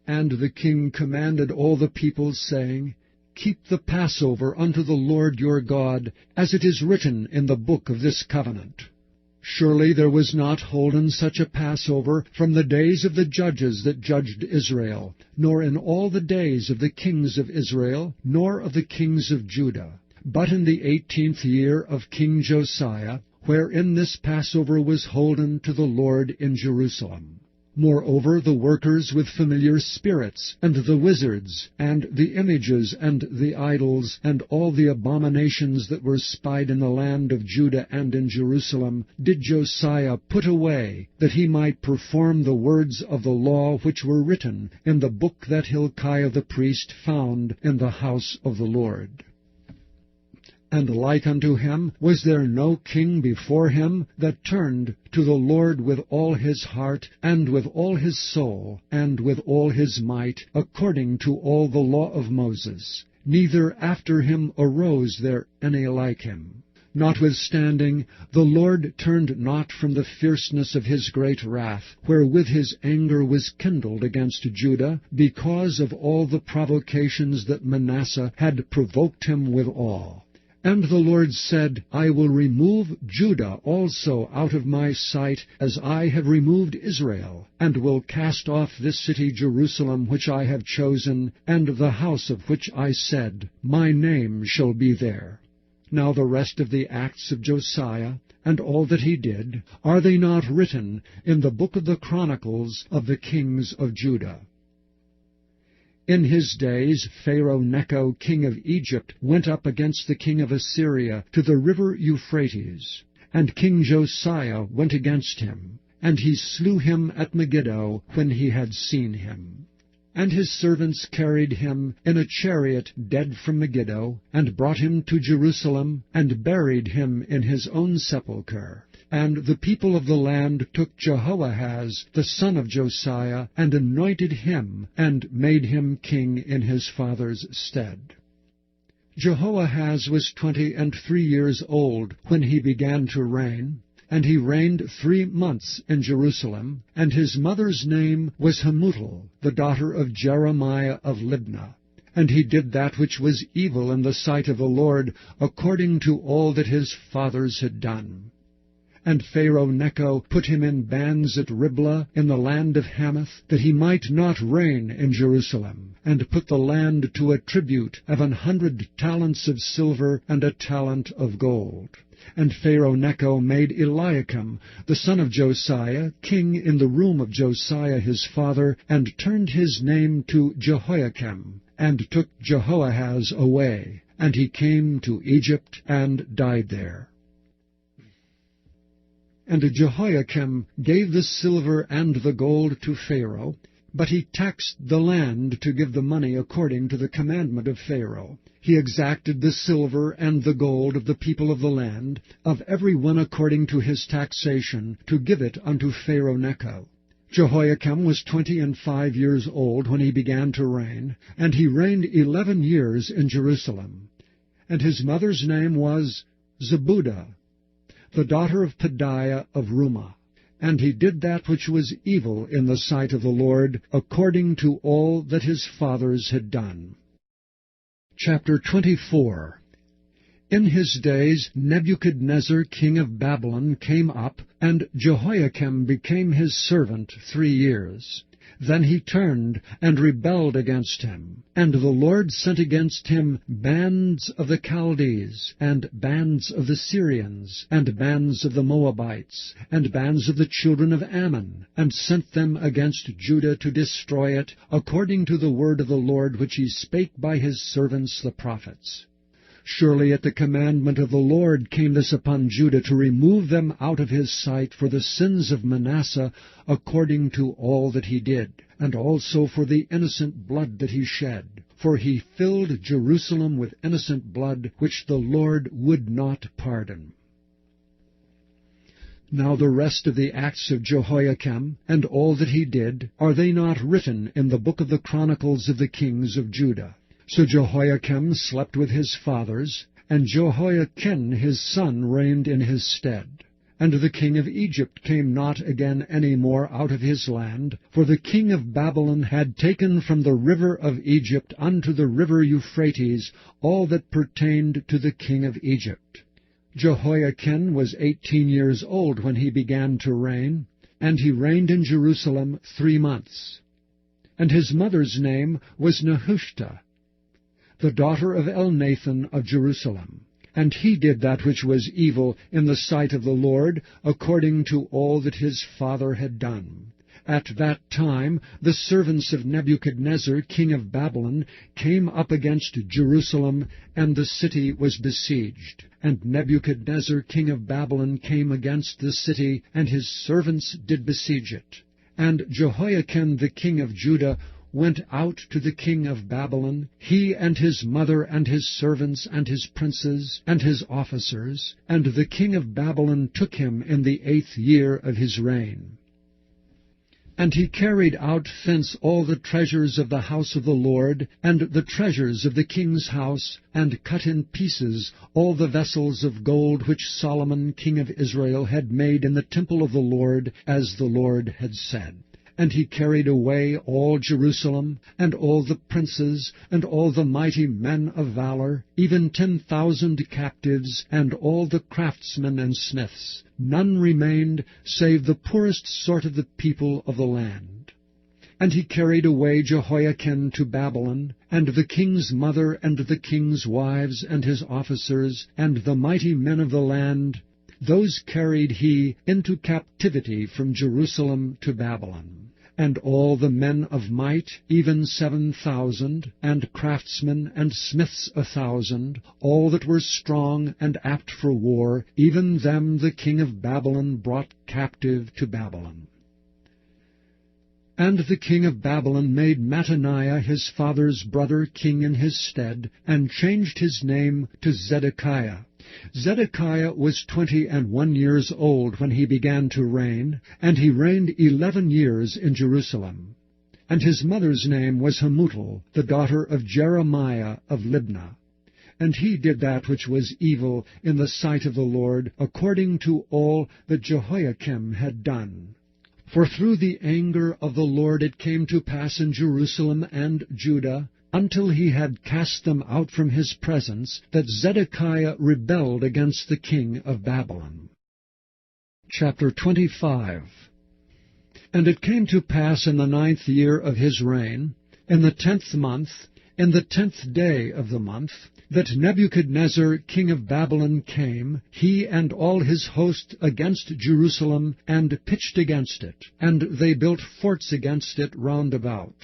And the king commanded all the people, saying, Keep the Passover unto the Lord your God, as it is written in the book of this covenant. Surely there was not holden such a Passover from the days of the judges that judged Israel, nor in all the days of the kings of Israel, nor of the kings of Judah. But in the 18th year of King Josiah, wherein this Passover was holden to the Lord in Jerusalem. Moreover, the workers with familiar spirits, and the wizards, and the images, and the idols, and all the abominations that were spied in the land of Judah and in Jerusalem, did Josiah put away, that he might perform the words of the law which were written in the book that Hilkiah the priest found in the house of the Lord. And like unto him was there no king before him that turned to the Lord with all his heart, and with all his soul, and with all his might, according to all the law of Moses. Neither after him arose there any like him. Notwithstanding, the Lord turned not from the fierceness of his great wrath, wherewith his anger was kindled against Judah, because of all the provocations that Manasseh had provoked him withal. And the Lord said, I will remove Judah also out of my sight, as I have removed Israel, and will cast off this city Jerusalem which I have chosen, and the house of which I said, My name shall be there. Now the rest of the acts of Josiah, and all that he did, are they not written in the book of the Chronicles of the kings of Judah? In his days Pharaoh Necho, king of Egypt, went up against the king of Assyria to the river Euphrates. And King Josiah went against him, and he slew him at Megiddo when he had seen him. And his servants carried him in a chariot dead from Megiddo, and brought him to Jerusalem, and buried him in his own sepulchre. And the people of the land took Jehoahaz, the son of Josiah, and anointed him, and made him king in his father's stead. Jehoahaz was 23 years old when he began to reign, and he reigned 3 months in Jerusalem, and his mother's name was Hamutal, the daughter of Jeremiah of Libnah. And he did that which was evil in the sight of the Lord, according to all that his fathers had done. And Pharaoh Necho put him in bands at Riblah in the land of Hamath, that he might not reign in Jerusalem, and put the land to a tribute of 100 talents of silver and a talent of gold. And Pharaoh Necho made Eliakim, the son of Josiah, king in the room of Josiah his father, and turned his name to Jehoiakim, and took Jehoahaz away. And he came to Egypt, and died there. And Jehoiakim gave the silver and the gold to Pharaoh, but he taxed the land to give the money according to the commandment of Pharaoh. He exacted the silver and the gold of the people of the land, of every one according to his taxation, to give it unto Pharaoh Necho. Jehoiakim was 25 years old when he began to reign, and he reigned 11 years in Jerusalem. And his mother's name was Zebudah, the daughter of Pedaiah of Rumah. And he did that which was evil in the sight of the Lord, according to all that his fathers had done. Chapter 24. In his days Nebuchadnezzar king of Babylon came up, and Jehoiakim became his servant 3 years. Then he turned and rebelled against him. And the Lord sent against him bands of the Chaldees, and bands of the Syrians, and bands of the Moabites, and bands of the children of Ammon, and sent them against Judah to destroy it, according to the word of the Lord which he spake by his servants the prophets. Surely at the commandment of the Lord came this upon Judah, to remove them out of his sight for the sins of Manasseh, according to all that he did, and also for the innocent blood that he shed. For he filled Jerusalem with innocent blood, which the Lord would not pardon. Now the rest of the acts of Jehoiakim, and all that he did, are they not written in the book of the Chronicles of the kings of Judah? So Jehoiakim slept with his fathers, and Jehoiachin his son reigned in his stead. And the king of Egypt came not again any more out of his land, for the king of Babylon had taken from the river of Egypt unto the river Euphrates all that pertained to the king of Egypt. Jehoiachin was 18 years old when he began to reign, and he reigned in Jerusalem 3 months. And his mother's name was Nehushta, the daughter of Elnathan of Jerusalem. And he did that which was evil in the sight of the Lord, according to all that his father had done. At that time the servants of Nebuchadnezzar, king of Babylon, came up against Jerusalem, and the city was besieged. And Nebuchadnezzar, king of Babylon, came against the city, and his servants did besiege it. And Jehoiakim the king of Judah went out to the king of Babylon, he and his mother and his servants and his princes and his officers, and the king of Babylon took him in the 8th year of his reign. And he carried out thence all the treasures of the house of the Lord, and the treasures of the king's house, and cut in pieces all the vessels of gold which Solomon king of Israel had made in the temple of the Lord, as the Lord had said. And he carried away all Jerusalem, and all the princes, and all the mighty men of valor, even 10,000 captives, and all the craftsmen and smiths. None remained, save the poorest sort of the people of the land. And he carried away Jehoiakim to Babylon, and the king's mother, and the king's wives, and his officers, and the mighty men of the land. Those carried he into captivity from Jerusalem to Babylon. And all the men of might, even 7,000, and craftsmen and smiths 1,000, all that were strong and apt for war, even them the king of Babylon brought captive to Babylon. And the king of Babylon made Mattaniah his father's brother king in his stead, and changed his name to Zedekiah. Zedekiah was 21 years old when he began to reign, and he reigned 11 years in Jerusalem. And his mother's name was Hamutal, the daughter of Jeremiah of Libnah. And he did that which was evil in the sight of the Lord, according to all that Jehoiakim had done. For through the anger of the Lord it came to pass in Jerusalem and Judah, until he had cast them out from his presence, that Zedekiah rebelled against the king of Babylon. Chapter 25. And it came to pass in the 9th year of his reign, in the 10th month, in the 10th day of the month, that Nebuchadnezzar king of Babylon came, he and all his host, against Jerusalem, and pitched against it, and they built forts against it round about.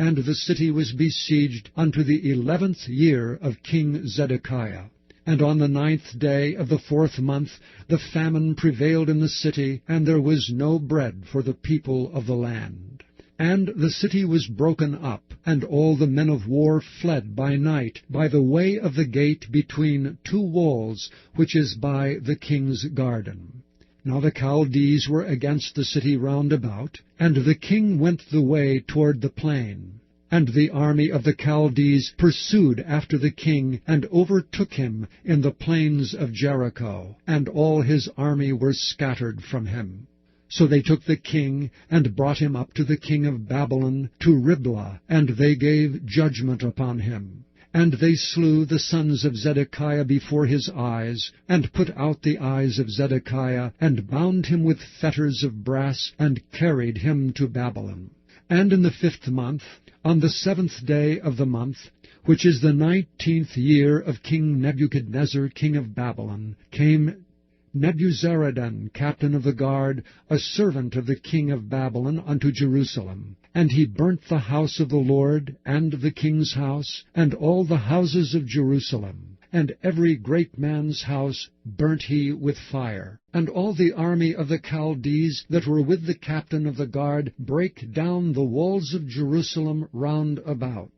And the city was besieged unto the 11th year of King Zedekiah. And on the 9th day of the 4th month the famine prevailed in the city, and there was no bread for the people of the land. And the city was broken up, and all the men of war fled by night by the way of the gate between 2 walls, which is by the king's garden. Now the Chaldees were against the city round about, and the king went the way toward the plain. And the army of the Chaldees pursued after the king, and overtook him in the plains of Jericho, and all his army were scattered from him. So they took the king, and brought him up to the king of Babylon, to Riblah, and they gave judgment upon him. And they slew the sons of Zedekiah before his eyes, and put out the eyes of Zedekiah, and bound him with fetters of brass, and carried him to Babylon. And in the 5th month, on the 7th day of the month, which is the 19th year of King Nebuchadnezzar king of Babylon, came Nebuzaradan, captain of the guard, a servant of the king of Babylon, unto Jerusalem. And he burnt the house of the Lord, and the king's house, and all the houses of Jerusalem. And every great man's house burnt he with fire. And all the army of the Chaldees that were with the captain of the guard brake down the walls of Jerusalem round about.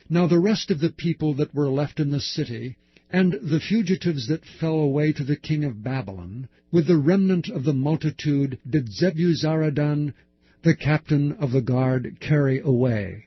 Now the rest of the people that were left in the city, and the fugitives that fell away to the king of Babylon, with the remnant of the multitude, did Nebuzaradan, the captain of the guard, carry away.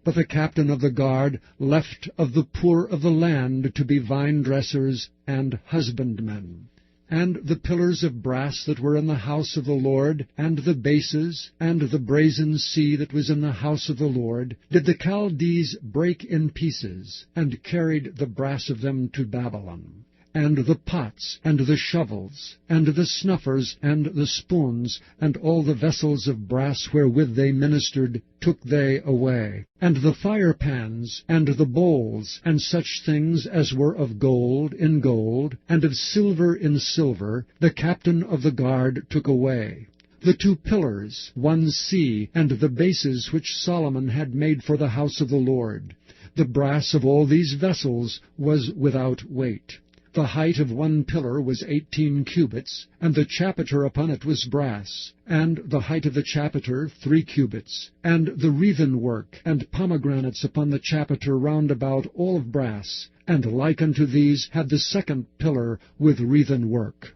But the captain of the guard left of the poor of the land to be vine-dressers and husbandmen. And the pillars of brass that were in the house of the Lord, and the bases, and the brazen sea that was in the house of the Lord, did the Chaldees break in pieces, and carried the brass of them to Babylon. And the pots, and the shovels, and the snuffers, and the spoons, and all the vessels of brass wherewith they ministered, took they away. And the firepans, and the bowls, and such things as were of gold in gold, and of silver in silver, the captain of the guard took away. the 2 pillars, 1 sea, and the bases which Solomon had made for the house of the Lord. The brass of all these vessels was without weight. The height of 1 pillar was 18 cubits, and the chapiter upon it was brass, and the height of the chapiter 3 cubits, and the wreathen work and pomegranates upon the chapiter round about all of brass, and like unto these had the 2nd pillar with wreathen work.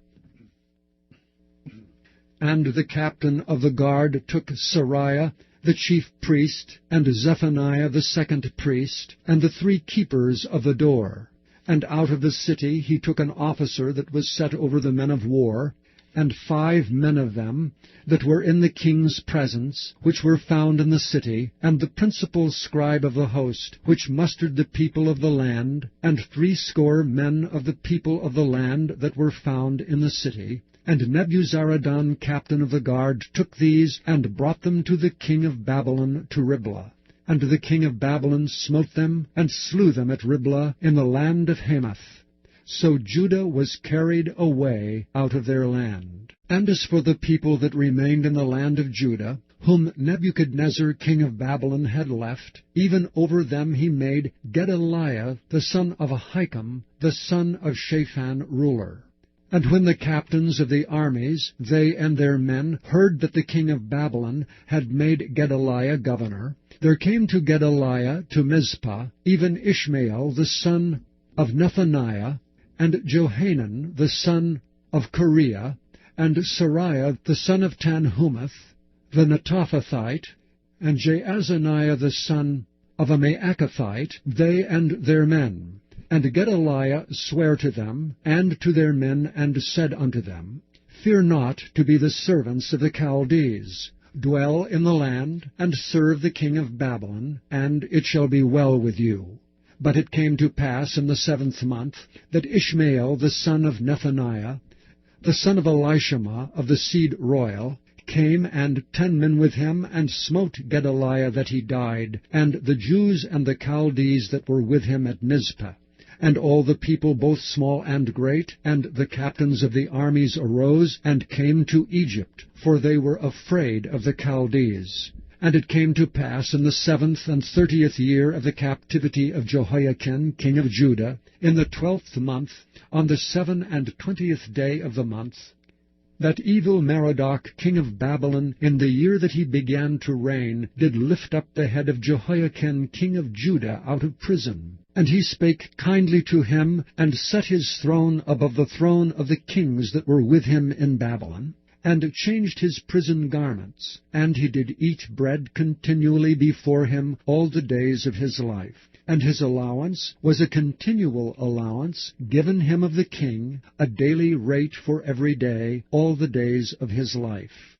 And the captain of the guard took Sariah, the chief priest, and Zephaniah the 2nd priest, and the 3 keepers of the door. And out of the city he took an officer that was set over the men of war, and 5 men of them that were in the king's presence, which were found in the city, and the principal scribe of the host, which mustered the people of the land, and 60 men of the people of the land that were found in the city. And Nebuzaradan, captain of the guard, took these, and brought them to the king of Babylon to Riblah. And the king of Babylon smote them, and slew them at Riblah in the land of Hamath. So Judah was carried away out of their land. And as for the people that remained in the land of Judah, whom Nebuchadnezzar king of Babylon had left, even over them he made Gedaliah the son of Ahikam, the son of Shaphan, ruler. And when the captains of the armies, they and their men, heard that the king of Babylon had made Gedaliah governor, there came to Gedaliah to Mizpah even Ishmael the son of Nethaniah, and Johanan the son of Kareah, and Sariah the son of Tanhumeth, the Netophathite, and Jaazaniah the son of a Maacathite, they and their men. And Gedaliah sware to them, and to their men, and said unto them, Fear not to be the servants of the Chaldees. Dwell in the land, and serve the king of Babylon, and it shall be well with you. But it came to pass in the 7th month, that Ishmael the son of Nethaniah, the son of Elishama of the seed royal, came, and 10 men with him, and smote Gedaliah that he died, and the Jews and the Chaldees that were with him at Mizpah. And all the people, both small and great, and the captains of the armies arose, and came to Egypt, for they were afraid of the Chaldees. And it came to pass in the 7th and 30th year of the captivity of Jehoiakim king of Judah, in the 12th month, on the 27th day of the month, that Evil-Merodach king of Babylon, in the year that he began to reign, did lift up the head of Jehoiakim king of Judah out of prison. And he spake kindly to him, and set his throne above the throne of the kings that were with him in Babylon, and changed his prison garments. And he did eat bread continually before him all the days of his life. And his allowance was a continual allowance given him of the king, a daily rate for every day, all the days of his life.